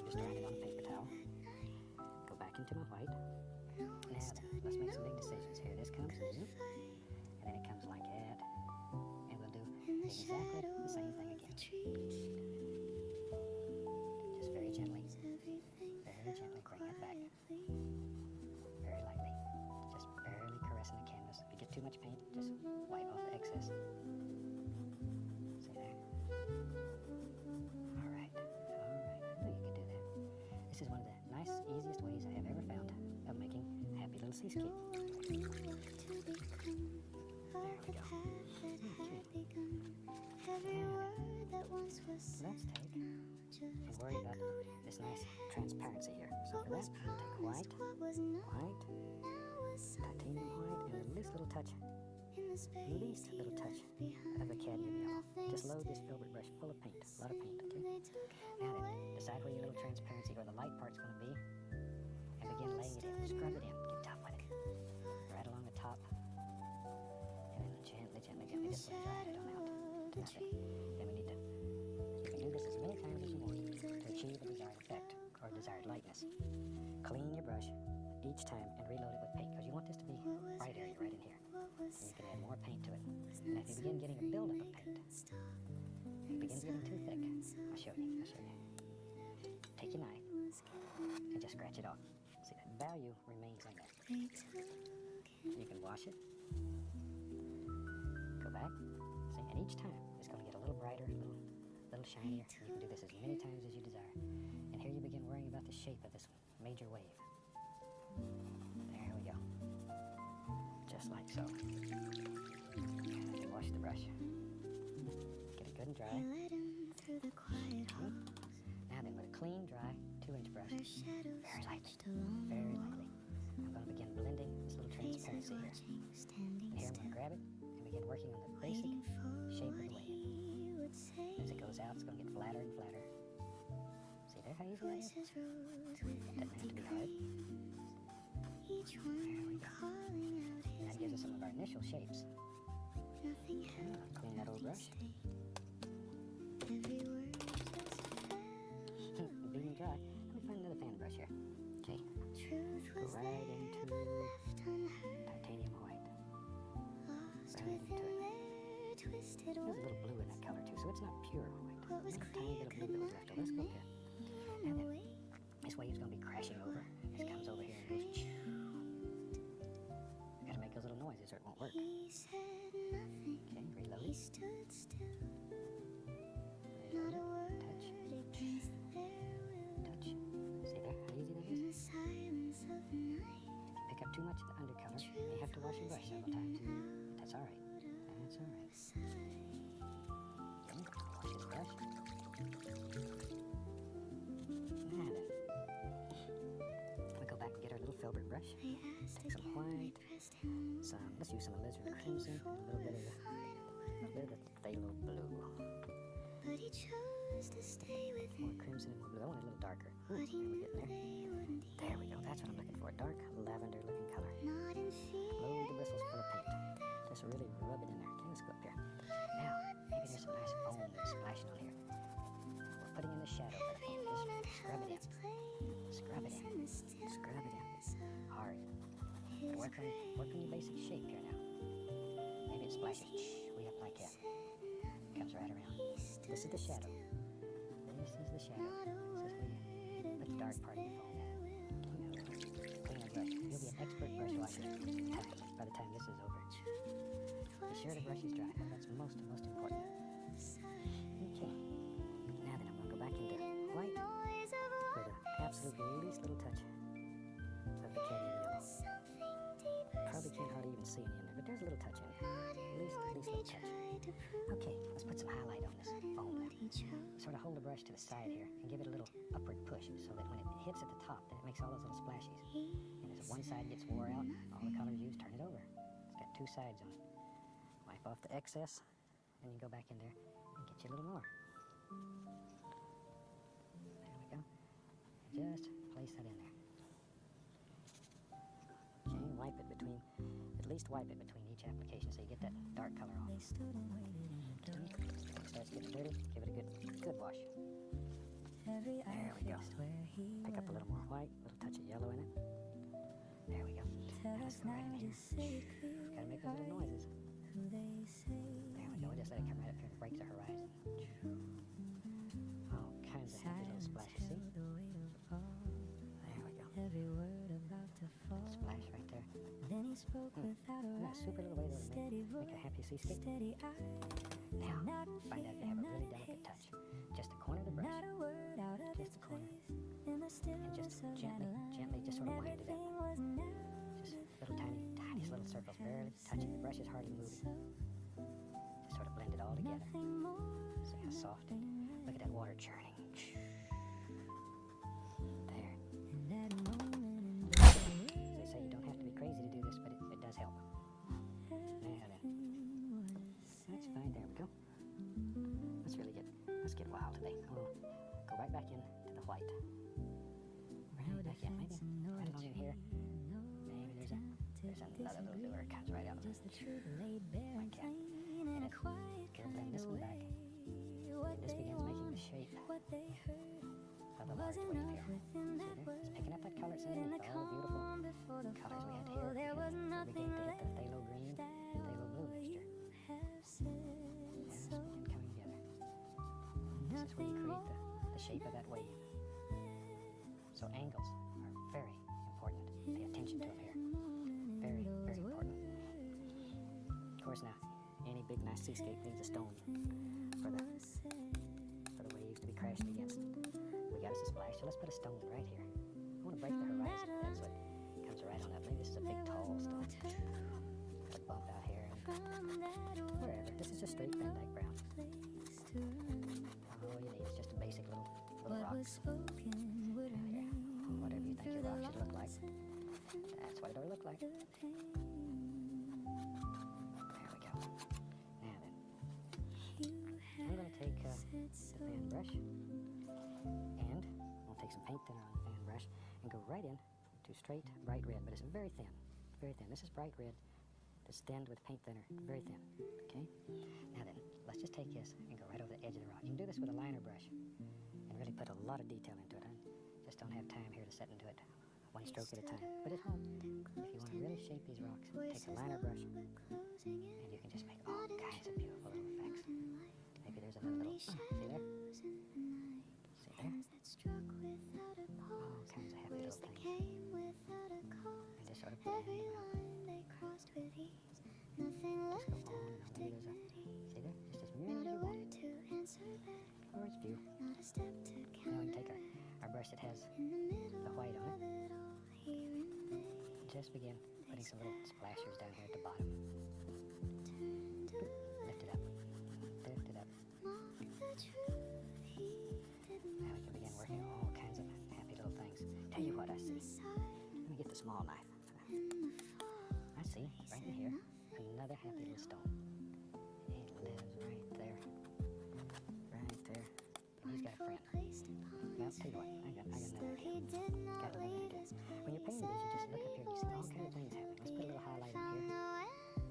just around it on a paper towel. Go back into my white. Now then, let's make some big decisions. Here this comes, and then it comes like that. And we'll do exactly the same thing again. Just very gently bring it back. Very lightly. Just barely caressing the canvas. If you get too much paint, just wipe off the excess. See there? All right. I knew you could do that. This is one of the nice, easiest ways I have ever found of making a happy little seascape. There we go. Let's take and worry about this nice transparency here. So for that, we'll take white, titanium white, and the least little touch of the cadmium yellow. Just load this filbert brush full of paint, a lot of paint, okay? Now then, decide where your little transparency or the light part's going to be, and begin laying it in. Scrub it in. Get tough with it. Right along the top, and then gently, just let it dry it on out to nothing. Then we need to, you can do this as many times as you want to achieve a desired effect or desired lightness. Clean your brush each time and reload it with paint because you want this to be bright area right in here. And you can add more paint to it. And if you begin getting a buildup of paint, and it begins getting too thick, I'll show you. Take your knife and just scratch it off. See, that value remains in there. You can wash it. Go back. See, and each time it's going to get a little brighter, a little shinier. You can do this as many times as you desire. And here you begin worrying about the shape of this major wave. There we go. Just like so. And then wash the brush. Get it good and dry. Now then, with a clean, dry 2-inch brush, very lightly, I'm going to begin blending this little transparency here. And here I'm going to grab it and begin working on the basic shape of the wave. As it goes out, it's going to get flatter and flatter. See there how easy that is? Doesn't have to be hard. There we go. And that gives us some of our initial shapes. Clean that old brush. Being dry. Let me find another fan brush here. Okay. Go right into titanium white. Right into it. There's a little blue in that color too, so it's not pure white. There's a tiny bit of blue that was left over. Let's go up here. Now then, this wave's going to be crashing over. This comes over here and goes choo. I gotta make those little noises or it won't work. Okay, reload it. Reload it. Touch. Touch. See there how easy that is? If you pick up too much of the undercolor, you may have to wash your brush several times. But that's all right. That's all right. Okay, wash this brush. Now then, we go back and get our little filbert brush. Take some white, let's use some alizarin crimson, and a little bit of the phthalo blue. More crimson and more blue. I want it a little darker. Ooh, there we get there. There we go. That's what I'm looking for. A dark lavender looking color. Load the bristles full of paint. Just really rub it in there. Okay, let's go up here. Now, maybe there's some nice foam that's splashing on here. We're putting in the shadow for the foam. Just scrub it in. Scrub it in. Scrub it in. Hard. Work on your basic shape here now. Maybe it splashes way up like that. Comes right around. This is the shadow. This is the shadow. This is where you put the dark part of your foam. Clean that brush. You'll be an expert brush washer by the time this is over. Be sure the brush is dry. That's most important. Okay. Now then, I'm going to go back into white for the absolute least little touch of the cadmium yellow. Probably can't hardly even see any in there, but there's a little touch in it. Least little touch. Okay, let's put some highlight on this foam now. Sort of hold the brush to the side here and give it a little upward push so that when it hits at the top, then it makes all those little splashes. And as one side gets wore out, all the colors used, turn it over. It's got two sides on it. Wipe off the excess, and you go back in there and get you a little more. There we go. Just place that in there. Okay, wipe it between, at least wipe it between each application so you get that dark color on. Okay. When it starts getting dirty, give it a good wash. There we go. Pick up a little more white, a little touch of yellow in it. There we go. Now let's go right in here. Gotta make those little noises. There we go. We'll just let it come right up here and break the horizon. All kinds of happy little splashes, see? There we go. Little splash right there. Not a super little way to make a happy seascape. Now, find out if you have a really delicate touch. Just the corner of the brush. Just the corner. And just gently, just sort of wind it up. Just little tiny little circles, barely touching. The brush is hardly moving. Just sort of blend it all together. See how soft it is? Look at that water churning. There. As they say, you don't have to be crazy to do this, but it does help. Now then. That's fine. There we go. Let's get wild today. We'll go right back into the white. Right back in. Maybe right along in here. Maybe there's another little lure comes right out of it. Like that. And it will blend this one back. And this begins making the shape of the large wave here. See there? It's picking up that color. It's underneath all the beautiful colors we had here. We began to hit the phthalo green and phthalo blue mixture. Just begin coming together. This is where you create the shape of that wave. So angles are very important. Pay attention to them here. Very, very important. Of course now, any big nice seascape needs a stone for the waves to be crashed against. We got us a splash, so let's put a stone right here. I want to break the horizon. That's what comes right on up. Maybe this is a big tall stone. Got a bump out here. Wherever. This is just straight Van Dyke brown. All you need is just a basic little rocks. Here. Whatever you think your rock should look like. That's what it'll look like. There we go. Now then. I'm going to take the fan brush and we'll take some paint thinner on the fan brush and go right in to straight bright red, but it's very thin. Very thin. This is bright red. It's thinned with paint thinner. Very thin. Okay? Now then, let's just take this and go right over the edge of the rock. You can do this with a liner brush and really put a lot of detail into it. I just don't have time here to set into it one stroke at a time. But at home, if you want to really shape these rocks, take a liner brush and you can just make all kinds of beautiful little effects. Maybe there's another little, see there? See there? All kinds of happy little things. And just sort of put it in the mouth. Just go on and on. Maybe there's see there? Just as many as you want. Or it's few. Now we can take our brush that has the white on it. Just begin putting some little splashers down here at the bottom. Lift it up. Lift it up. Now we can begin working on all kinds of happy little things. Tell you what I see. Let me get the small knife. I see, right in here, another happy little stone. He lives right there. Right there. And he's got a friend. Now, I'll tell you what, I got another here. Got another idea. When you're painting these, you just look up here and you see all kinds of things happening. Let's put a little highlight on here.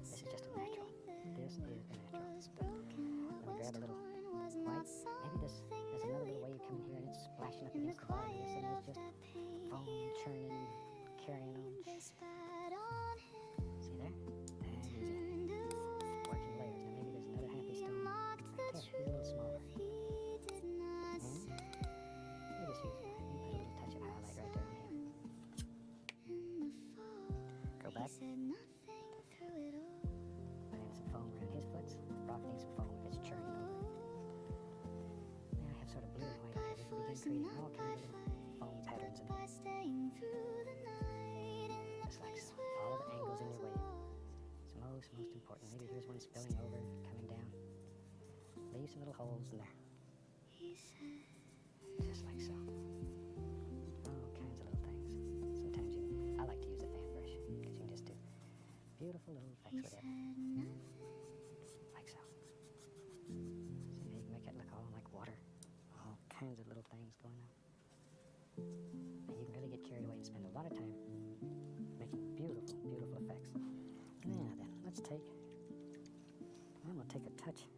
This is just a natural. This is a natural. Let me grab a little the small. This quiet thing of is just that pain foam he churning, carrying on. read, they spat on him, See there? That is it. turned away. Working layers. Now maybe there's another happy stone Mocked the right there. He's a little smaller. truth he did not Hmm? say. Let me just use it. Let me put a little touch of highlight right there on here. In the fall, Go he back. said nothing through it all. Put in some foam around his foot. Rock needs some foam if it's churning over. Now I have sort of blue and white on here. We can begin creating all kinds of little foam patterns in By there. staying through the night in the Just like place so. where Follow the all angles in was your wave. lost. It's most important. Maybe here's one spilling over, coming down. Leave some little holes in there. He said, Just like so. All kinds of little things. Sometimes I like to use the fan brush because you can just do beautiful little effects he with said it. nothing. Like so. See, you can make it look all like water. All kinds of little things going on. And you can really get carried away and spend a lot of time making beautiful, beautiful effects. Now then, let's take, I'm going to take a touch of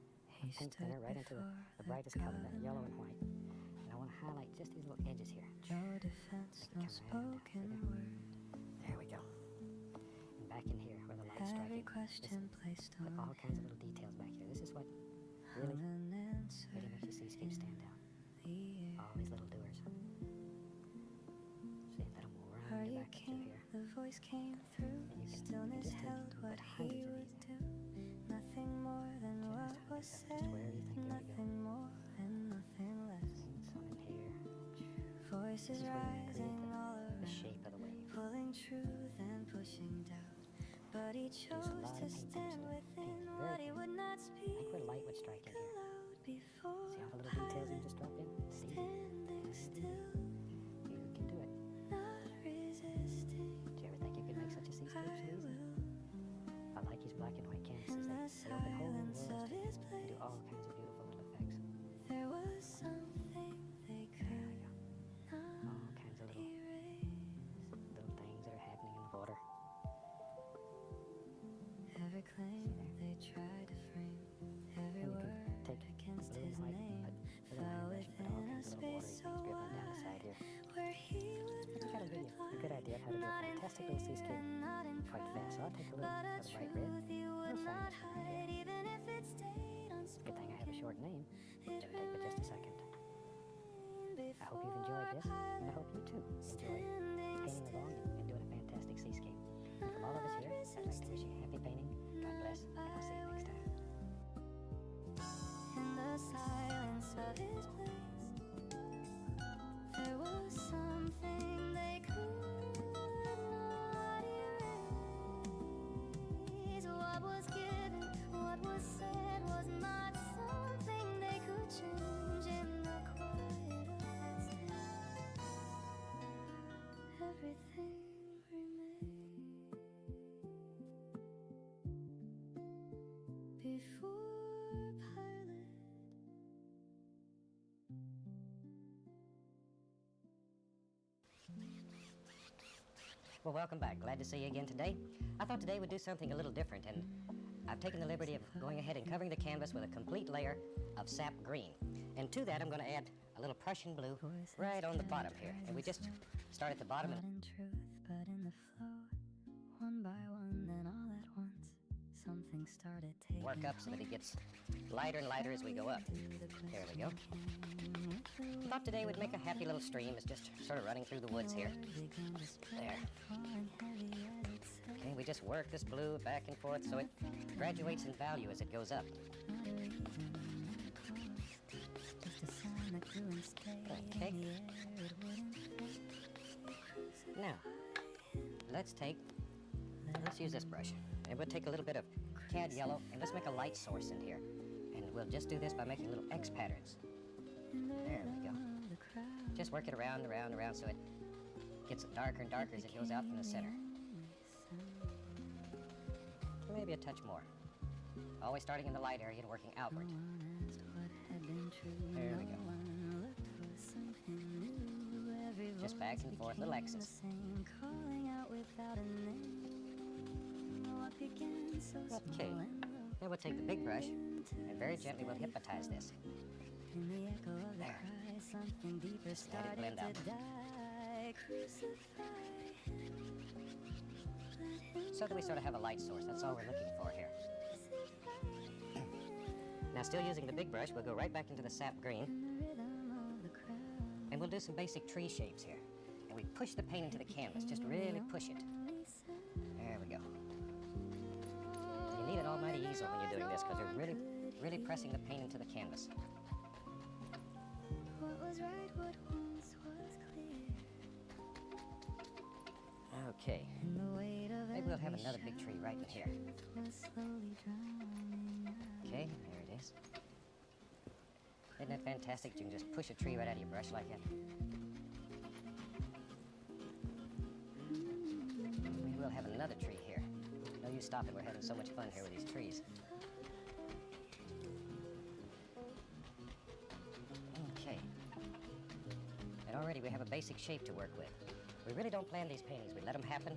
paint thinner right into the brightest color, that yellow and white. And I want to highlight just these little edges here. No defense, no spoken word. There we go. And back in here where the light's Every striking. question placed Put on all kinds of little details back here. This is what really, an answer really makes the seascape stand out. the air. All these little doers. See, let them Are wind you back through king? here. The voice came through. And you can Stillness just take, held you can what put he hundreds of would these do. in. Nothing more than what Just was just said. wherever you think they would go. Nothing more and nothing less. And some in here. Voices This is where you can rising create all the around, shape of the wave. pulling truth and pushing doubt. But he chose lot to of paint stand thinners there. within Paint what very he thin. would not speak Think where light would strike in here. aloud before See all the little details you pilot just dropped in? It's easy. standing still, You can do it. not resisting. Did you ever think you could make such a seascape I so easily? will, I like these black and white canvases. in the They open whole silence worlds of to his and place. do all kinds of beautiful little effects. There was something they There we could go. not All kinds of little erase. things that are happening in the water. Every claim they tried to frame, every And you word can take against blue his and white, name put a little fell airbrush, put all within a kinds of little space watery so things dribbling down the wide side here. where he would I think not that'll give you a reply. good idea of how to do a Not in fantastic little faith seascape and not in quite pride, fast. So I'll take a little but a of the bright red. truth you would We'll sign not this one right hide, here. even if it stayed Good thing I have a short name. It Didn't take but just a second. I hope you've enjoyed this, and I hope you too enjoy painting along and doing a fantastic seascape. And from all of us here, I'd like to wish you happy painting. God bless, and I'll see you next time. in the silence of his place. There was something they could not erase. What was given, what was said, was not something they could change in the quiet of that stillness. Everything remained before pilot. Well, welcome back. Glad to see you again today. I thought today we'd do something a little different, and I've taken the liberty of going ahead and covering the canvas with a complete layer of sap green. And to that, I'm going to add a little Prussian blue right on the bottom here. And we just start at the bottom Not and in truth, but in the flow. One by one, then all at once, something started taking work up so that it gets lighter and lighter as we go up. There we go. I thought today we'd make a happy little stream. It's just sort of running through the woods here. There. Okay, we just work this blue back and forth so it graduates in value as it goes up. Okay. Now, let's use this brush. And we'll take a little bit of cad yellow and let's make a light source in here. And we'll just do this by making little X patterns. There we go. Just work it around and around and around so it gets darker and darker as it goes out from the center. Maybe a touch more. Always starting in the light area and working outward. There we go. Just back and forth, little X's. Okay, now we'll take the big brush and very gently we'll hypnotize this. There. something deeper Let it started blend out. to die. Crucify him. Let him So that we sort of have a light source. That's all we're looking for here. crucify him. Now, still using the big brush, we'll go right back into the sap green, In the rhythm of the crowd. and we'll do some basic tree shapes here. And we push the paint into the canvas, just really push it. There we go. You need an almighty easel when you're doing this, because you're really pressing the paint into the canvas. What was right, what once was clear. Okay, And the weight of maybe we'll have every another big tree right in here. shadow was slowly drowning out. Okay, there it is. Isn't that fantastic? You can just push a tree right out of your brush like that. Maybe we'll have another tree here. No use stopping, we're having so much fun here with these trees. Okay. And already we have a basic shape to work with. We really don't plan these paintings, we let them happen.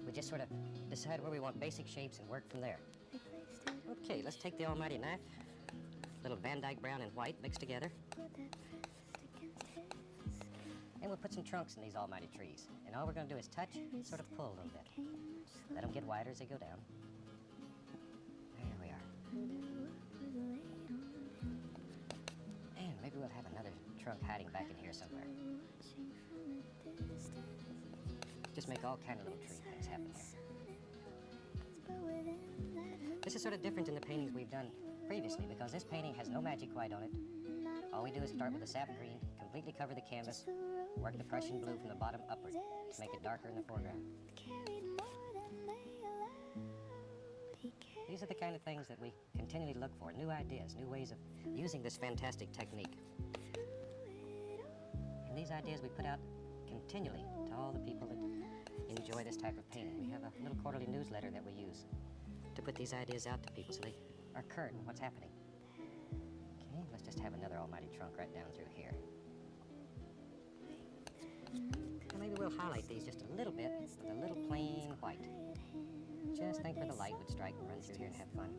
We just sort of decide where we want basic shapes and work from there. They placed it, Okay, let's take the almighty knife. Little Van Dyke brown and white mixed together. put that pressed against his skin. And we'll put some trunks in these almighty trees. And all we're going to do is touch and sort of pull a little bit. Came much Let them get wider as they go down. There we are. And maybe we'll have another trunk hiding back in here somewhere. Watching from a distance. Just make all kind of little tree things happen here. But within that This is sort of different than the paintings we've done previously because this painting has no magic white on it. All we do is start with the sap green, completely cover the canvas, work the Prussian blue from the bottom upward to make it darker in the foreground. carried more than they allowed. He carried These are the kind of things that we continually look for, new ideas, new ways of using this fantastic technique. And these ideas we put out continually to all the people that enjoy this type of painting. We have a little quarterly newsletter that we use to put these ideas out to people so they are current on what's happening. Okay, let's just have another almighty trunk right down through here. And maybe we'll highlight these just a little bit with a little plain white. Just think where the light would strike and run through here and have fun.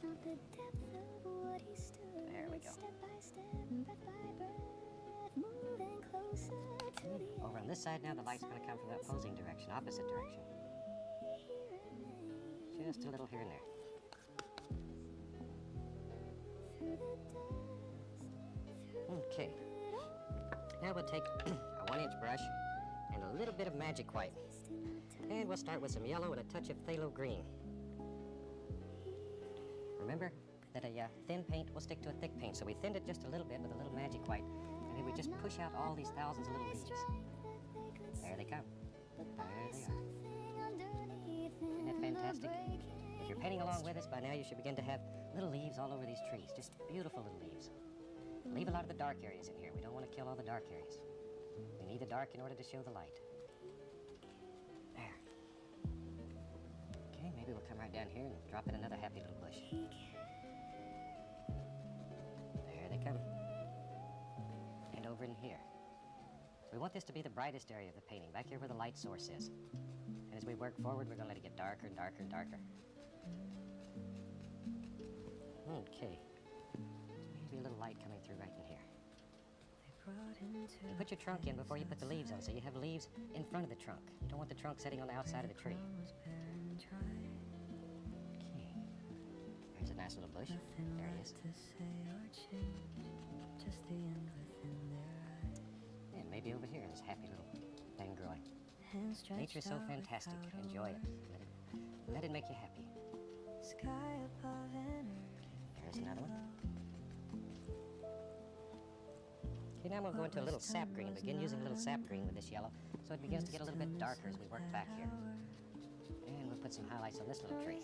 not the depth of what he stood. There we go. Step by step, breath by breath, moving closer to the Over on this side now, the light's going to come from the opposing direction, opposite direction. Just a little here and there. Okay. Now we'll take a 1-inch brush and a little bit of magic white. And we'll start with some yellow and a touch of phthalo green. Remember that a thin paint will stick to a thick paint, so we thinned it just a little bit with a little magic white, and then we just push out all these thousands of little leaves. There they come. There they are. Isn't that fantastic? If you're painting along with us, by now you should begin to have little leaves all over these trees, just beautiful little leaves. Leave a lot of the dark areas in here. We don't want to kill all the dark areas. We need the dark in order to show the light. There. Okay, maybe we'll come right down here and drop in another happy little bush. There they come. And over in here. So we want this to be the brightest area of the painting, back here where the light source is. And as we work forward, we're going to let it get darker and darker and darker. Okay. Maybe a little light coming through right in here. You put your trunk in before you put the leaves on, so you have leaves in front of the trunk. You don't want the trunk sitting on the outside of the tree. Okay. There's a nice little bush. There it is. And maybe over here, this happy little thing growing. Nature's so fantastic. Enjoy it. Let it make you happy. There's another one. Okay, now we'll go into a little sap green. Begin using a little sap green with this yellow, so it begins to get a little bit darker as we work back here. And we'll put some highlights on this little tree.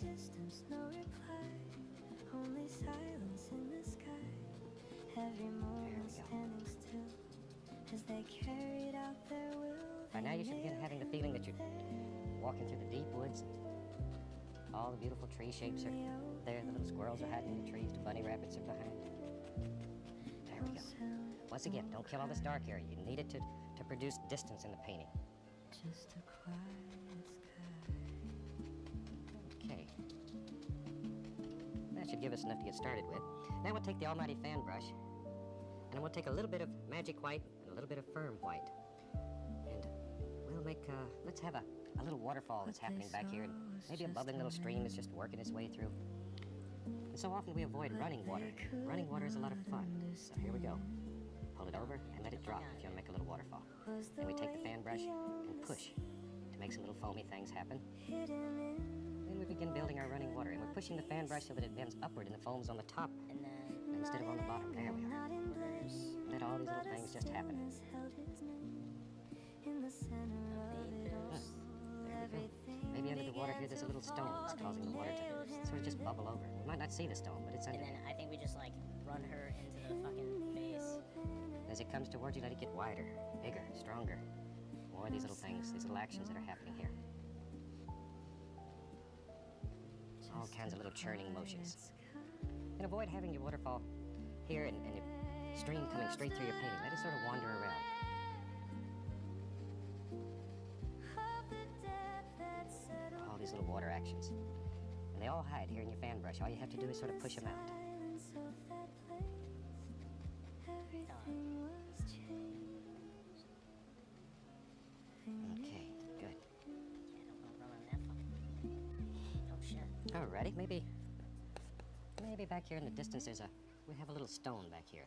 By now you should begin having the feeling that you're walking through the deep woods. All the beautiful tree shapes are there. The little squirrels are hiding in the trees. The bunny rabbits are behind. There we go. Once again, don't kill all this dark area. You need it to produce distance in the painting. Okay. That should give us enough to get started with. Now we'll take the almighty fan brush And then we'll take a little bit of magic white and a little bit of firm white. And we'll make, let's have a little waterfall that's happening back here. And maybe a bubbling little stream that's just working its way through. And so often we avoid running water. Running water is a lot of fun. So here we go. Pull it over and let it drop if you want to make a little waterfall. Then we take the fan brush and push to make some little foamy things happen. Then we begin building our running water. And we're pushing the fan brush so that it bends upward and the foam's on the top instead of on the bottom. There we are. Let all these little things just happen. There we go. Maybe under the water here there's a little stone that's causing the water to sort of just bubble over. We might not see the stone, but it's under And there. then I think we just like run her into the fucking base. As it comes towards you, let it get wider, bigger, stronger. More of these little things, these little actions that are happening here. All kinds of little churning motions. And avoid having your waterfall here and your stream coming straight through your painting. Let it sort of wander around. All these little water actions. And they all hide here in your fan brush. All you have to do is sort of push them out. Okay, good. Oh shit. Alrighty, maybe back here in the distance we have a little stone back here.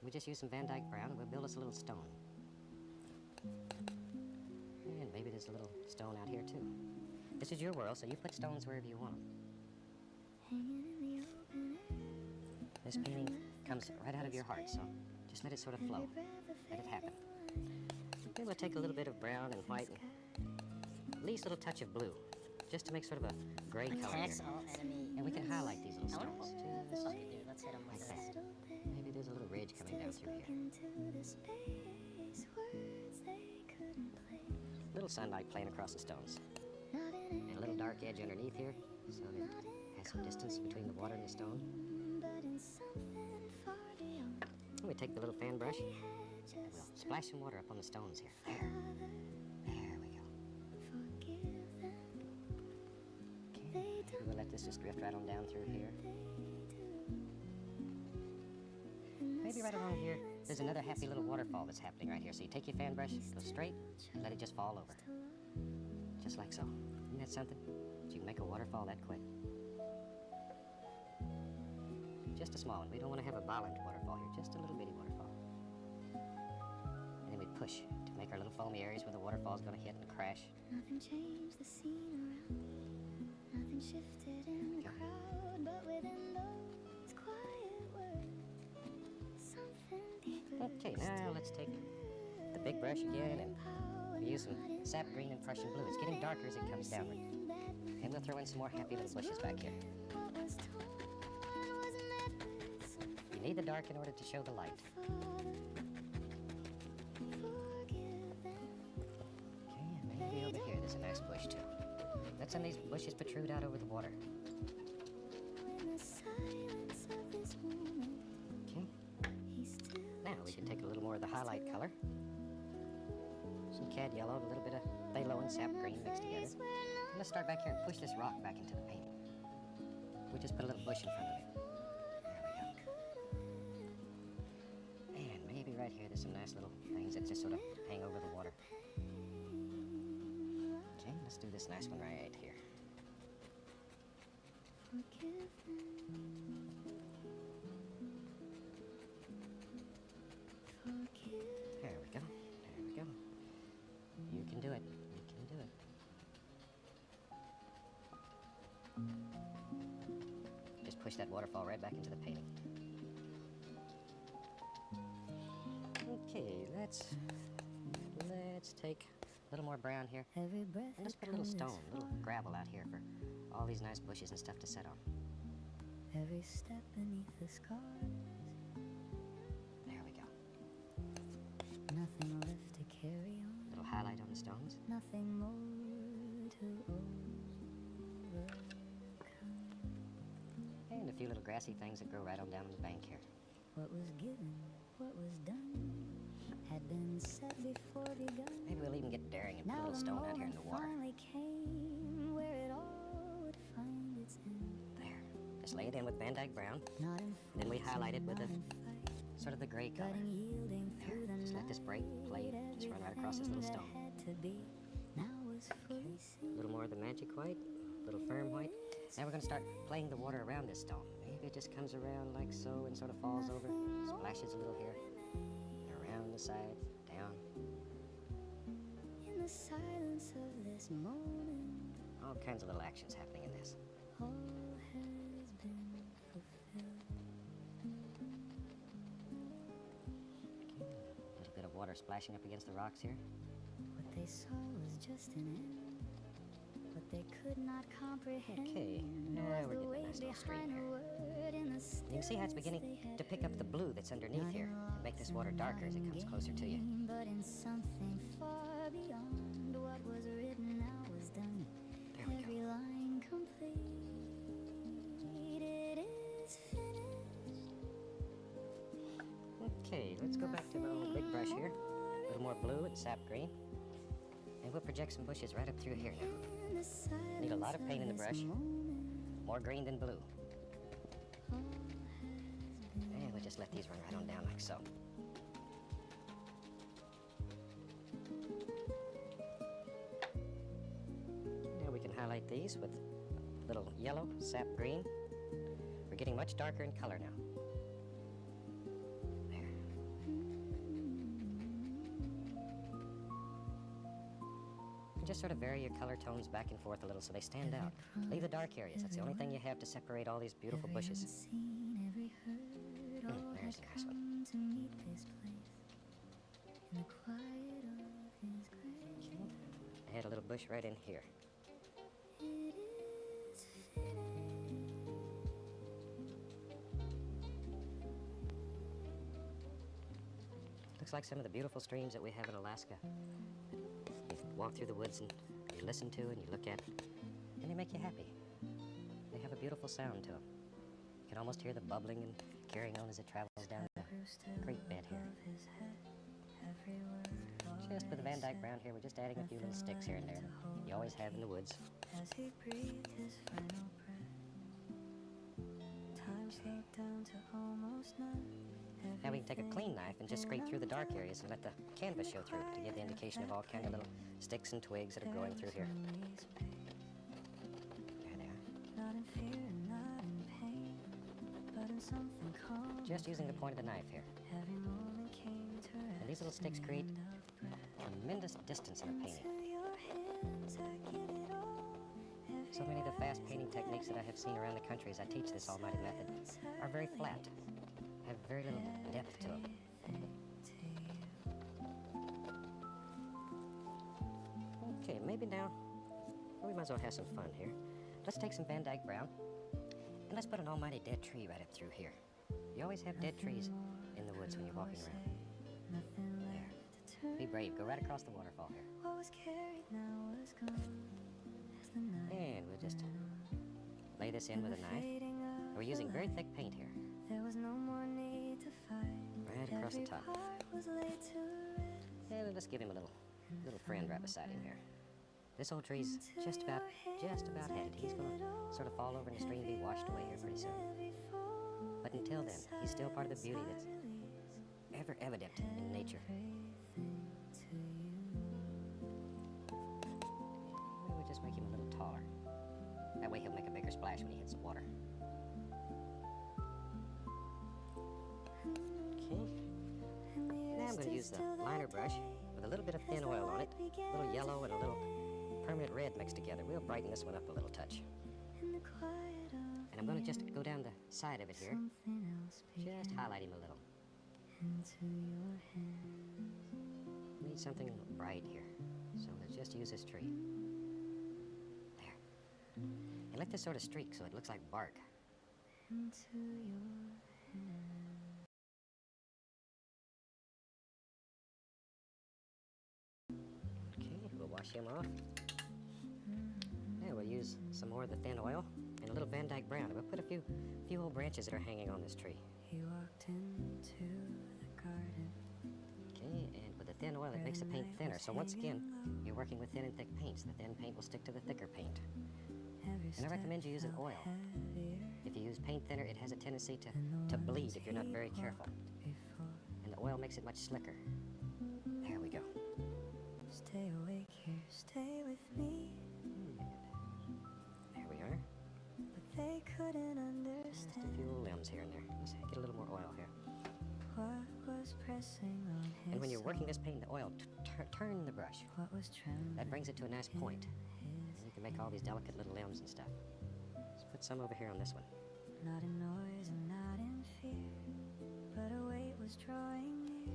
We just use some Van Dyke brown and we'll build us a little stone. And maybe there's a little stone out here too. This is your world, so you put stones wherever you want them. This painting comes right out of your heart, so just let it sort of flow. Let it happen. Then we'll take a little bit of brown and white and at least a little touch of blue, just to make sort of a gray color here. Attacks all enemy. And we can highlight these little I wanna stones. just fuck it, dude. Let's hit him with Like this. that. Maybe there's a little ridge coming down through here. Little sunlight playing across the stones. And a little dark edge underneath here, so that it has some distance between the water and the stone. And we take the little fan brush and we'll splash some water up on the stones here. There. There we go. Okay, we'll let this just drift right on down through here. Maybe right along here, there's another happy little waterfall that's happening right here. So you take your fan brush, go straight, and let it just fall over. Just like so. Isn't that something? You can make a waterfall that quick. Just a small one. We don't want to have a violent waterfall here, just a little bitty waterfall. And then we push to make our little foamy areas where the waterfall's going to hit and crash. Nothing changed the scene around. Nothing shifted in the crowd, but within those quiet words, something deeper. Okay, now let's take the big brush again and we use some sap green and Prussian blue. It's getting darker as it comes downward. And we'll throw in some more happy little bushes back here. You need the dark in order to show the light. Okay, and maybe over here there's a nice bush too. Let some of these bushes protrude out over the water. Okay. Now we can take a little more of the highlight color. Some cad yellow, a little bit of phthalo and sap green mixed together. And let's start back here and push this rock back into the painting. We just put a little bush in front of it. There we go. And maybe right here there's some nice little things that just sort of hang over the water. Okay, let's do this nice one right here. There we go. There we go. You can do it. You can do it. Just push that waterfall right back into the painting. Okay, let's take a little more brown here. Every breath And let's put a little stone, a little gravel out here for all these nice bushes and stuff to set on. every step beneath the scars. There we go. Nothing left to carry on. Little highlight on the stones. Nothing more to overcome. And a few little grassy things that grow right on down on the bank here. What was given, what was done, had been said before begun. Maybe we'll even get daring and put a Now little the stone out here in moment the water. finally came where it all would find its end. There. Just lay it in with Van Dyke brown. Not in Then we fights highlight it and with not a in fight. sort of the gray color. There, just let this break, play, just run right across this little stone. Okay. A little more of the magic white, a little firm white. Now we're going to start playing the water around this stone. Maybe it just comes around like so and sort of falls over, splashes a little here, around the side, down. In the silence of this moment, All kinds of little actions happening in this. all has been fulfilled. Okay. A little bit of water splashing up against the rocks here. What they saw was just an end, what they could not comprehend. Okay, now was we're the getting a weight nice little stream behind a here. word in the You can see how it's beginning to pick up the blue that's underneath here and make this water darker as it comes closer to you. but in something far beyond what was written now was done. There we Every go. line complete, it is finished. Okay, let's go back to the old big brush here. A little more blue and sap green. And we'll project some bushes right up through here now. In the silence Need a lot of paint in the of this brush. moment, More green than blue. all has been And we'll just let these run right on down like so. Now we can highlight these with a little yellow, sap green. We're getting much darker in color now. There. And just sort of vary your color tones back and forth a little so they stand out. Leave the dark areas. That's the only thing you have to separate all these beautiful bushes. unseen, every hurt, all There's had a nice one. come to meet this place in the quiet of his grace. Add a little bush right in here. It is finished. Looks like some of the beautiful streams that we have in Alaska. You walk through the woods and you listen to and you look at, and they make you happy. They have a beautiful sound to them. You can almost hear the bubbling and carrying on as it travels down the creek bed here. His head, every word, Just with the Van Dyke brown here, we're just adding a few little sticks here and there. You always have in the woods. as he breathed his final breath. Time slowed down to almost none. Now we can take a clean knife and just scrape through the dark areas and let the canvas show through to give the indication of all kind of little sticks and twigs that are growing through here. There they are. Not in fear and not in pain, but in something calm. Just using the point of the knife here. Every moment came to rest. And these little sticks create tremendous distance in a painting. To your hands I give it all. So many of the fast painting techniques that I have seen around the country as I teach this almighty method are very flat, have very little depth to them. Okay, maybe now we might as well have some fun here. Let's take some Van Dyke brown and let's put an almighty dead tree right up through here. You always have dead trees in the woods when you're walking around. There. Be brave. Go right across the waterfall here. What was carried now was gone as the night And we'll just lay this in with a knife. fading of We're using very thick paint here. there was no more need to fight. Right across the Every top. part was laid to rest. And let's give him a little friend right beside him here. This old tree's just about had it. He's gonna sort of fall over in the stream and be washed away here pretty soon. But until then, he's still part of the beauty that's ever evident in nature. Maybe we'll just make him a little taller. That way he'll make a bigger splash when he hits the water. Okay. Now I'm going to use the liner brush with a little bit of thin oil on it, a little yellow and a little permanent red mixed together. We'll brighten this one up a little touch. And I'm going to just go down the side of it here, just highlight him a little. We need something bright here, so let's just use this tree. There. And let this sort of streak so it looks like bark. Okay, we'll wash him off. Now we'll use some more of the thin oil and a little Van Dyke brown. We'll put a few old branches that are hanging on this tree. He walked into the garden. Okay, and with the thin oil, it makes the paint thinner. So once again, you're working with thin and thick paints. The thin paint will stick to the thicker paint. And I recommend you use an oil. If you use paint thinner, it has a tendency to bleed if you're not very careful. oil makes it much slicker. There we go. Stay awake here, stay with me. There we are. But they couldn't Just a understand few little limbs here and there. Let's get a little more oil here. what was pressing on his And when you're working soul, this paint, the oil, turn the brush. what was trembling That brings it to a nice point. in And you can make all these delicate little limbs and stuff. Let's put some over here on this one. not in noise and not in fear, but a weight was drawing near,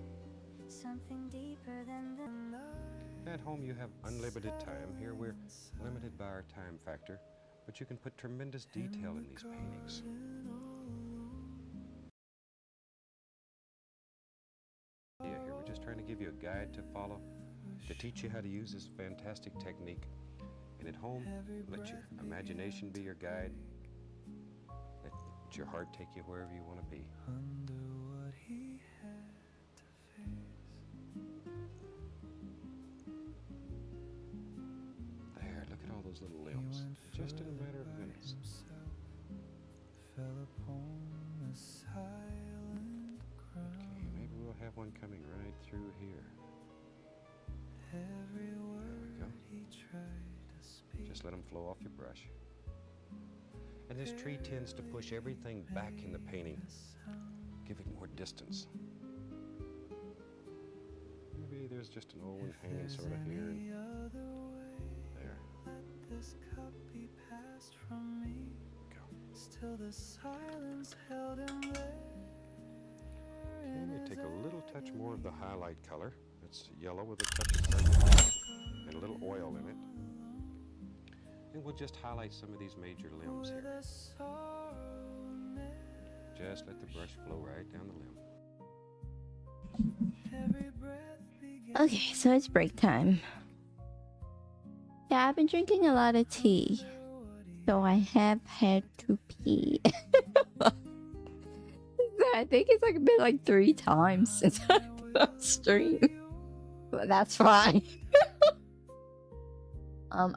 something deeper than the night. At home you have unlimited time. Here we're limited by our time factor, but you can put tremendous detail in these paintings. Yeah, here we're just trying to give you a guide to follow, to teach you how to use this fantastic technique. And at home, let your imagination be your guide. Let your heart take you wherever you want to be. Under what he had to face. There, look at all those little limbs. Just in a matter of minutes. Himself fell upon the silent ground. Okay, maybe we'll have one coming right through here. Every word go. he tried to speak. Just let them flow off your brush. And this tree tends to push everything back in the painting. Give it more distance. Maybe there's just an old one hanging sort of here. Any other way, There. let this cup be passed from me. Go. Still the silence held him there. Let me take a little touch more of the highlight color. It's yellow with a touch of purple and a little oil in it. And we'll just highlight some of these major limbs With here. a sorrow Just let the brush flow right down the limb. every breath began. Okay, so it's break time. Yeah, I've been drinking a lot of tea, so I have had to pee. I think it's like been like 3 times since I put on stream, but that's fine.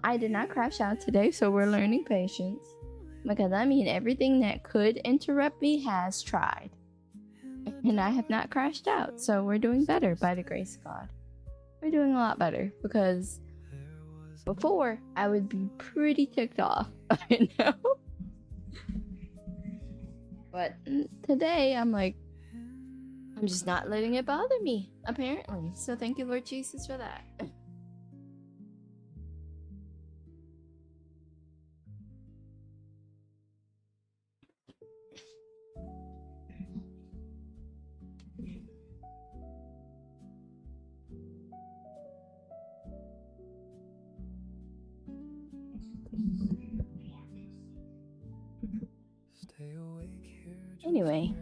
I did not crash out today, so we're learning patience. Because I mean, everything that could interrupt me has tried. And I have not crashed out, so we're doing better by the grace of God. We're doing a lot better, because before, I would be pretty ticked off, you know? But today, I'm like, I'm just not letting it bother me, apparently. So thank you, Lord Jesus, for that. Stay awake here just Anyway,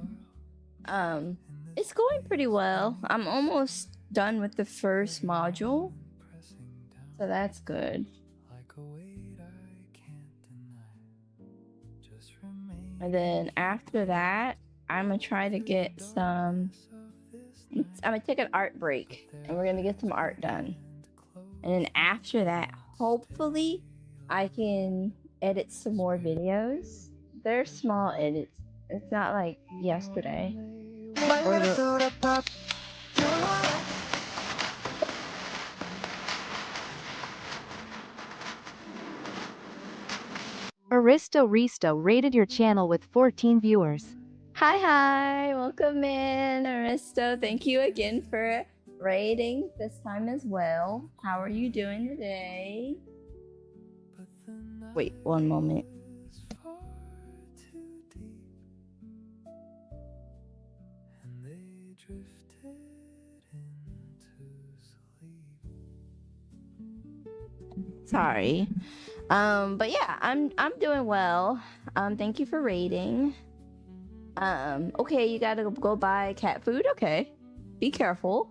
a while. it's going pretty well. I'm almost done with the first module, Pressing down so that's good. like a weight I can't deny. Just remain And then after that, I'm gonna try to get some. I'm gonna take an art break, and we're gonna get some art done. And then after that, hopefully, I can edit some more videos. They're small edits. It's not like yesterday. Or the- Aristo rated your channel with 14 viewers. Hi, welcome in, Aristo. Thank you again for rating this time as well. How are you doing today? but the night Wait, one moment. was far too deep, and they drifted into sleep. Sorry. But yeah, I'm doing well. Thank you for rating. Okay, you gotta go buy cat food. Okay. Be careful.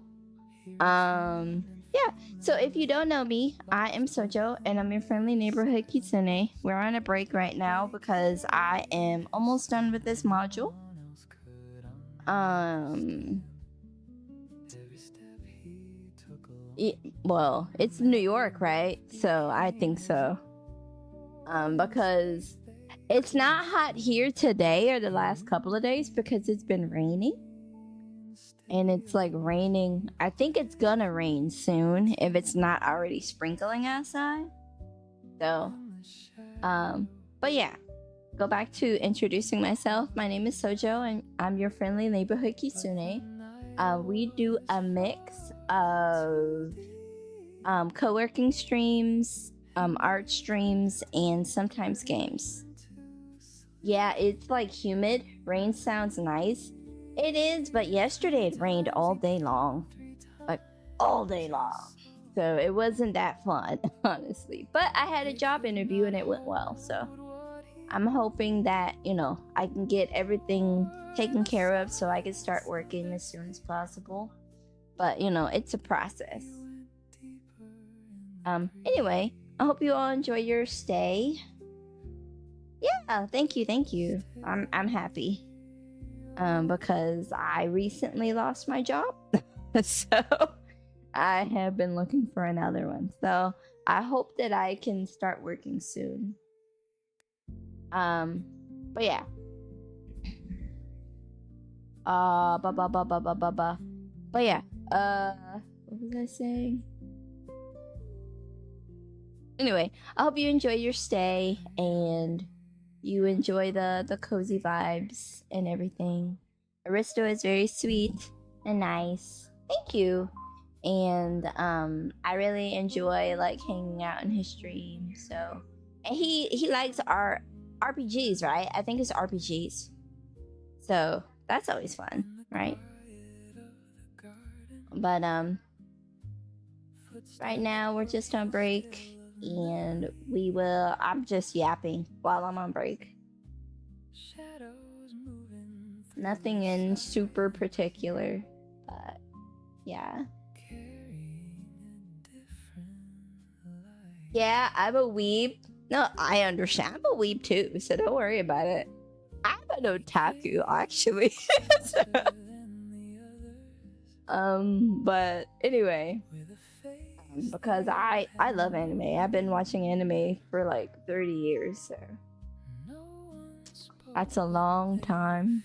Yeah. So if you don't know me, I am Shoujo and I'm your friendly neighborhood kitsune. We're on a break right now because I am almost done with this module. Every step he took along Well, it's New York, right? So I think so. Because it's not hot here today or the last couple of days because it's been raining. and it's like raining. I think it's gonna rain soon if it's not already sprinkling outside. So, but yeah, go back to introducing myself. My name is Shoujo, and I'm your friendly neighborhood Kitsune. We do a mix of co-working streams, art streams, and sometimes games. Yeah, it's like humid. Rain sounds nice. It is, but yesterday it rained all day long. Like, all day long. So it wasn't that fun, honestly. But I had a job interview and it went well. So I'm hoping that, I can get everything taken care of so I can start working as soon as possible. But, it's a process. Anyway, I hope you all enjoy your stay. Yeah, thank you. I'm happy. Because I recently lost my job. So I have been looking for another one. So I hope that I can start working soon. But yeah. But yeah. What was I saying? Anyway, I hope you enjoy your stay and you enjoy the cozy vibes and everything. Aristo is very sweet and nice. Thank you. And I really enjoy like hanging out in his stream. So, and he likes our RPGs, right? I think it's RPGs. So that's always fun, right? But right now we're just on break. And I'm just yapping while I'm on break. Nothing in super particular, but yeah. Yeah, I'm a weeb. No, I understand. I'm a weeb too, so don't worry about it. I'm an otaku, actually. But anyway. Because I love anime. I've been watching anime for like 30 years, so that's a long time.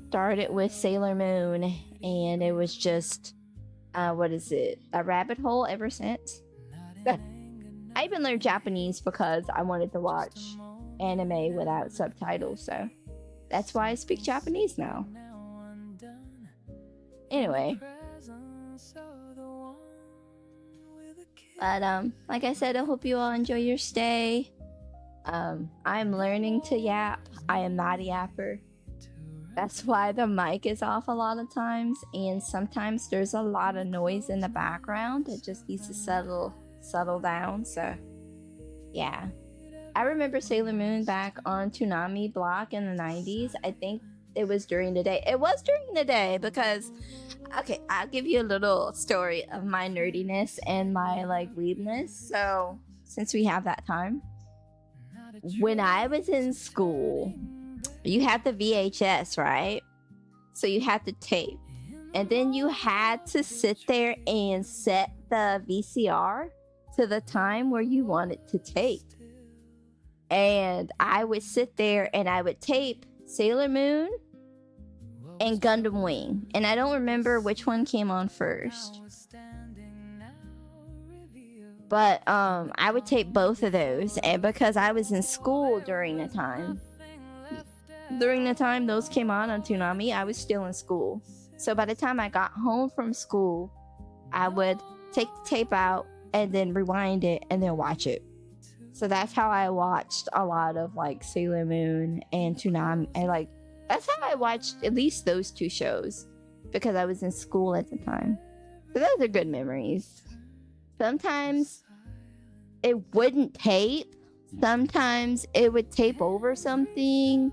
Started with Sailor Moon, and it was just a rabbit hole ever since. I even learned Japanese because I wanted to watch anime without subtitles, so that's why I speak Japanese now. Anyway, but like I said, I hope you all enjoy your stay. I'm learning to yap. I am not a yapper. That's why the mic is off a lot of times, and sometimes there's a lot of noise in the background. It just needs to settle down. So yeah, I remember Sailor Moon back on Toonami Block in the 90s. I think it was during the day. It was during the day because, okay, I'll give you a little story of my nerdiness and my like weebness. So since we have that time, when I was in school, you had the VHS, right? So you had the tape, and then you had to sit there and set the VCR to the time where you wanted to tape. And I would sit there and I would tape Sailor Moon and Gundam Wing, and I don't remember which one came on first, but I would tape both of those. And because I was in school during the time those came on Toonami, I was still in school. So by the time I got home from school, I would take the tape out and then rewind it and then watch it. So that's how I watched a lot of like Sailor Moon and Toonami, and like that's how I watched at least those two shows, because I was in school at the time. So those are good memories. Sometimes it wouldn't tape. Sometimes it would tape over something.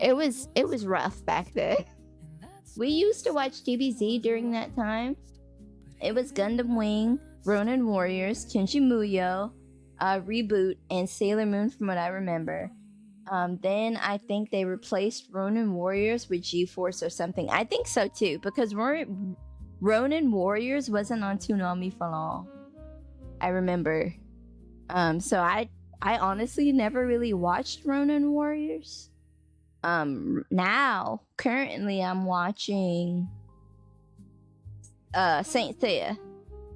It was rough back then. We used to watch DBZ during that time. It was Gundam Wing, Ronin Warriors, Tenchi Muyo, Reboot, and Sailor Moon from what I remember. Then I think they replaced Ronin Warriors with G-Force or something. I think so too, because Ronin Warriors wasn't on Toonami for long, I remember. So I honestly never really watched Ronin Warriors. Now currently I'm watching Saint Seiya.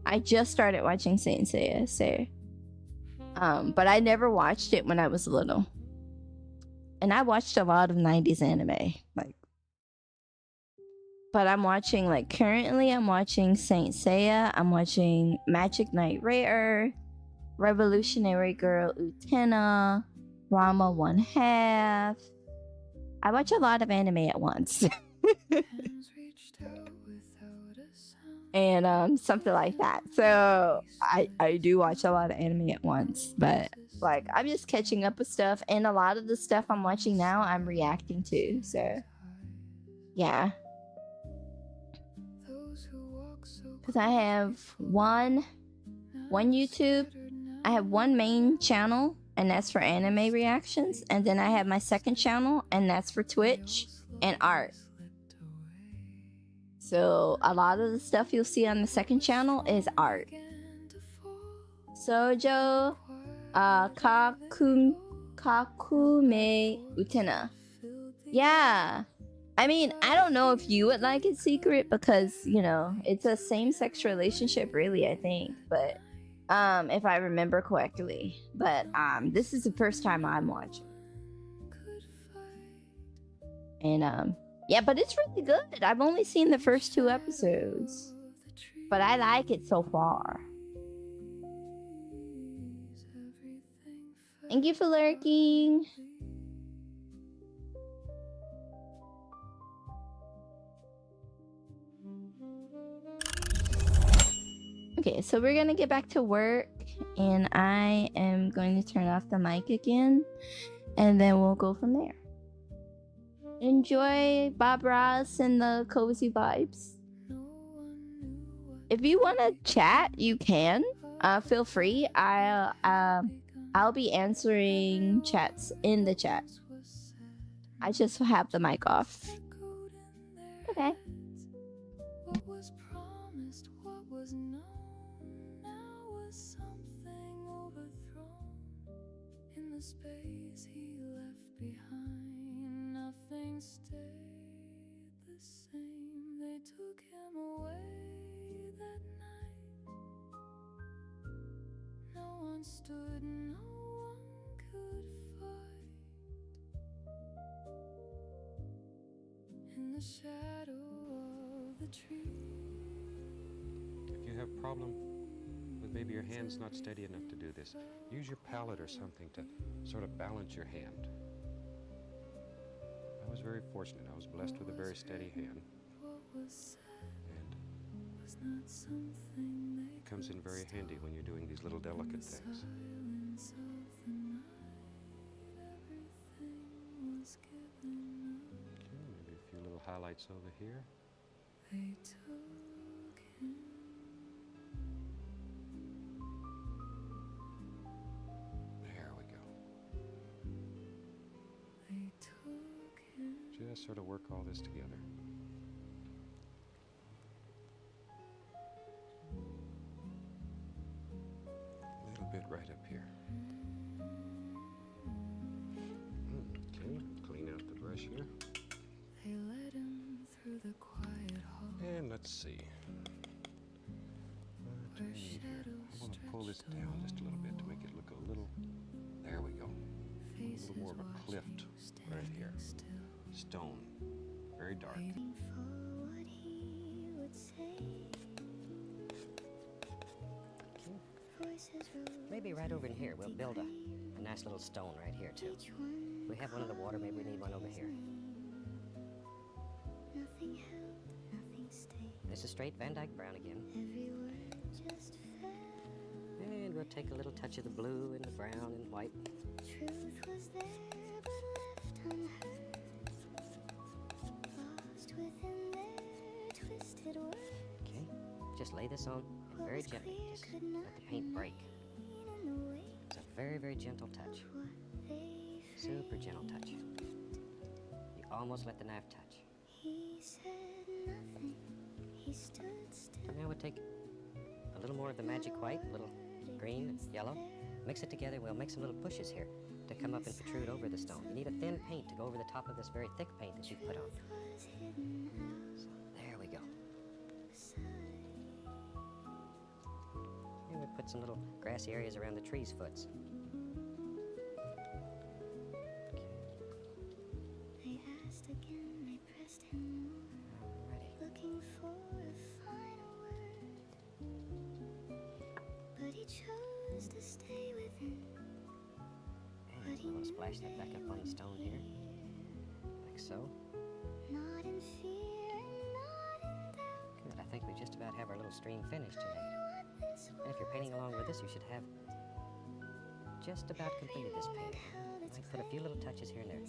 I just started watching Saint Seiya, so but I never watched it when I was little. And I watched a lot of 90s anime, like, but I'm watching, like, currently I'm watching Saint Seiya, I'm watching Magic Knight Rare, Revolutionary Girl Utena, Rama One Half. I watch a lot of anime at once. And something like that. So I do watch a lot of anime at once, but like I'm just catching up with stuff, and a lot of the stuff I'm watching now I'm reacting to. So yeah, because I have one YouTube, I have one main channel, and that's for anime reactions, and then I have my second channel, and that's for Twitch and art. So a lot of the stuff you'll see on the second channel is art. Shoujo, Kakume Utena. Yeah. I mean, I don't know if you would like it secret because, you know, it's a same-sex relationship really, I think, but if I remember correctly. But this is the first time I'm watching. And yeah, but it's really good. I've only seen the first 2 episodes, but I like it so far. Thank you for lurking. Okay, so we're gonna get back to work, and I am going to turn off the mic again, and then we'll go from there. Enjoy Bob Ross and the cozy vibes. If you want to chat, you can. Feel free. I'll be answering chats in the chat. I just have the mic off. Okay. What was promised, what was known, now was something overthrown. In the space he left behind, nothing stayed the same. They took him away that night. No one stood, no one could fight. In the shadow of the tree. If you have problem with maybe your hand's not steady enough to do this, use your palette or something to sort of balance your hand. I was very fortunate. I was blessed with a very steady hand. And it comes in very handy when you're doing these little delicate things. Okay, maybe a few little highlights over here. They took him. There we go. They took him. Just sort of work all this together. A little bit right up here. Okay, clean out the brush here. They led him through the quiet hall. And let's see. What do we need here? I want to pull this down just a little bit to make it look a little. There we go. A little more of a cliff right here. Stone. Very dark. Waiting for what he would say. Voices rose Maybe right over in here, we'll build a nice little stone right here, too. each one. We have one in the water, maybe we need one over here. Nothing held, nothing stayed. This is straight Van Dyke Brown again. Every word just fell. And we'll take a little touch of the blue and the brown and white. Truth was there, but left unheard. Lost within their twisted words. Okay, just lay this on and very gently, just let the paint break. It's a very, very gentle touch. Super gentle touch. You almost let the knife touch. He said nothing. He stood still. And now we'll take a little more of the magic white, a little green, yellow. Mix it together, we'll make some little bushes here. to come up and protrude over the stone. You need a thin paint to go over the top of this very thick paint that you've put on. So there we go. And we put some little grassy areas around the tree's foots. I asked again, I pressed him more, Alrighty. looking for a final word. But he chose to stay within. And we're going to splash that back up on the stone here, like so. Not in fear, not in doubt. Good. I think we just about have our little stream finished today. What this And if you're painting along with us, you should have just about completed this painting. You might put a few little touches here and there.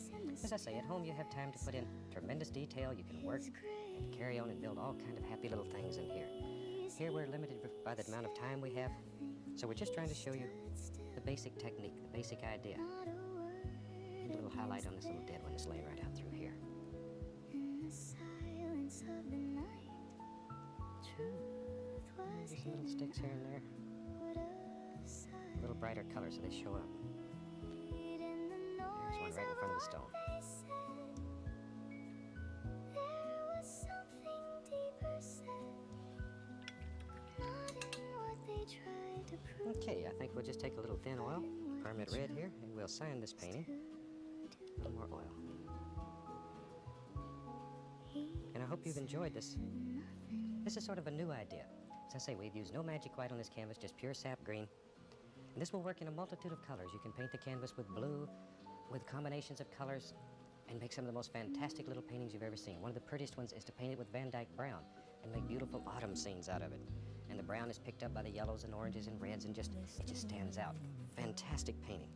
As I say, at home you have time to put in tremendous detail. You can work and carry on and build all kind of happy little things in here. Here we're limited by the amount of time we have, so we're just trying to show you the basic technique, the basic idea. And a little highlight on this little dead one that's laying right out through here. in the silence of the night. Truth was Just some little sticks here and there, aside. a little brighter color so they show up. In the There's one right in front of the stone. they said, there was something deeper said, not in what they tried to prove. Okay, I think we'll just take a little thin oil, permanent red here, and we'll sign this painting. A little more oil. And I hope you've enjoyed this. This is sort of a new idea. As I say, we've used no magic white on this canvas, just pure sap green. And this will work in a multitude of colors. You can paint the canvas with blue, with combinations of colors, and make some of the most fantastic little paintings you've ever seen. One of the prettiest ones is to paint it with Van Dyke brown and make beautiful autumn scenes out of it. And the brown is picked up by the yellows and oranges and reds, and it just stands out. Fantastic painting.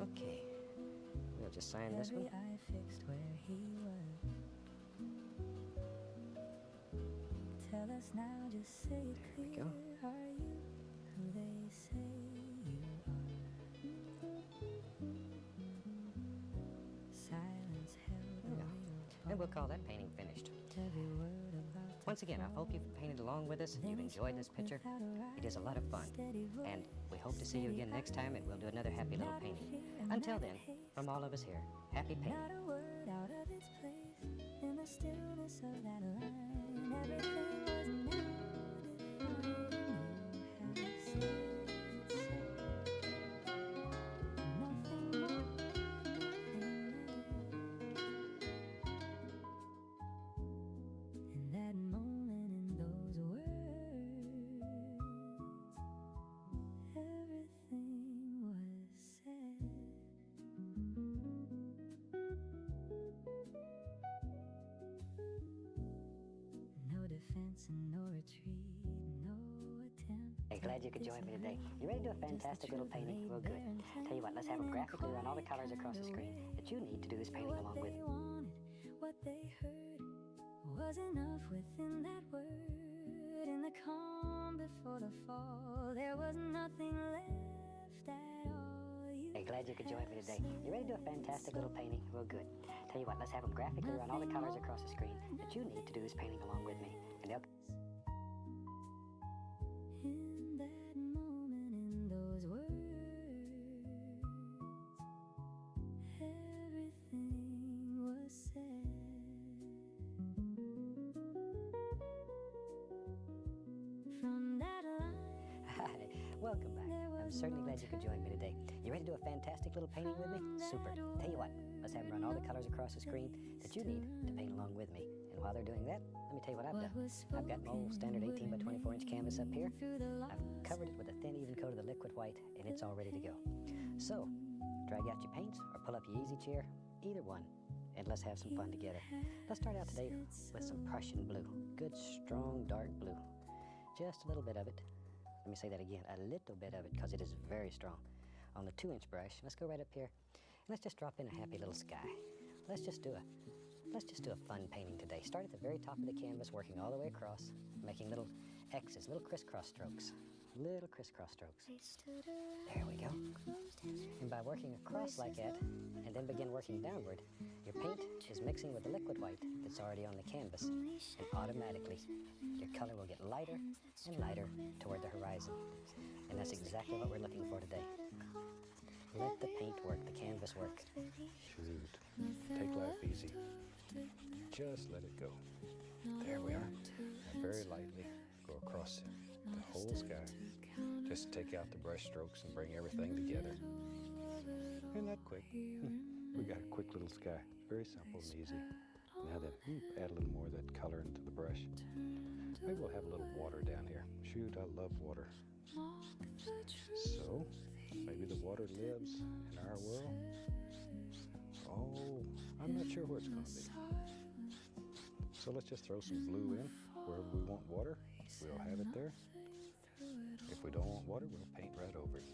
Okay, we'll just sign this one. Every eye fixed where he was. Tell us now, just say it There we clear. go. Are you who they say you are? Silence held a Yeah. real And we'll call that painting finished. every word about to Once again, I hope you've painted along with us and you've enjoyed this picture. It is a lot of fun. And we hope to see you again next time, and we'll do another happy little painting. Until then, from all of us here, happy painting. Not a word out of its place in the stillness of that line. Everything was now defined. You have said so. Nothing more, nothing less. In that moment, in those words, everything was said. No defense and no retreat, no attempt. Hey, glad you could join me today. You ready to do a fantastic little painting? Well, good. Tell you what, let's have them graphically run all the colors across the screen that you need to do this painting along with. What they wanted, what they heard was enough within that word. In the calm before the fall, there was nothing left at all. Hey, glad you could join me today. You ready to do a fantastic little painting? Well, good. Tell you what, let's have them graphically run all the colors across the screen that you need to do this painting along with me. And they'll... In that moment, in those words, everything was said. From that line, Hi, welcome back. I'm certainly glad you could join me today. You ready to do a fantastic little painting with me? Super. Tell you what, let's have them run all the colors across the screen that you need to paint along with me. And while they're doing that, let me tell you what I've done. I've got my old standard 18 by 24 inch canvas up here. I've covered it with a thin, even coat of the liquid white, and it's all ready to go. So, drag out your paints or pull up your easy chair, either one, and let's have some fun together. Let's start out today with some Prussian blue. Good, strong, dark blue. Just a little bit of it. Let me say that again, a little bit of it, because it is very strong. On the 2-inch brush, let's go right up here, and let's just drop in a happy little sky. Let's just do a fun painting today. Start at the very top of the canvas, working all the way across, making little X's, little crisscross strokes. Little crisscross strokes. They stood around, There we go. closed in their And by working across like that, and then begin working downward, your paint is mixing with the liquid white that's already on the canvas, and automatically your color will get lighter and lighter toward the horizon. And that's exactly what we're looking for today. Let the paint work, the canvas work. Shoot. Take life easy. Just let it go. There we are. And very lightly go across the whole sky. Just take out the brush strokes and bring everything together. Isn't that quick? We got a quick little sky. Very simple and easy. Now then, add a little more of that color into the brush. Maybe we'll have a little water down here. Shoot, I love water. So, maybe the water lives in our world. Oh, I'm not sure where it's going to be. So let's just throw some blue in. Wherever we want water, we'll have it there. If we don't want water, we'll paint right over it.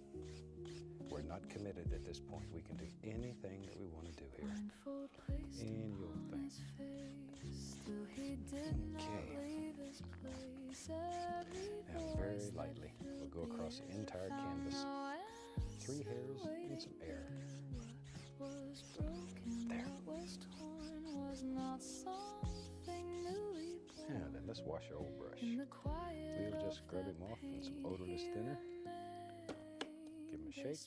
We're not committed at this point. We can do anything that we want to do here. In your thing. Okay. Now very lightly, we'll go across the entire canvas. 3 hairs and some air. There. Now then, let's wash our old brush. We'll just scrub him off in some odorless thinner. Give him a shake.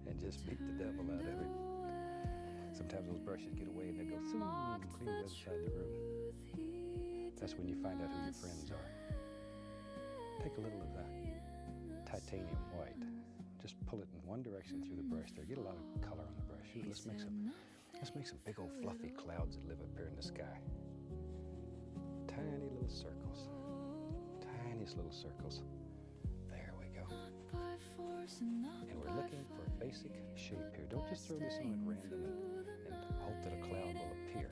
And just beat the devil out of it. Sometimes those brushes get away and they go zoom, clean the other side of the room. That's when you find out who your friends are. Take a little of that titanium white. Just pull it in one direction through the brush there. Get a lot of color on the brush. Shoot, let's make some big old fluffy clouds that live up here in the sky. Tiny little circles. Tiniest little circles. There we go. And we're looking for a basic shape here. Don't just throw this on at random and hope that a cloud will appear.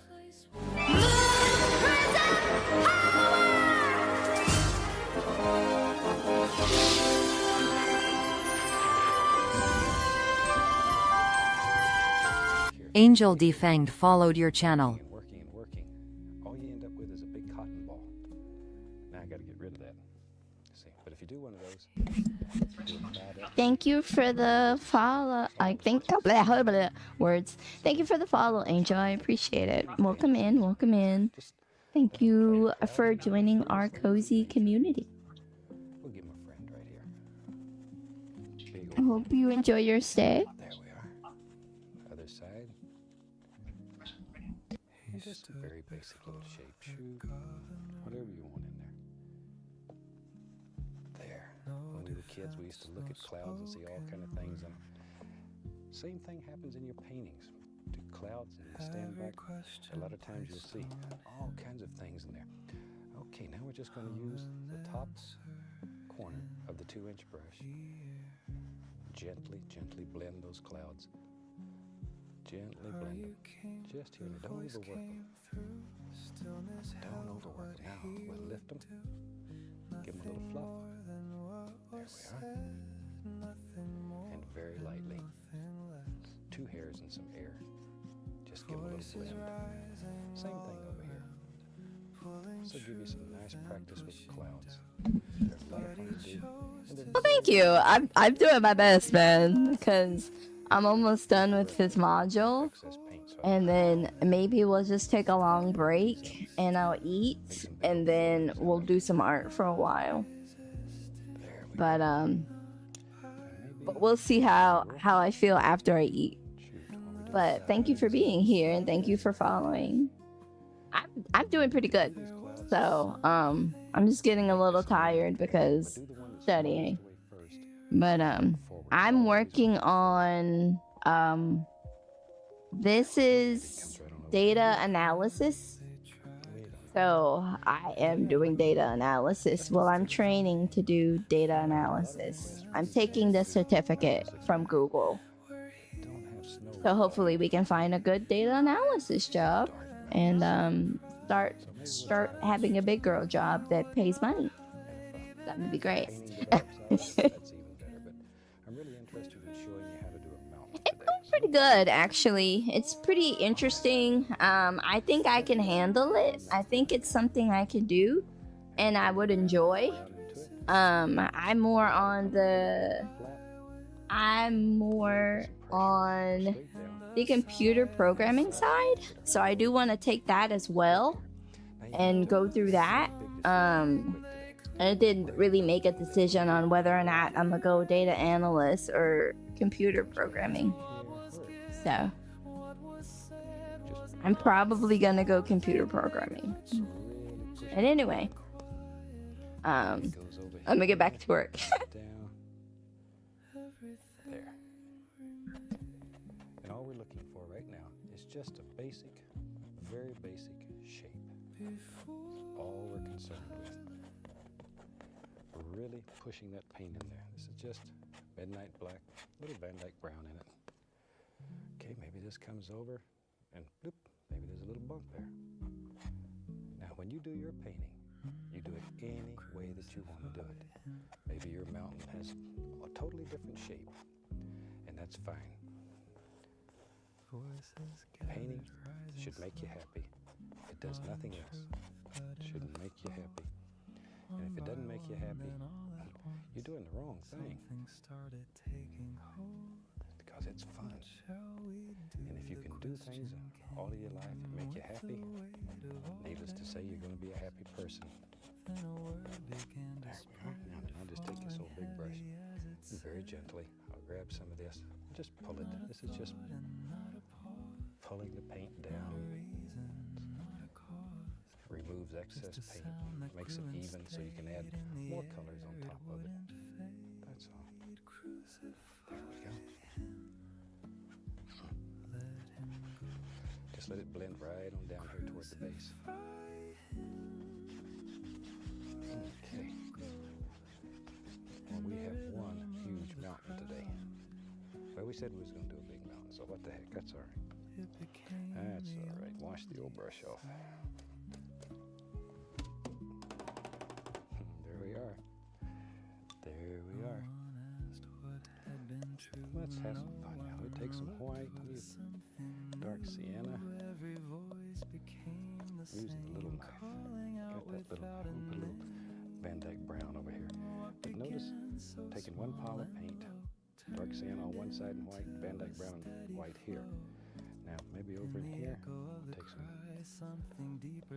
Angel Defanged followed your channel. And working. All you end up with is a big cotton ball. Now I got to get rid of that. See, but if you do one of those, do it bad up. Thank you for the follow. I think words. Thank you for the follow, Angel. I appreciate it. Welcome in. Welcome in. Thank you for joining our cozy community. We'll give him a friend right here. Big I old, hope you enjoy your stay. there we are. Other side. And just a very basic little shape. Shoot, whatever you want in there. There. When we were kids, we used to look at clouds and see all kind of things. And same thing happens in your paintings. Do clouds and you stand back. A lot of times you'll see all kinds of things in there. Okay, now we're just going to use the top corner of the 2-inch brush. Gently blend those clouds. Gently blend them. Just here. Don't overwork them. Don't overwork them. Now we'll lift them. Give them a little fluff. There we are. And very lightly. 2 hairs and some air. Just give them a little blend. Same thing over here. So give you some nice practice with clouds. There's a lot of fun to do. And then Well, thank you. I'm doing my best, man, because I'm almost done with this module. excess paint. So And then maybe we'll just take a long break and I'll eat and then we'll do some art for a while. there we But maybe we'll see how I feel after I eat. shoot when we do But thank you for being here and thank you for following. I'm doing pretty good. these clouds. So I'm just getting a little tired because Do the one that's studying. farthest away first. But Forward. I'm working on this is data analysis. So I am doing data analysis. Well, I'm training to do data analysis. I'm taking the certificate from Google. Don't have snow. So hopefully we can find a good data analysis job and start having a big girl job that pays money. That would be great. Painting the dogs out, that's even better. But I'm really interested in showing you how to do a mountain today. Pretty good, actually. It's pretty interesting. I think I can handle it. I think it's something I can do and I would enjoy. Down into it. I'm more on the Straight down. the computer programming side. So I do want to take that as well and go through that. I didn't really make a decision on whether or not I'm gonna go data analyst or computer programming. So I'm probably gonna go computer programming. And anyway, I'm gonna get back to work. Down. There. And all we're looking for right now is just a basic, very basic shape. That's all we're concerned with. We're really pushing that paint in there. This is just midnight black, little Van Dyke brown in it. Okay, maybe this comes over and bloop, maybe there's a little bump there. Now, when you do your painting, you do it any way that you want to do it. Maybe your mountain has a totally different shape, and that's fine. Painting should make you happy. It does nothing else. It shouldn't make you happy. And if it doesn't make you happy, you're doing the wrong thing. Because it's fun. And if you can do things all of your life that make you happy, needless to say, you're going to be a happy person. There we are. Now I'll just take this old big brush and very gently, I'll grab some of this and just pull it. This is just pulling the paint down. Removes excess paint, makes it even so you can add more colors on top of it. That's all. There we go. Just let it blend right on down here toward the base. Okay. Well, we have one huge mountain today. Well, we said we was going to do a big mountain, so what the heck, that's all right. That's all right. Wash the old brush off. There we are. There we are. Let's have some fun now. We take some white, dark sienna. Using a little knife. Got that little Van Dyke brown over here. But notice, taking one pile of paint, dark sienna on one side and white, Van Dyke brown and white here. Now, maybe over in here, we'll take some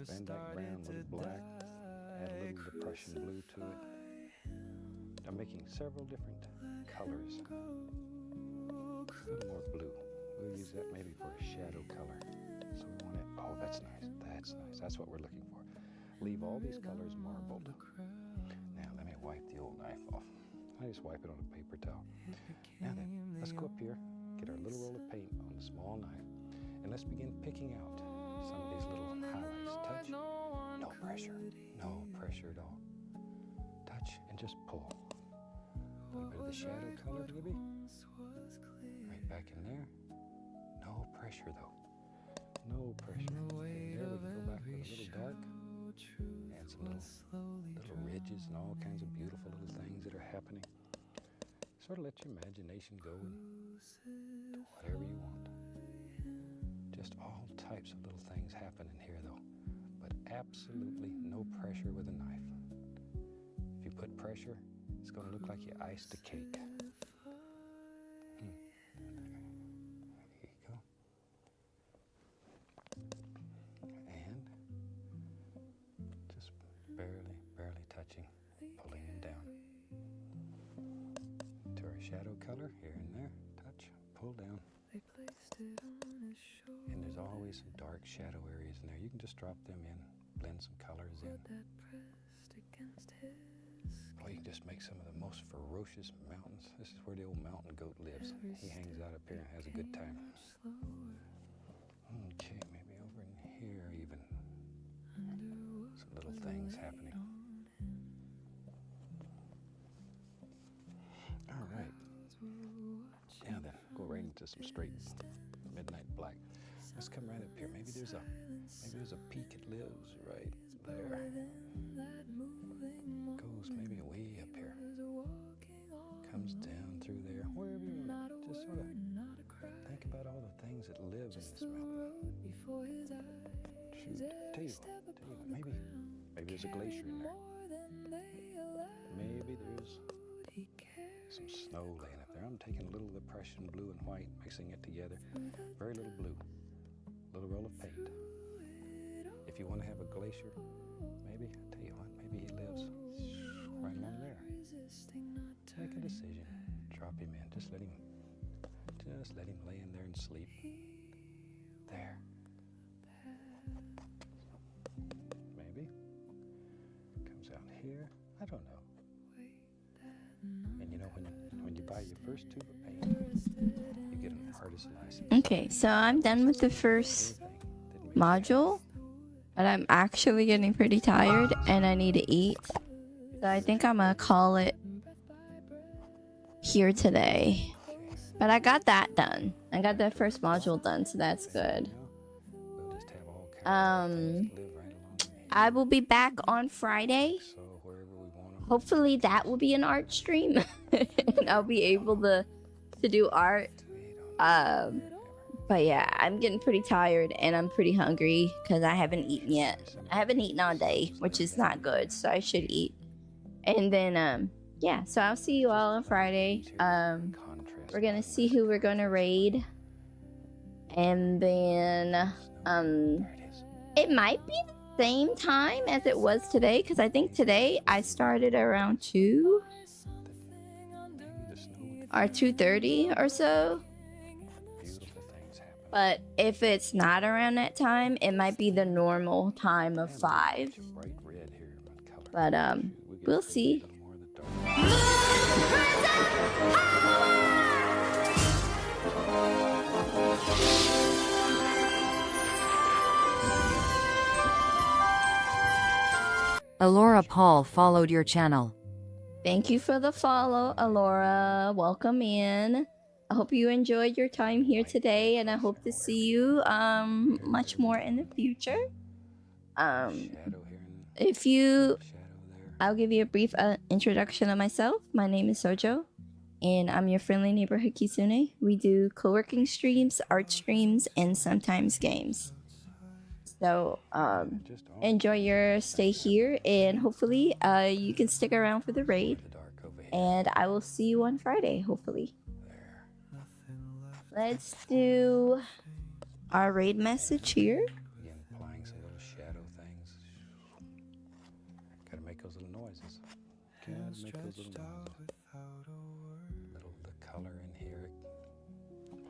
Van Dyke brown, a little black, add a little depression blue to it. I'm making several different colors. A little more blue. We'll use that maybe for a shadow color. So we want it, oh, that's nice, that's nice. That's what we're looking for. Leave all these colors marbled. Now, let me wipe the old knife off. I just wipe it on a paper towel. Now then, let's go up here, get our little roll of paint on the small knife, and let's begin picking out some of these little highlights. Touch, no pressure at all. Touch and just pull. A little bit of the shadow color, maybe. Right back in there. No pressure though. No pressure. Okay, there we can go back with a little dark. Add some little ridges and all kinds of beautiful little things that are happening. Sort of let your imagination go and do whatever you want. Just all types of little things happen in here though. But absolutely no pressure with a knife. If you put pressure, it's going to look like you iced a cake. There you go. And just barely touching, pulling them down. To our shadow color, here and there, touch, pull down. And there's always some dark shadow areas in there. You can just drop them in, blend some colors in. Or you can just make some of the most ferocious mountains. This is where the old mountain goat lives. He hangs out up here and has a good time. Okay, maybe over in here even. Some little things happening. All right. Now then, go right into some straight midnight black. Let's come right up here. Maybe there's a peak it lives right there. Goes maybe way up here. Comes down through there. Wherever you want it. Just sort of think about all the things that live in this mountain. Shoot, tell you what, maybe there's a glacier in there. Maybe there's some snow laying up there. I'm taking a little of the Prussian blue and white, mixing it together. Very little blue. Little roll of paint. If you want to have a glacier, maybe, I tell you what, maybe he lives right along there. Make a decision. Drop him in. Just let him lay in there and sleep. There. Maybe. Comes out here. I don't know. And you know, when you buy your first tube of paint, you get an artist license. Okay, so I'm done with the first module, but I'm actually getting pretty tired and I need to eat. So I think I'm gonna call it here today. But I got that done. I got that first module done, so that's good. We'll just have all kinds of things live right along the I will be back on Friday. so wherever we want 'em. Hopefully that will be an art stream and I'll be able to do art. But yeah, I'm getting pretty tired and I'm pretty hungry because I haven't eaten yet. I haven't eaten all day, which is not good, so I should eat. And then yeah, so I'll see you all on Friday. We're gonna see who we're gonna raid, and then it might be the same time as it was today, because I think today I started around 2 or 2:30 or so. Beautiful things happen. But if it's not around that time, it might be the normal time of 5. Bright red here, what color? But we'll see. A little more in the dark. Alora Paul followed your channel. Thank you for the follow, Alora. Welcome in. I hope you enjoyed your time here today, and I hope to see you much more in the future. Shadow here and If you, shadow there. I'll give you a brief introduction of myself. My name is Shoujo, and I'm your friendly neighborhood Kitsune. We do co-working streams, art streams, and sometimes games. So Just on enjoy your stay here, and hopefully you can stick around for the raid. the dark over here. And I will see you on Friday, hopefully. There. Let's do our raid message here. Again, applying some little shadow things. Gotta make those little noises. Gotta make those little noises. The color in here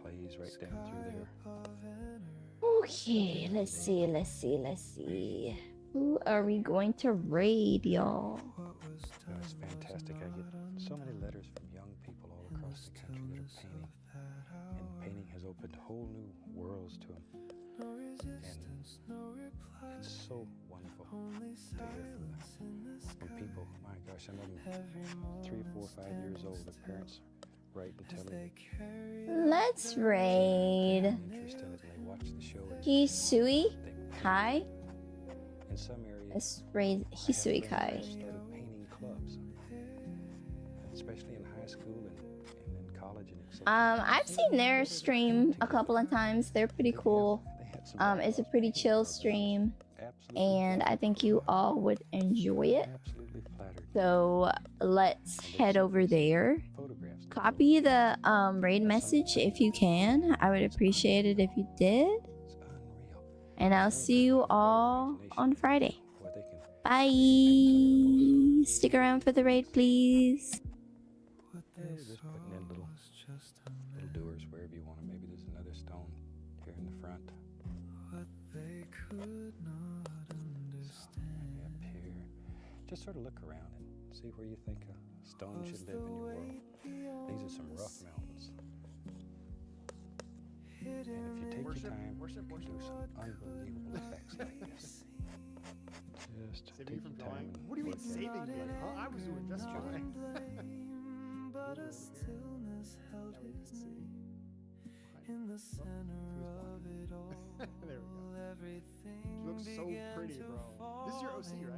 plays right down through there. Okay, let's see. Who are we going to raid, y'all? It's fantastic. I get so many letters from young people all across the country that are painting. And painting has opened whole new worlds to them. And it's so wonderful to hear from people. My gosh, some of them 3, 4, 5 years old. Their parents write and tell them Let's raid they're interested in it and they watch the show. And Hisui they Kai. in some areas, Let's raid Hisui Kai. started painting clubs, especially in high school and in college and etc. I've seen their stream a couple of times. They're pretty cool. They had some It's a pretty chill stream, absolutely, and I think you all would enjoy it. absolutely flattered So let's head over there. photographs. Copy the raid message if you can. I would appreciate it if you did. It's unreal. And I'll see you all on Friday. What they can Bye. Stick around for the raid, please. just putting in little doors wherever you want them. Maybe there's another stone here in the front. So maybe up here. Just sort of look around and see where you think a stone should live in your world. These are some rough mountains. And if you take your time, you can do some unbelievable effects like this. Just Saving take you from your time dying? and What do you mean work at it. saving me? Huh? I was doing just fine. But a stillness held his name in the center of it all. There we go. Everything She looks so began pretty, to bro. fall This is your OC, right?